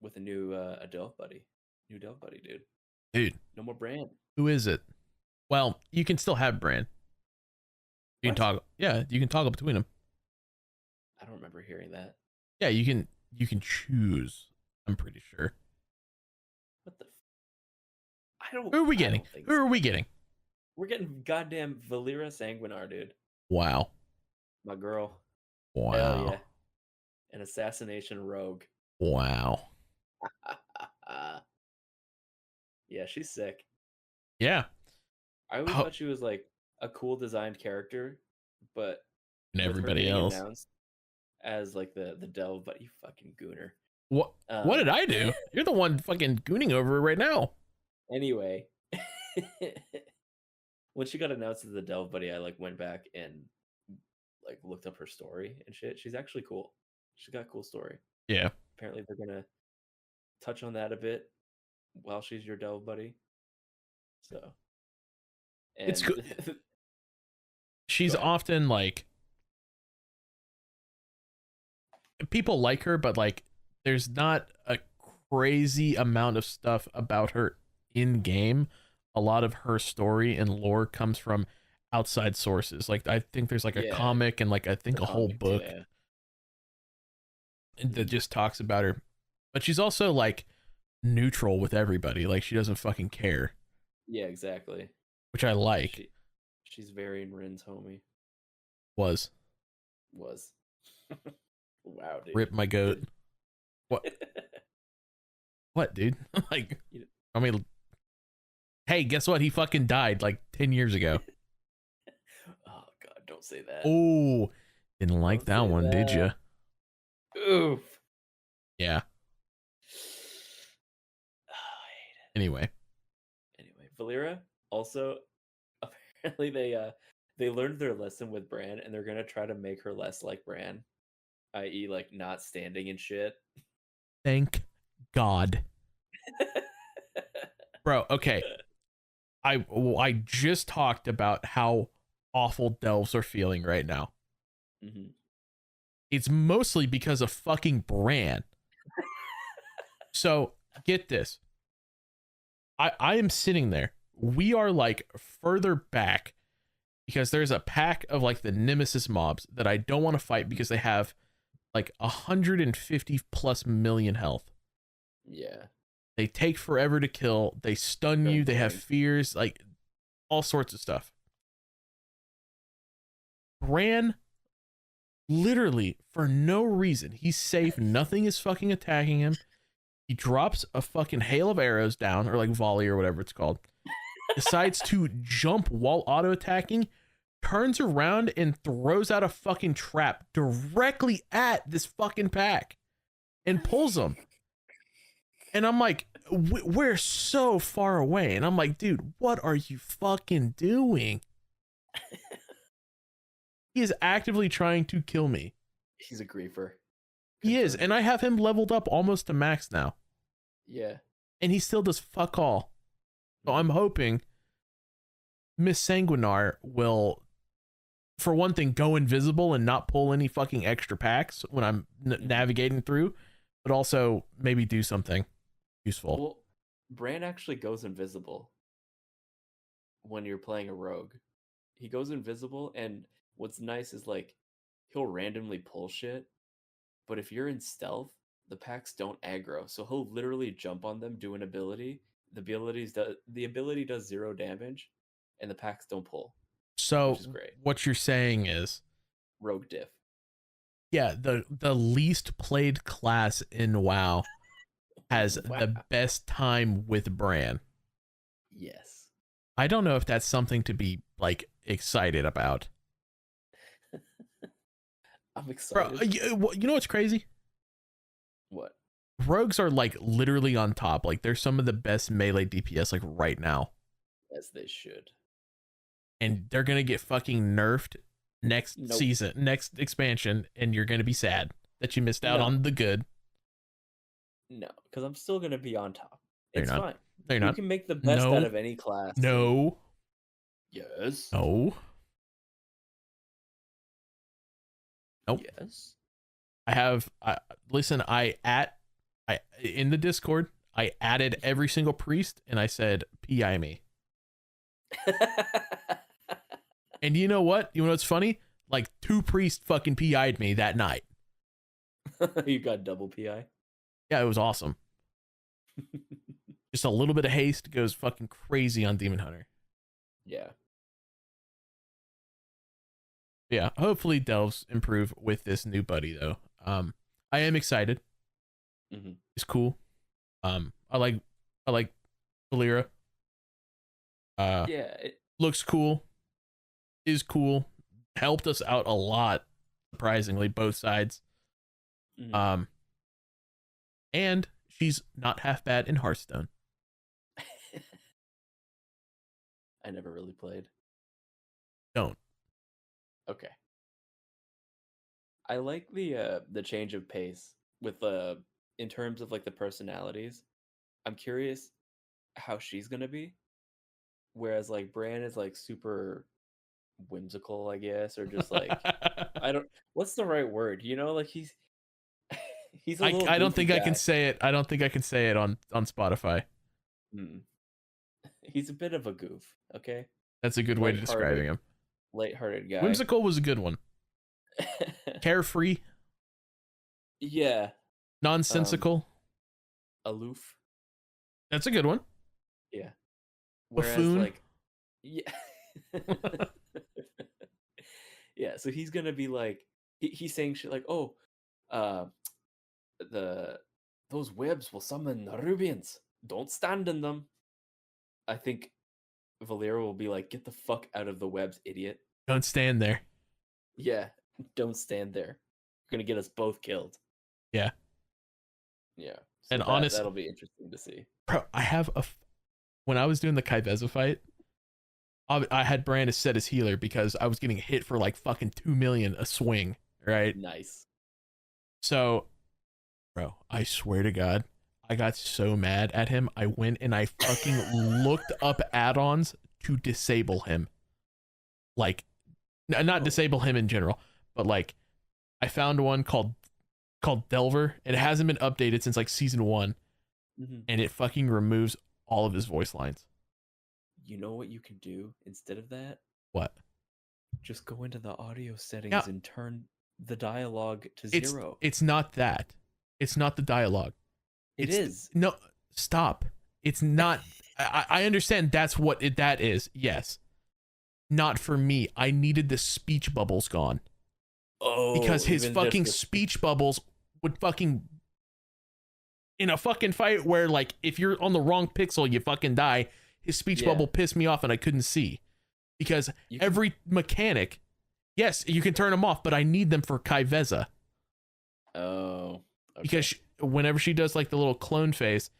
with a new Delph buddy, dude. Dude, No more Brand. who is it? Well, you can still have Brand. You can What? toggle. Yeah, you can toggle between them. I don't remember hearing that. Yeah, you can choose. I'm pretty sure. What the? I don't. Who are we I getting? don't think Who so. are we getting? We're getting goddamn Valera Sanguinar, dude. Wow. My girl. Wow. Hell yeah. An assassination rogue. Wow. Yeah, she's sick. Yeah. I always thought she was like a cool designed character, but And with her everybody getting else announced as like the delve, but you fucking gooner. What did I do? You're the one fucking gooning over it right now. Anyway, when she got announced as the delve buddy, I like went back and like looked up her story and shit. She's actually cool. She's got a cool story. Yeah. Apparently they're gonna touch on that a bit while she's your delve buddy. So It's good. Go She's ahead. often like, people like her, but like there's not a crazy amount of stuff about her in game. A lot of her story and lore comes from outside sources. Like I think there's like a comic and like I think a whole book that just talks about her. But she's also like neutral with everybody. Like she doesn't fucking care. Yeah, exactly. Which I like. She's Varian Rin's homie. Was. Wow, dude. Rip my goat. What? What, dude? Like, I mean, hey, guess what? He fucking died like 10 years ago. Oh god, don't say that. Oh, didn't like that one, did you? Oof. Yeah. Oh, I hate it. Anyway, Valera also apparently they learned their lesson with Bran and they're gonna try to make her less like Bran, i.e., like not standing and shit. Thank God. Bro, okay. I just talked about how awful delves are feeling right now. Mm-hmm. It's mostly because of fucking Bran. So get this. I am sitting there. We are like further back because there's a pack of like the nemesis mobs that I don't want to fight because they have like 150 plus million health. Yeah. They take forever to kill. They stun you. They have fears, like all sorts of stuff. Bran, literally for no reason, he's safe. Nothing is fucking attacking him. He drops a fucking hail of arrows down, or like volley or whatever it's called. Decides to jump while auto attacking, turns around and throws out a fucking trap directly at this fucking pack and pulls them. And I'm like, we're so far away. And I'm like, dude, what are you fucking doing? He is actively trying to kill me. He's a griefer. He is. And I have him leveled up almost to max now. Yeah. And he still does fuck all. So I'm hoping Miss Sanguinar will, for one thing, go invisible and not pull any fucking extra packs when I'm navigating through, but also maybe do something useful. Well, Bran actually goes invisible when you're playing a rogue. He goes invisible, and what's nice is like he'll randomly pull shit, but if you're in stealth, the packs don't aggro, so he'll literally jump on them, do an ability. The ability does 0 damage, and the packs don't pull. So which is great. What you're saying is Rogue diff. Yeah, the least played class in WoW has Wow. the best time with Bran. Yes. I don't know if that's something to be like excited about. I'm Bro, excited. you know what's crazy? What? Rogues are like literally on top. Like they're some of the best melee DPS like right now. As they should. And they're gonna get fucking nerfed next Nope. season, next expansion, and you're gonna be sad that you missed out No. on the good. No, because I'm still gonna be on top. No, you're It's not. fine. No, you're You not. can make the best out No. of any class. No. Yes. No. Nope. Yes. I have listen, I in the Discord, I added every single priest and I said PI me. And you know what? You know what's funny? Like 2 priests fucking PI'd me that night. You got double PI. Yeah, it was awesome. Just a little bit of haste goes fucking crazy on Demon Hunter. Yeah. Yeah, hopefully delves improve with this new buddy though. I am excited. Mm-hmm. It's cool. I like Valera. Yeah. Looks cool. Is cool. Helped us out a lot, surprisingly, both sides. Mm-hmm. And she's not half bad in Hearthstone. I never really played. Don't. Okay. I like the change of pace with in terms of like the personalities. I'm curious how she's gonna be. Whereas like Bran is like super whimsical, I guess, or just like I don't what's the right word? You know, like he's he's a little I don't goofy think I can guy. say it. I don't think I can say it on Spotify. He's a bit of a goof, okay? That's a good way to describing him. Lighthearted guy. Whimsical was a good one. Carefree, Yeah. nonsensical. Aloof. That's a good one. Yeah. Whereas Buffoon. like yeah. Yeah, so he's gonna be like he's saying shit like, oh, uh those webs will summon Rubians. Don't stand in them. I think Valera will be like, get the fuck out of the webs, idiot. Don't stand there. Yeah, don't stand there. You're gonna get us both killed. Yeah. Yeah. So And honestly, that'll be interesting to see. bro, when I was doing the Kaiveza fight, I had Brandis set as healer because I was getting hit for like fucking 2 million a swing, right? Nice. So, bro, I swear to God, I got so mad at him. I went and I fucking looked up add-ons to disable him. Like, not disable him in general, but like, I found one called Delver. It hasn't been updated since like season 1, and it fucking removes all of his voice lines. You know what you can do instead of that? What? Just go into the audio settings and turn the dialogue to 0. It's not that. It's not the dialogue. It is. No, stop. It's not. I understand that's what that is. Yes. Not for me. I needed the speech bubbles gone. Oh, because his fucking speech bubbles would fucking, in a fucking fight where like if you're on the wrong pixel you fucking die, his speech bubble pissed me off and I couldn't see. Because every mechanic, yes, you can turn them off, but I need them for Kaiveza. Oh. Okay. Because whenever she does like the little clone face,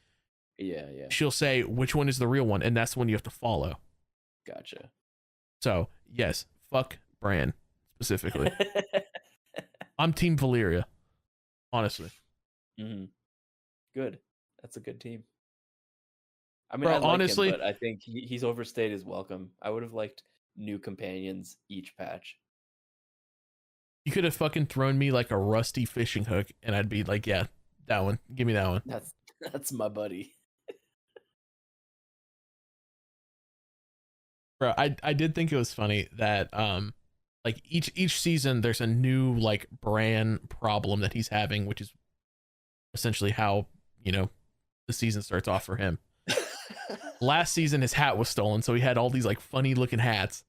she'll say which one is the real one, and that's the one you have to follow. Gotcha. So yes, fuck Bran specifically. I'm Team Valyria, honestly. Good. That's a good team. I mean, bro, I like honestly, him, but I think he's overstayed his welcome. I would have liked new companions each patch. You could have fucking thrown me like a rusty fishing hook, and I'd be like, yeah, that one. Give me that one. That's my buddy. Bro, I did think it was funny that like each season there's a new like Bran problem that he's having, which is essentially how, you know, the season starts off for him. Last season his hat was stolen, so he had all these like funny looking hats.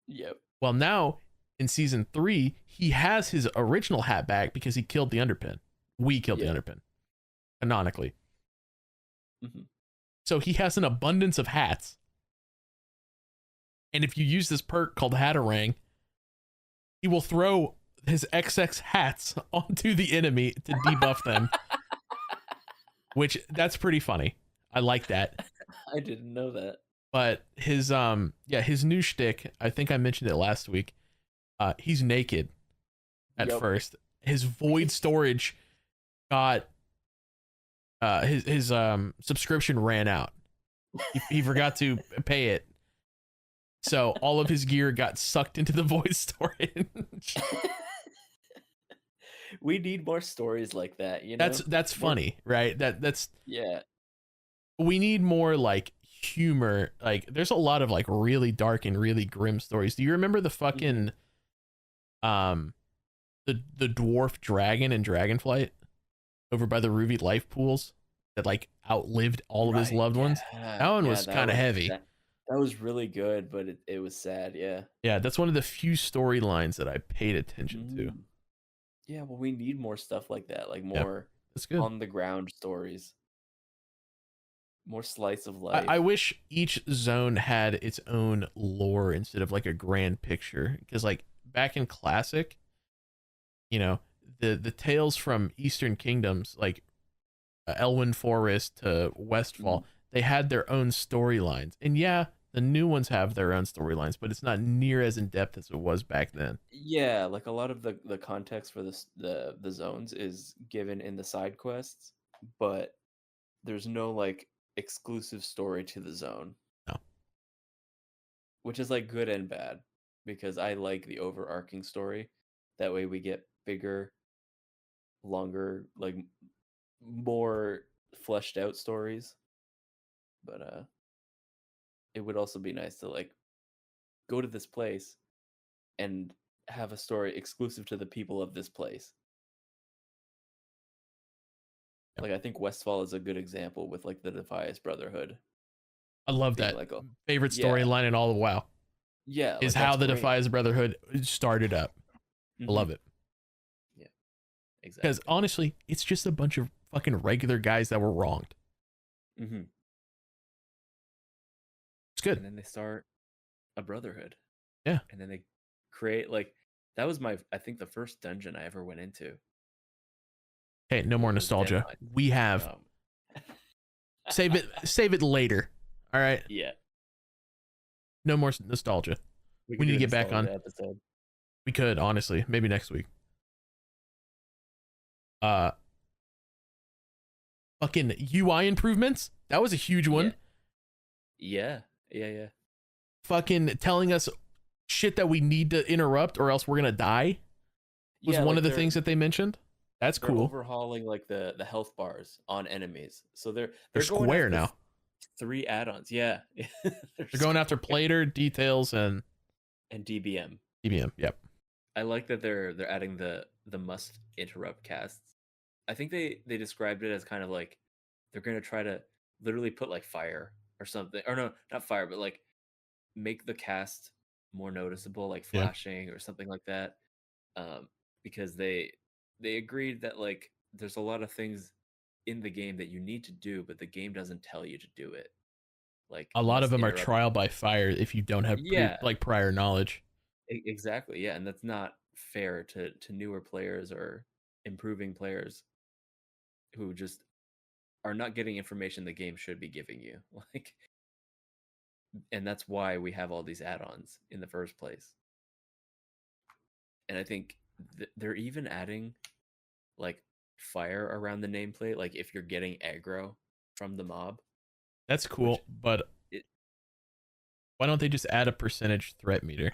Yep. Well, now in season 3, he has his original hat back because he killed the Underpin. We killed the Underpin, canonically. Mm-hmm. So he has an abundance of hats. And if you use this perk called Hatterang, he will throw his XX hats onto the enemy to debuff them. Which, that's pretty funny. I like that. I didn't know that. But his his new shtick, I think I mentioned it last week. He's naked at first. His void storage got his subscription ran out. He forgot to pay it. So all of his gear got sucked into the void storage. We need more stories like that, you know? That's funny, right? That's yeah. We need more like humor. Like there's a lot of like really dark and really grim stories. Do you remember the fucking the dwarf dragon in Dragonflight over by the Ruby life pools that like outlived all of his loved ones? That one was kind of heavy. That was really good, but it was sad. Yeah, that's one of the few storylines that I paid attention to. Yeah, well, we need more stuff like that, like more that's good. On the ground stories, more slice of life. I wish each zone had its own lore instead of like a grand picture, because like back in Classic, you know, the tales from Eastern Kingdoms, like Elwyn Forest to Westfall, they had their own storylines, and the new ones have their own storylines, but it's not near as in depth as it was back then. Yeah, like a lot of the context for the zones is given in the side quests, but there's no like exclusive story to the zone. No. Which is like good and bad, because I like the overarching story. That way we get bigger, longer, like more fleshed out stories. But it would also be nice to like go to this place and have a story exclusive to the people of this place. Like I think Westfall is a good example with like the Defias Brotherhood. I love that. Like favorite storyline in all of WoW. Yeah, is how the Defias Brotherhood started up. I love it. Yeah, exactly. Because honestly, it's just a bunch of fucking regular guys that were wronged. Mm-hmm. It's good. And then they start a brotherhood. Yeah. And then they create like that was I think the first dungeon I ever went into. Hey, no more nostalgia. We have save it later. All right. Yeah. No more nostalgia. We need to get back on. Episode. We could, honestly, maybe next week. Fucking UI improvements. That was a huge one. Yeah. Fucking telling us shit that we need to interrupt or else we're gonna die was one of the things that they mentioned. That's cool. Overhauling like the health bars on enemies, so they're square now. 3 add-ons. Yeah. They're going after Plater, Details, and DBM. Yep. I like that they're adding the must interrupt casts. I think they described it as kind of like they're gonna try to literally put like fire or something, or no, not fire, but like make the cast more noticeable, like flashing or something like that. Because they agreed that like there's a lot of things in the game that you need to do, but the game doesn't tell you to do it. Like a lot of them are trial by fire if you don't have prior knowledge. Exactly, yeah, and that's not fair to newer players or improving players who just are not getting information the game should be giving you. Like, and that's why we have all these add-ons in the first place. And I think they're even adding like fire around the nameplate, like if you're getting aggro from the mob. That's cool, but why don't they just add a percentage threat meter?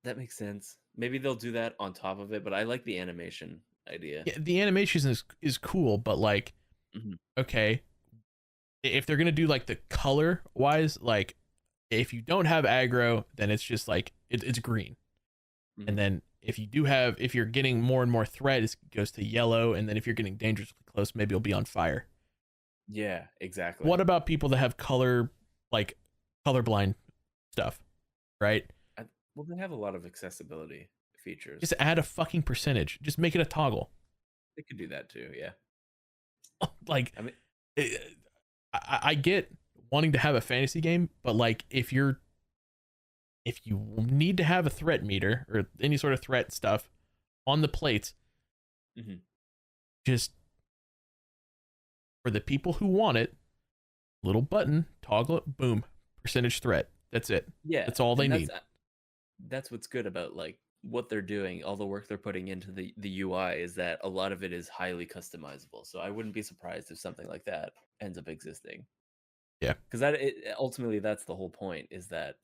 That makes sense. Maybe they'll do that on top of it, but I like the animation idea. Yeah, the animation is cool, but like, okay, if they're gonna do like the color wise, like if you don't have aggro, then it's just like it's green, and then if you're getting more and more threat, it goes to yellow, and then if you're getting dangerously close, maybe it'll be on fire. Yeah, exactly. What about people that have colorblind stuff? right? Well, they have a lot of accessibility features. Just add a fucking percentage. Just make it a toggle. They could do that too. Yeah. Like, I mean, I get wanting to have a fantasy game, but like if you need to have a threat meter or any sort of threat stuff on the plates, just for the people who want it, little button, toggle it, boom, percentage threat. That's it. Yeah, that's all they need. That's what's good about like what they're doing, all the work they're putting into the UI is that a lot of it is highly customizable. So I wouldn't be surprised if something like that ends up existing. Yeah, because ultimately that's the whole point, is that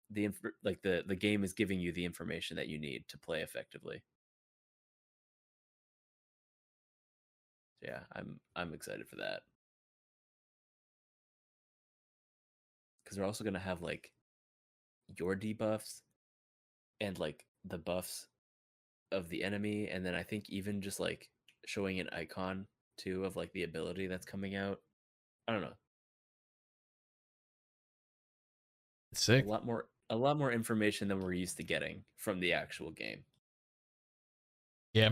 the game is giving you the information that you need to play effectively. Yeah, I'm excited for that, because they're also gonna have like your debuffs and like the buffs of the enemy, and then I think even just like showing an icon too of like the ability that's coming out. I don't know. it's sick. A lot more information than we're used to getting from the actual game. Yeah,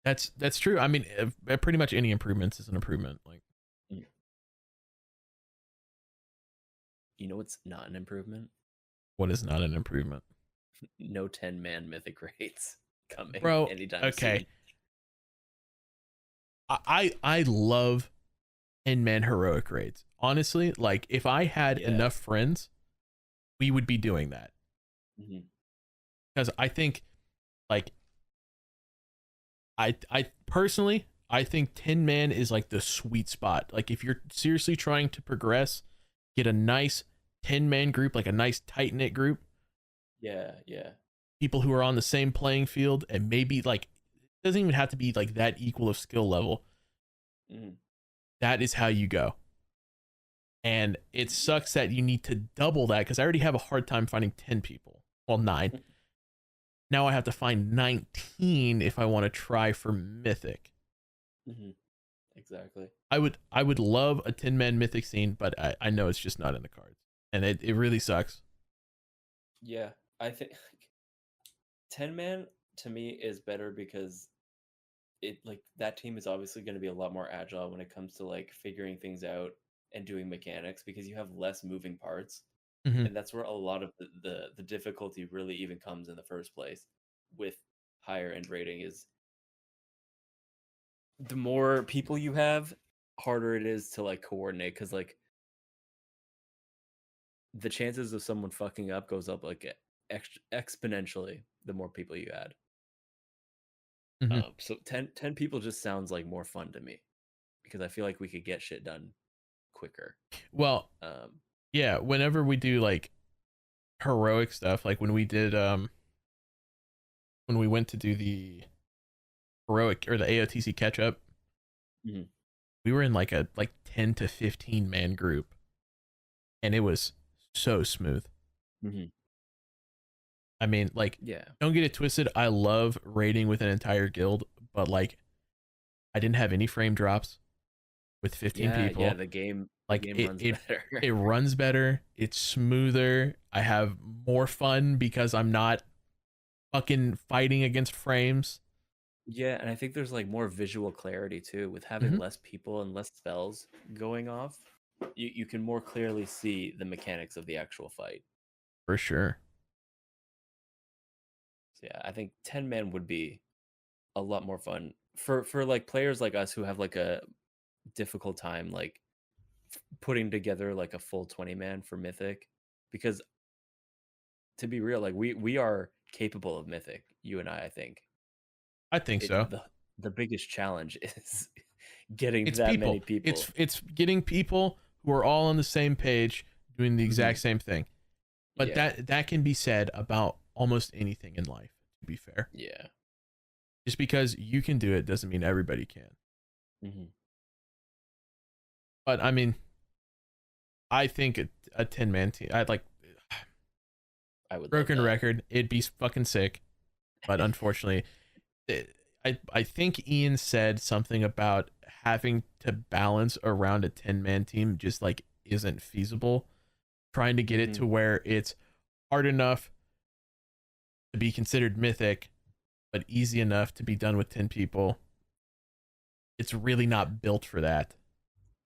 that's true. I mean, pretty much any improvements is an improvement. Like, you know what's not an improvement? what is not an improvement? No 10-man mythic raids coming, bro. anytime Okay, soon. I love 10-man heroic raids. Honestly, like if I had enough friends, we would be doing that. Because I think, like, I personally, I think 10-man is like the sweet spot. Like if you're seriously trying to progress, get a nice 10-man group, like a nice tight knit group. Yeah. People who are on the same playing field, and maybe like it doesn't even have to be like that equal of skill level. That is how you go. And it sucks that you need to double that, because I already have a hard time finding 10 people. Well, 9. Now I have to find 19 if I want to try for mythic. Exactly. I would love a 10-man mythic scene, but I know it's just not in the cards, and it really sucks. Yeah, I think 10-man to me is better, because it like that team is obviously going to be a lot more agile when it comes to like figuring things out and doing mechanics, because you have less moving parts. And that's where a lot of the difficulty really even comes in the first place with higher end rating, is the more people you have, harder it is to like coordinate, because like the chances of someone fucking up goes up like exponentially the more people you add. So 10 people just sounds like more fun to me, because I feel like we could get shit done quicker. Well, yeah, whenever we do like heroic stuff, like when we did when we went to do the heroic or the AOTC catch up, we were in like a 10 to 15 man group, and it was so smooth. I mean, like, don't get it twisted, I love raiding with an entire guild, but like I didn't have any frame drops with 15 people. Yeah, the game runs better. It runs better, it's smoother, I have more fun because I'm not fucking fighting against frames. Yeah, and I think there's like more visual clarity too, with having less people and less spells going off. You can more clearly see the mechanics of the actual fight. For sure. So yeah, I think 10-man would be a lot more fun for like players like us who have like a difficult time like putting together like a full 20-man for mythic, because to be real, like we are capable of mythic, you and I think so. The biggest challenge is getting it's that people. many people. It's getting people who are all on the same page doing the exact same thing. But that can be said about almost anything in life, to be fair. Yeah. Just because you can do it doesn't mean everybody can. But I mean, I think a 10-man team, I would broken record, it'd be fucking sick. But unfortunately, I think Ian said something about having to balance around a 10-man team just like isn't feasible. Trying to get it to where it's hard enough to be considered mythic, but easy enough to be done with 10 people. It's really not built for that.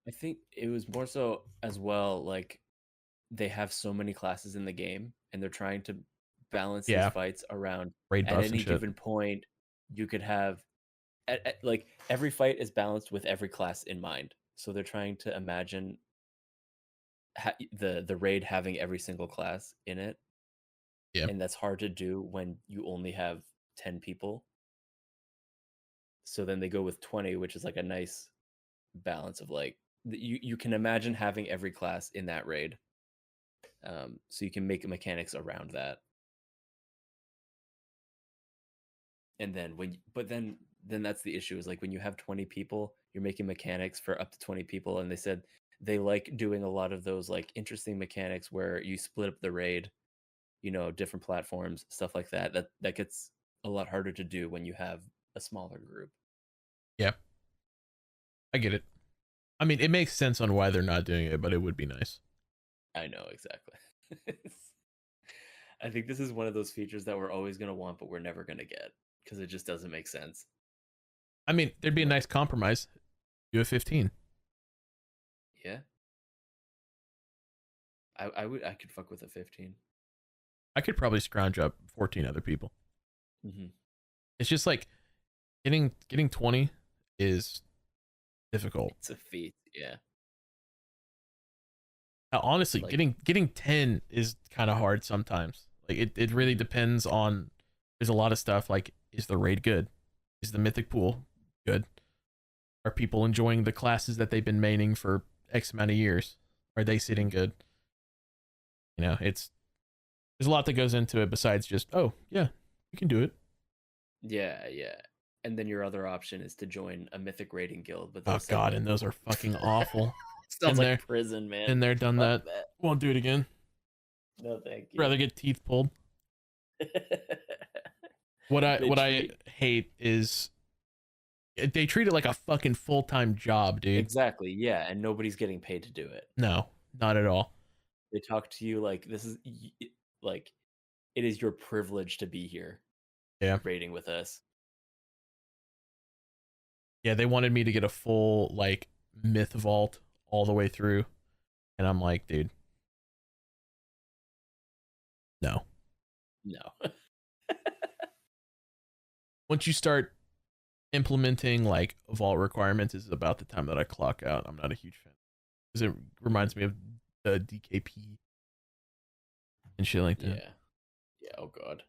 I think it was more so as well, like they have so many classes in the game and they're trying to balance these Yeah, fights around raid at buffs and any shit. given point you could have like every fight is balanced with every class in mind. So they're trying to imagine the raid having every single class in it, Yeah. and that's hard to do when you only have 10 people. So then they go with 20, which is like a nice balance of like you can imagine having every class in that raid. So you can make mechanics around that. And then then that's the issue, is like when you have 20 people, you're making mechanics for up to 20 people, and they said they like doing a lot of those like interesting mechanics where you split up the raid, different platforms, stuff like that. That gets a lot harder to do when you have a smaller group. Yeah, I get it. I mean, it makes sense on why they're not doing it, but it would be nice. I know, exactly. I think this is one of those features that we're always going to want, but we're never going to get because it just doesn't make sense. I mean, there'd be a nice compromise. Do a 15. Yeah. I could fuck with a 15. I could probably scrounge up 14 other people. Mm-hmm. It's just like getting 20 is difficult. It's a feat, yeah. Honestly, Like, getting 10 is kind of hard sometimes. Like it really depends on. There's a lot of stuff like, is the raid good? Is the mythic pool good? Are people enjoying the classes that they've been maining for X amount of years? Are they sitting good? There's a lot that goes into it besides just, oh yeah, you can do it. yeah. And then your other option is to join a mythic raiding guild, but Oh those sound god, like and those are fucking awful. sounds And like prison, man. they're done Fuck that. Won't do it again. No, thank you. Rather get teeth pulled. What I hate is they treat it like a fucking full-time job, dude. Exactly, yeah, and nobody's getting paid to do it. No, not at all. They talk to you like this is like it is your privilege to be here Yeah. raiding with us. Yeah, they wanted me to get a full like myth vault all the way through. And I'm like, dude, no. No. Once you start implementing like vault requirements is about the time that I clock out. I'm not a huge fan. Because it reminds me of the DKP and shit like that. Yeah. Yeah, oh god.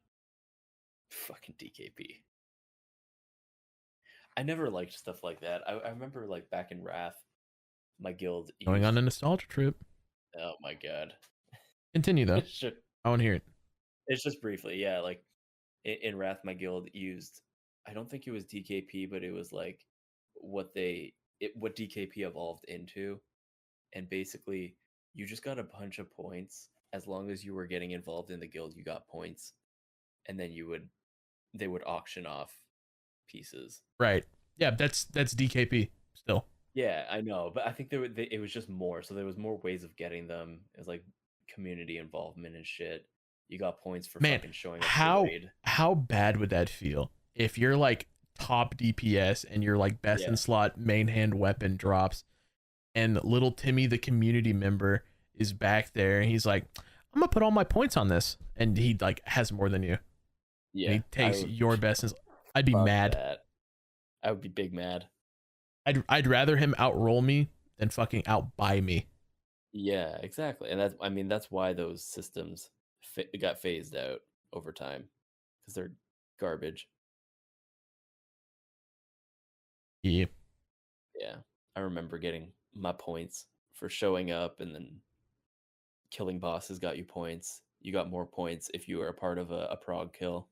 Fucking DKP. I never liked stuff like that. I remember like back in Wrath, my guild Going on used a nostalgia trip. oh my god. Continue though. Sure. I want to hear it. It's just briefly, yeah. Like in Wrath, my guild used. I don't think it was DKP, but it was like what what DKP evolved into, and basically you just got a bunch of points as long as you were getting involved in the guild. You got points, and then they would auction off pieces. Right. Yeah, that's DKP still. Yeah, I know, but I think it was just more. So there was more ways of getting them. It was like community involvement and shit. You got points for Man, fucking showing up to raid. how bad would that feel if you're like top DPS and you're like best in slot main hand weapon drops, and little Timmy the community member is back there and he's like, I'm gonna put all my points on this, and he like has more than you. Yeah, and he takes your best. I'd be mad. That. I would be big mad. I'd rather him outroll me than fucking outbuy me. Yeah, exactly, and that's why those systems got phased out over time because they're garbage. Yeah. Yeah, I remember getting my points for showing up, and then killing bosses got you points. You got more points if you were a part of a prog kill.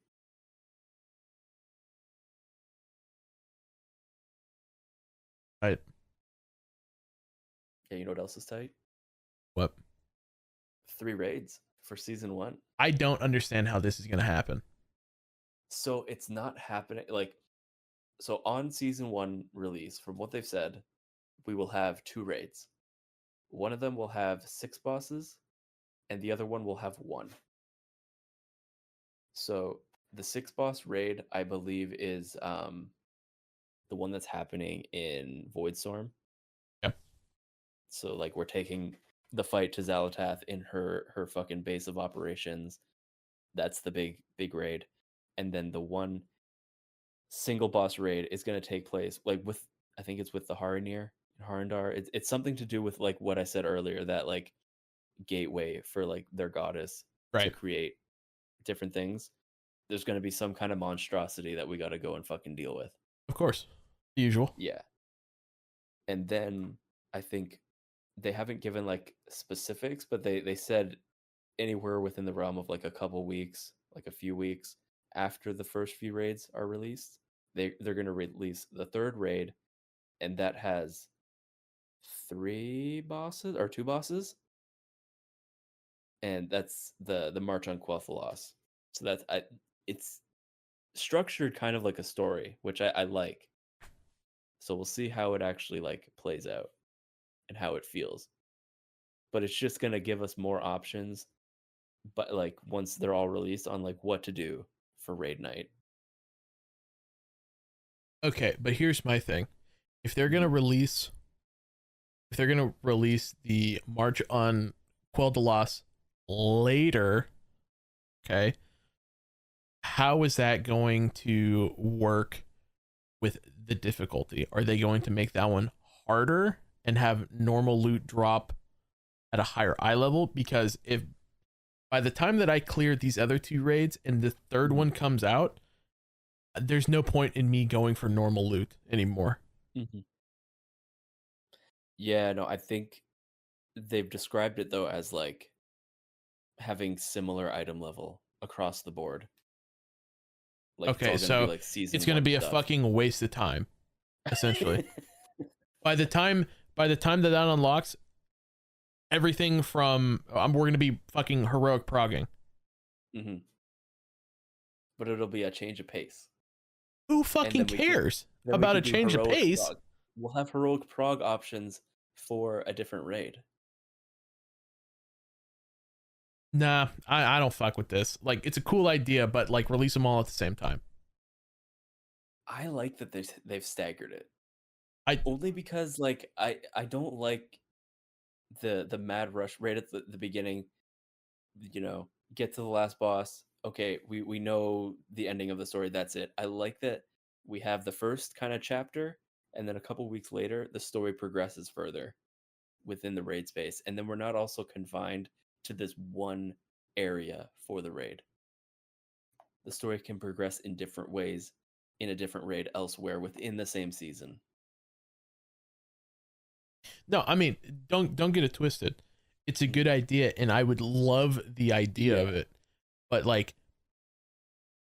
Right. Yeah, you know what else is tight? What? 3 raids for season 1. I don't understand how this is gonna happen. So it's not happening. So on season 1 release, from what they've said, we will have 2 raids. One of them will have 6 bosses, and the other one will have 1. So the six boss raid, I believe, is the one that's happening in Voidstorm. Yep. So like we're taking the fight to Xalatath in her fucking base of operations. That's the big raid. And then the one single boss raid is going to take place like with, I think it's with the Harinir and Harindar. It's something to do with like what I said earlier, that like gateway for like their goddess to Right. create different things. There's going to be some kind of monstrosity that we got to go and fucking deal with. Of course. The usual. Yeah. And then I think they haven't given like specifics, but they said anywhere within the realm of like a couple weeks, like a few weeks after the first few raids are released, they're going to release the third raid, and that has three bosses or two bosses, and that's the March on Quel'Thalas. So it's structured kind of like a story, which I like. So we'll see how it actually like plays out and how it feels. But it's just gonna give us more options, but like once they're all released, on like what to do for raid night. Okay, but here's my thing. If they're gonna Mhm. release if they're gonna release the March on Quell de Los later, okay, how is that going to work with the difficulty? Are they going to make that one harder and have normal loot drop at a higher eye level? Because if by the time that I clear these other two raids and the third Mhm. one comes out, there's no point in me going for normal loot anymore. Mhm. Yeah, no, I think they've described it though as like having similar item level across the board. Like it's Okay, all going to be so like it's season going to one be a stuff. fucking waste of time, essentially. By the time that unlocks, everything from we're going to be fucking heroic progging. Hmm. But it'll be a change of pace, Who and fucking cares then we about a can do change of heroic pace? prog. We'll have heroic prog options for a different raid. Nah, I don't fuck with this. Like, it's a cool idea, but like, release them all at the same time. I like that they've staggered it, I only because like I don't like the mad rush right at the beginning. You know, get to the last boss. Okay, we know the ending of the story. That's it. I like that we have the first kind of chapter, and then a couple weeks later, the story progresses further within the raid space, and then we're not also confined to this one area for the raid. The story can progress in different ways in a different raid elsewhere within the same season. no, I mean, don't get it twisted. It's a good Mhm. idea, and I would love the idea of Yeah. it, but like,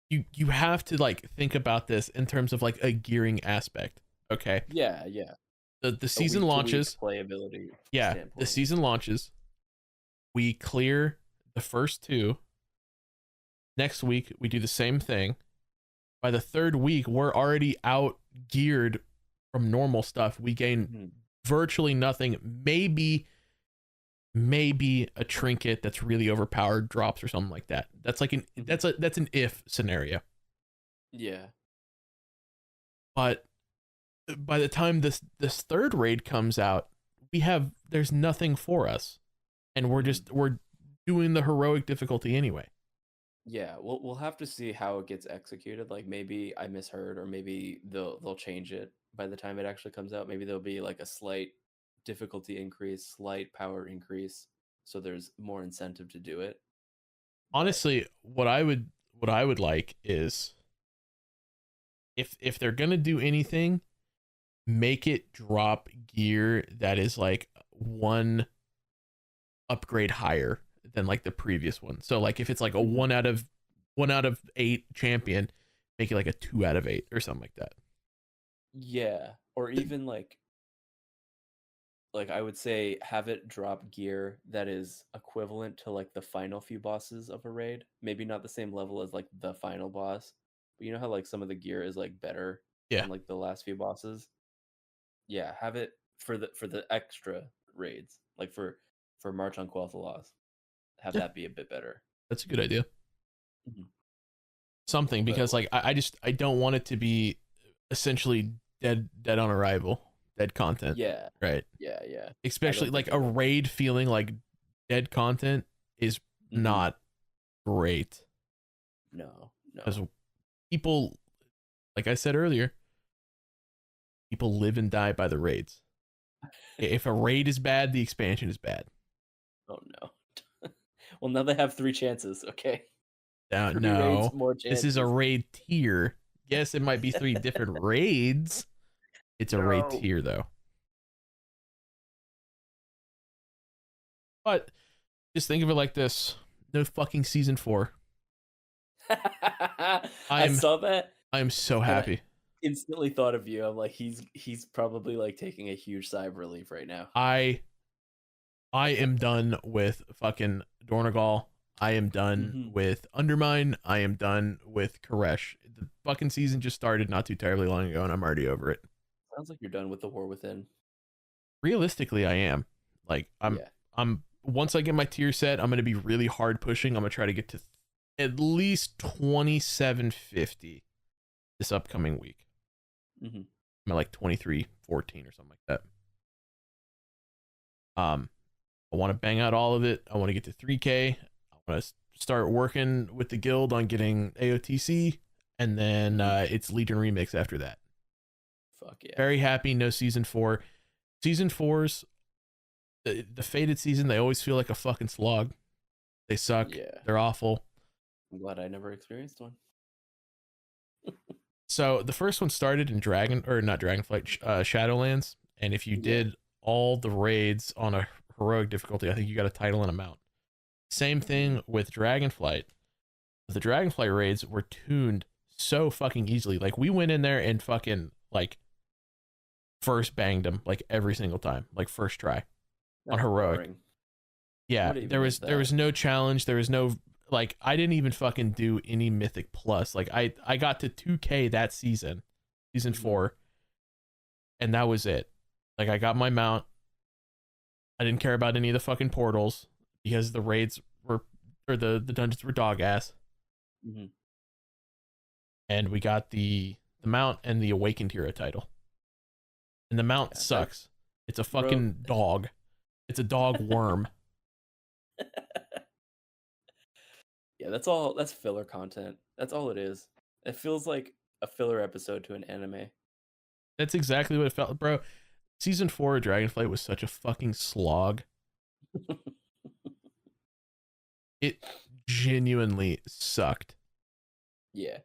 you have to like think about this in terms of like a gearing aspect. Okay, Yeah, yeah. the A season week to week launches. playability Yeah, the standpoint. season launches. We clear the first two. Next week we do the same thing. By the third week, we're already out geared from normal stuff. We gain Mhm. virtually nothing. Maybe a trinket that's really overpowered drops or something like that. That's like Mhm. that's an if scenario. Yeah. But by the time this third raid comes out, there's nothing for us, and Mhm. we're doing the heroic difficulty anyway. Yeah, we'll have to see how it gets executed. Like maybe I misheard, or maybe they'll change it by the time it actually comes out. Maybe there'll be like a slight difficulty increase, slight power increase, so there's more incentive to do it. But Honestly, what I would like is if they're gonna do anything, make it drop gear that is like one upgrade higher than like the previous one. So like if it's like a Mhm. one out of 8 champion, make it like a 2 out of 8 or something like that. Yeah, or even like I would say have it drop gear that is equivalent to like the final few bosses of a raid. Maybe not the same level as like the final boss, but you know how like some of the gear is like better Yeah, than like the last few bosses. Yeah, have it for the extra raids, like for March on Quel'Thalas. Have yeah, that be a bit better. that's a good idea. Mhm. something, because like I don't want it to be essentially dead on arrival, dead content. Yeah. Right. Yeah. Especially like think a it will. raid feeling like dead content is Mhm. not great, No. because people, like I said earlier, people live and die by the raids. If a raid is bad, the expansion is bad. Oh no. Well, now they have 3 chances. Okay. 3 raids, No, more this is a chances. raid tier. Yes, it might be 3 different raids. It's a raid No. tier though. But just think of it like this: no fucking season 4. I saw that I am so and I happy. instantly thought of you. I'm like, he's probably like taking a huge sigh of relief right now. I am done with fucking Dornagal. I am done Mhm. with Undermine. I am done with Koresh. The fucking season just started not too terribly long ago, and I'm already over it. Sounds like you're done with the War Within. Realistically, I am. Like, Yeah. I'm once I get my tier set, I'm gonna be really hard pushing. I'm gonna try to get to at least 2750 this upcoming week. Mhm. I'm at like 2314 or something like that. I want to bang out all of it. I want to get to 3K. I want to start working with the guild on getting AOTC, and then it's Legion Remix after that. Fuck yeah. Very happy. No season 4. Season 4s, the faded season, they always feel like a fucking slog. They suck. Yeah. They're awful. I'm glad I never experienced one. So the first one started in not Dragonflight, Shadowlands, and if you did all the raids on a heroic difficulty, I think you got a title and a mount. Same thing with Dragonflight. The Dragonflight raids were tuned so fucking easily. Like, we went in there and fucking like first banged them like every single time, like first try on That's heroic. boring. Yeah, What even there is was that? no challenge. There was no, like, I didn't even fucking do any Mythic Plus. Like, I got to 2K that season, season 4, and that was it. Like, I got my mount. I didn't care about any of the fucking portals because the raids were, or the dungeons were dog ass. Mhm. And we got the mount and the Awakened Hero title. And the mount Yeah, sucks. It's a Bro. fucking dog. It's a dog worm. Yeah, that's filler content. That's all it is. It feels like a filler episode to an anime. That's exactly what it felt, bro. Season 4 of Dragonflight was such a fucking slog. It genuinely sucked. Yeah.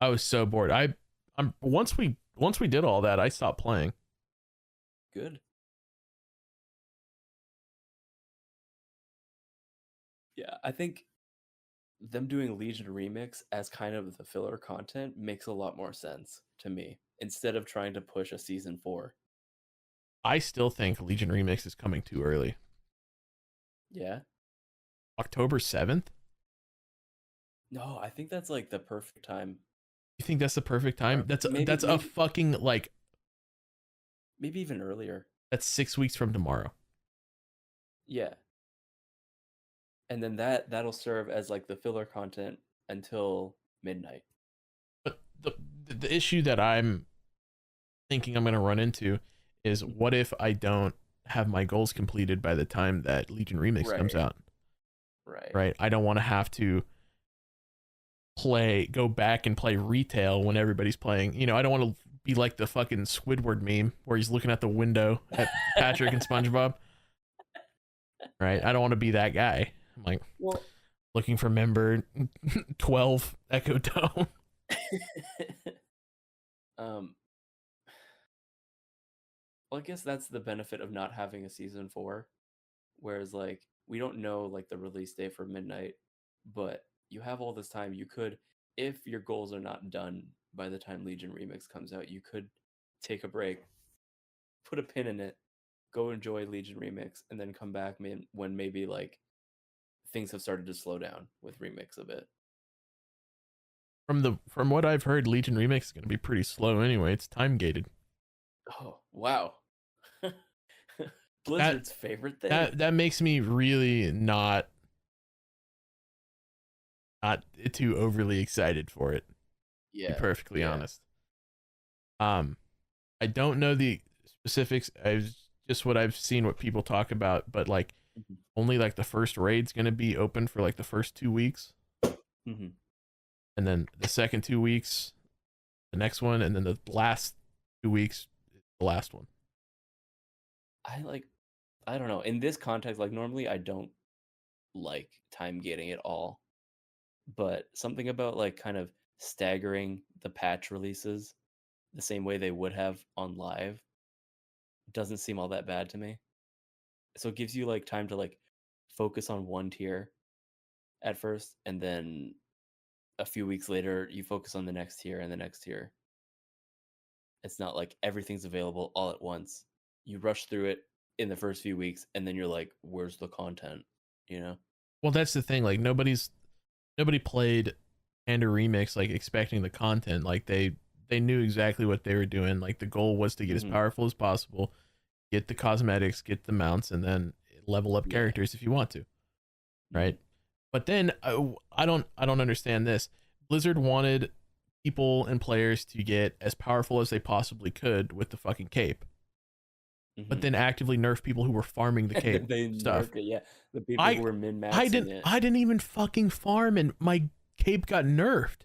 I was so bored. I'm once we did all that, I stopped playing. Good. Yeah, I think them doing Legion Remix as kind of the filler content makes a lot more sense to me instead of trying to push a season 4. I still think Legion Remix is coming too early. Yeah. October 7th? No, I think that's like the perfect time. You think that's the perfect time? Or That's maybe a fucking, like, maybe even earlier. that's 6 weeks from tomorrow. Yeah. And then that'll serve as like the filler content until midnight. But the issue that I'm thinking I'm going to run into is, what if I don't have my goals completed by the time that Legion Remix comes out? Right. I don't want to have to go back and play retail when everybody's playing. You know, I don't want to be like the fucking Squidward meme where he's looking at the window at Patrick and SpongeBob. Right. I don't want to be that guy. I'm like, Well, looking for member 12 Echo Dome. um well, I guess that's the benefit of not having a season 4. Whereas like we don't know like the release date for midnight, but you have all this time. You could, if your goals are not done by the time Legion Remix comes out, you could take a break, put a pin in it, go enjoy Legion Remix, and then come back when maybe like things have started to slow down with Remix a bit. From what I've heard, Legion Remix is going to be pretty slow anyway. It's time gated. Oh wow. Blizzard's favorite thing. That makes me really not not too overly excited for it, to be Yeah, perfectly yeah. honest. Um, I don't know the specifics. I just what I've seen, what people talk about, but like Mhm. only like the first raid's gonna be open for like the first 2 weeks, Mhm. and then the second 2 weeks, the next one, and then the last 2 weeks, the last one. I don't know. In this context, like normally I don't like time gating at all, but something about like kind of staggering the patch releases the same way they would have on live doesn't seem all that bad to me. So it gives you like time to like focus on one tier at first, and then a few weeks later you focus on the next tier and the next tier. It's not like everything's available all at once. You rush through it in the first few weeks and then you're like, where's the content? You know? Well, that's the thing. Like nobody played Panda Remix like expecting the content. Like they knew exactly what they were doing. Like the goal was to get as Hmm. powerful as possible, get the cosmetics, get the mounts, and then level up Yeah. characters if you want to, Hmm. right? But then I don't understand this. Blizzard wanted people and players to get as powerful as they possibly could with the fucking cape, but Hmm. then actively nerf people who were farming the And cape then they stuff. nerfed it. Yeah. The people who I were min I maxing didn't it. I didn't even fucking farm and my cape got nerfed.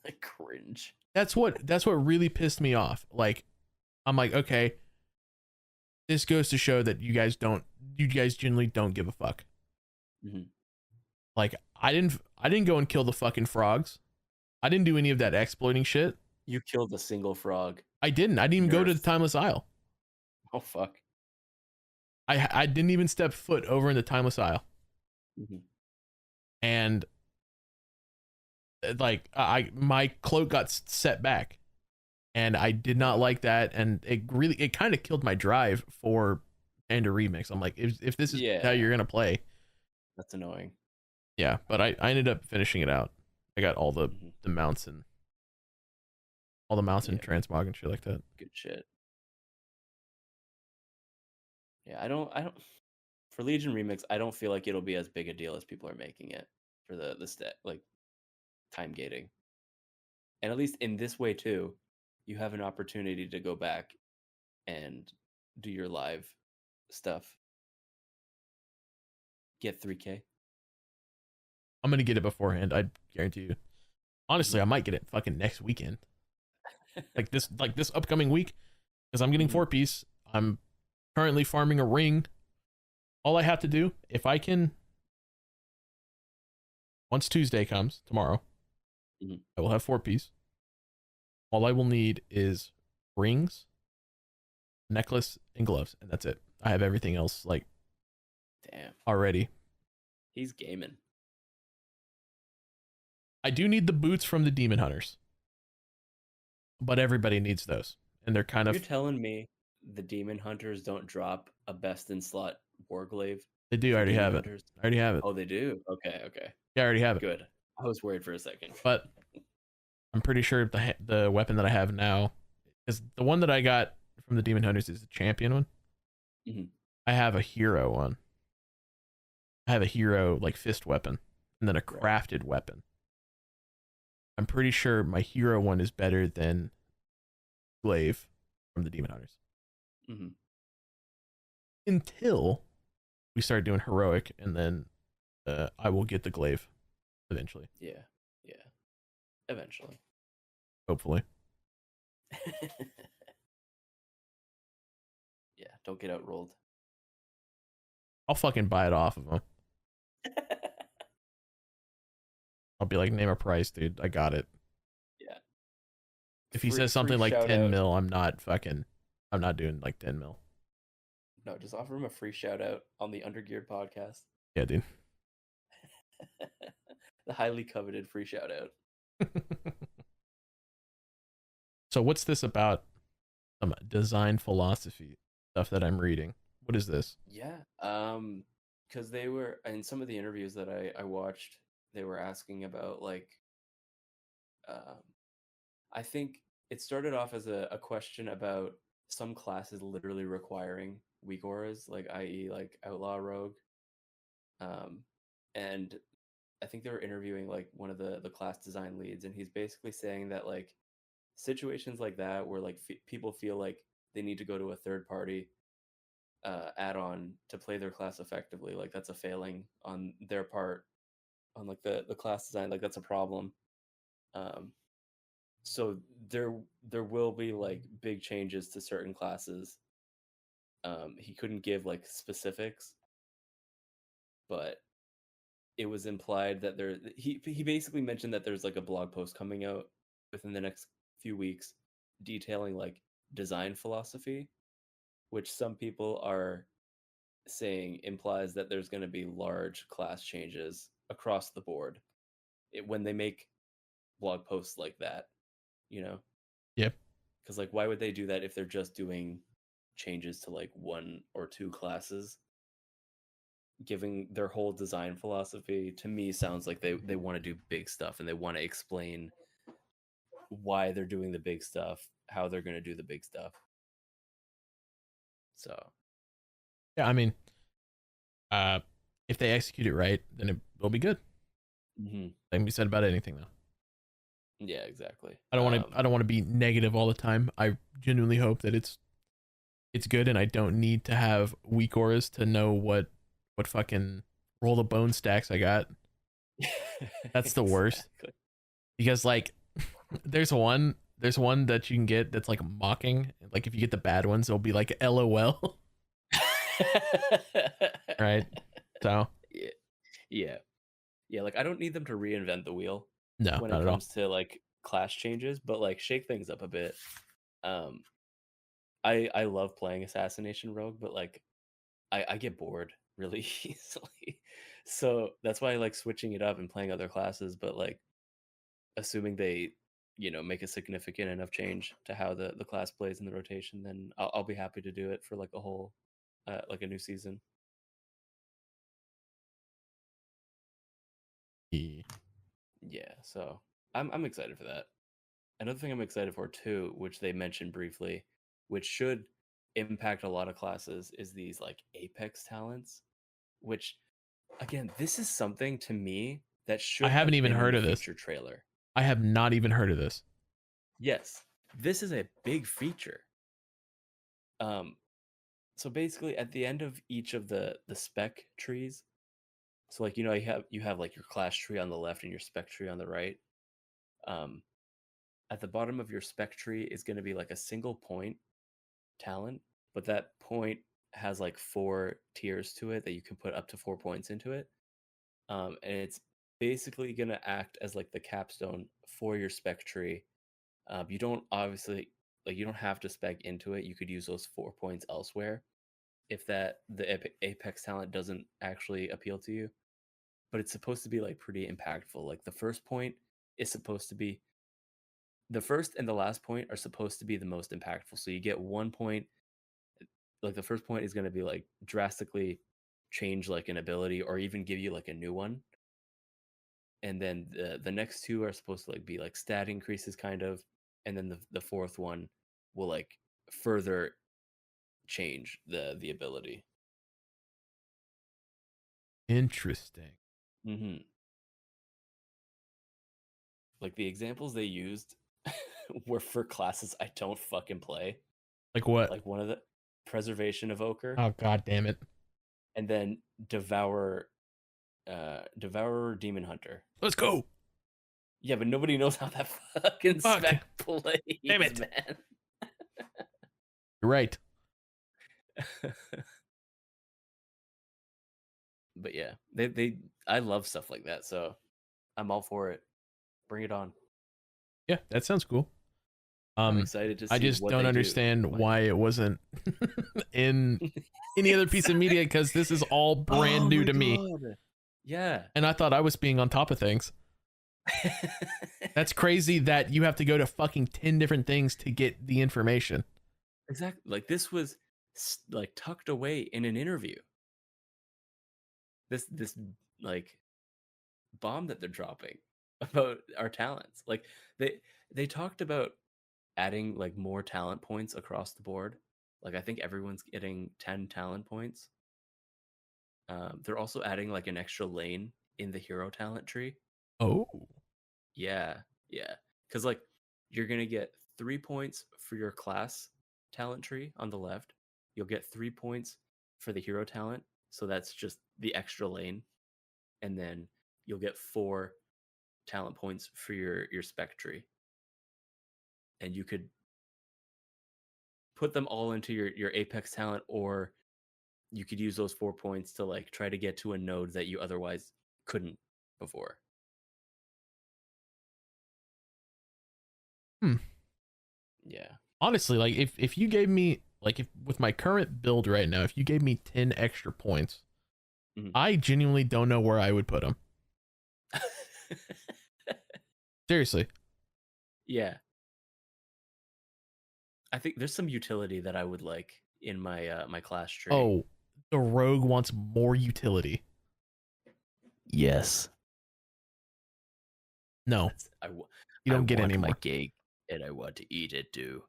Like cringe. That's what really pissed me off. Like I'm like, okay, this goes to show that you guys generally don't give a fuck. Hmm. Like I didn't go and kill the fucking frogs. I didn't do any of that exploiting shit. You killed a single frog. I didn't even go to the Nerfed. Timeless Isle. Oh fuck. I didn't even step foot over in the Timeless Isle. Hmm. And like I my cloak got set back, and I did not like that, and it kind of killed my drive for Panda Remix. I'm like, if this is how Yeah. you're gonna play, That's annoying. yeah. But I ended up finishing it out. I got Hmm. the mounts and all the mounts and Yeah. transmog and shit like that. Good shit. Yeah. I don't for Legion Remix, I don't feel like it'll be as big a deal as people are making it for the stat like time gating. And at least in this way too, you have an opportunity to go back and do your live stuff. Get 3K. I'm gonna get it beforehand. I guarantee you. Honestly, Hmm. I might get it fucking next weekend, like this upcoming week, because I'm getting Hmm. 4 piece. I'm currently farming a ring. All I have to do, if I can, once Tuesday comes tomorrow, Hmm. I will have 4 piece. All I will need is rings, necklace, and gloves, and that's it. I have everything else like Damn. already. He's gaming. I do need the boots from the demon hunters, but everybody needs those, and they're kind You're of telling me the demon hunters don't drop a best in slot warglaive they do. I for already demon have it. hunters? I already have it. Oh, they do. Okay, okay. Yeah, I already have it. Good. I was worried for a second. But I'm pretty sure the weapon that I have now is the one that I got from the demon hunters is the champion one. Hmm. I have a hero one. I have a hero like fist weapon, and then a Right. crafted weapon. I'm pretty sure my hero one is better than glaive from the demon hunters. Hmm. Until we start doing heroic, and then I will get the glaive eventually, Yeah. Yeah. Eventually. hopefully. Yeah. Don't get outrolled. I'll fucking buy it off of them. I'll be like, name a price, dude. I got it. Yeah. If he Free says free something like shout 10 out. mil, I'm not doing like 10 mil. No, just offer him a free shout out on the Undergeared podcast. Yeah, dude. The highly coveted free shout out. So what's this about? Some design philosophy stuff that I'm reading. What is this? Yeah. Because they were in some of the interviews that I watched, they were asking about like um I think it started off as a question about some classes literally requiring weak auras, like i.e. like outlaw rogue. Um and I think they were interviewing like one of the class design leads, and he's basically saying that like situations like that where like people feel like they need to go to a third party add-on to play their class effectively, like that's a failing on their part on like the class design, like that's a problem. um so there will be like big changes to certain classes. He couldn't give like specifics, but it was implied that he basically mentioned that there's like a blog post coming out within the next few weeks detailing like design philosophy, which some people are saying implies that there's going to be large class changes across the board when they make blog posts like that, you know? Yep. Because like, why would they do that if they're just doing changes to like one or two classes? Giving their whole design philosophy to me sounds like they want to do big stuff, and they want to explain why they're doing the big stuff, how they're going to do the big stuff. So Yeah, I mean, uh, if they execute it right, then it will be good. mm-hmm. Like we said about anything, though. Yeah, exactly. I don't want to. I don't want to be negative all the time. I genuinely hope that it's good, and I don't need to have weak auras to know what fucking roll the bone stacks I got. That's the worst. Exactly. Because like, there's one that you can get that's like mocking. Like if you get the bad ones, it'll be like LOL. Right. So Yeah, yeah, yeah. Like I don't need them to reinvent the wheel no, when not it at all. comes to like class changes, but like shake things up a bit. Um, I love playing Assassination Rogue, but like I get bored really easily. So that's why I like switching it up and playing other classes, but like assuming they, make a significant enough change to how the class plays in the rotation, then I'll be happy to do it for like a whole like a new season. Yeah. Yeah, so I'm excited for that. Another thing I'm excited for too, which they mentioned briefly, which should impact a lot of classes, is these like Apex talents, which again, this is something to me that I should haven't have even been in heard the of this. feature trailer. I have not even heard of this. Yes, this is a big feature. Um, so basically, at the end of each of the spec trees, so like you have like your class tree on the left and your spec tree on the right. Um, at the bottom of your spec tree is going to be like a single point talent, but that point has like 4 tiers to it that you can put up to 4 points into it. And it's basically going to act as like the capstone for your spec tree. You don't obviously like you don't have to spec into it. You could use those 4 points elsewhere if the Apex talent doesn't actually appeal to you. But it's supposed to be like pretty impactful. Like the first point is supposed to be the first and the last point are supposed to be the most impactful. So you get 1 point, like the first point is going to be like drastically change like an ability or even give you like a new one. And then the next two are supposed to like be like stat increases kind of, and then the fourth one will like further change the ability. Interesting. Mm-hmm. Like the examples they used were for classes I don't fucking play. Like what? Like one of the Preservation Evoker, Oh god damn it. and then Devourer Demon Hunter. Let's go. Yeah, but nobody knows how that fucking Fuck. spec plays, Damn it. man. You're right. But yeah, they I love stuff like that, so I'm all for it. Bring it on. Yeah, that sounds cool. I'm excited to see I just what don't they understand do. why it wasn't in any other piece of media, because this is all brand new to me. Yeah. And I thought I was being on top of things. That's crazy that you have to go to fucking 10 different things to get the information. Exactly. Like this was like tucked away in an interview. This like bomb that they're dropping about our talents. Like they talked about adding like more talent points across the board. Like I think everyone's getting 10 talent points. They're also adding like an extra lane in the hero talent tree. Oh. Yeah. Because like you're gonna get 3 points for your class talent tree on the left. You'll get 3 points for the hero talent, so that's just the extra lane, and then you'll get 4 talent points for your spec tree, and you could put them all into your apex talent, or you could use those 4 points to like try to get to a node that you otherwise couldn't before. Hmm. Yeah. Honestly, like if you gave me like if with my current build right now, if you gave me 10 extra points, I genuinely don't know where I would put them. Seriously. Yeah. I think there's some utility that I would like in my my class tree. Oh, the rogue wants more utility. Yes. No, you don't get any more. My cake and I want to eat it too.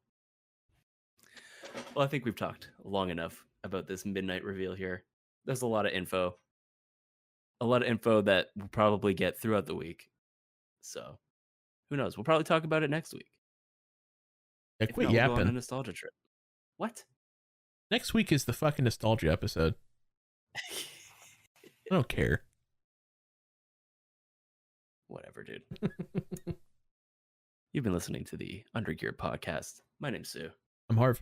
Well, I think we've talked long enough about this midnight reveal here. There's a lot of info. A lot of info that we'll probably get throughout the week. So, who knows? We'll probably talk about it next week. Yeah, If quit not, we'll go on a yapping. nostalgia trip. What? Next week is the fucking nostalgia episode. I don't care. Whatever, dude. You've been listening to the Undergear podcast. My name's Sue. I'm Haarv.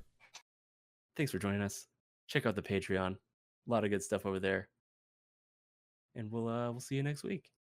Thanks for joining us. Check out the Patreon. A lot of good stuff over there. And we'll see you next week.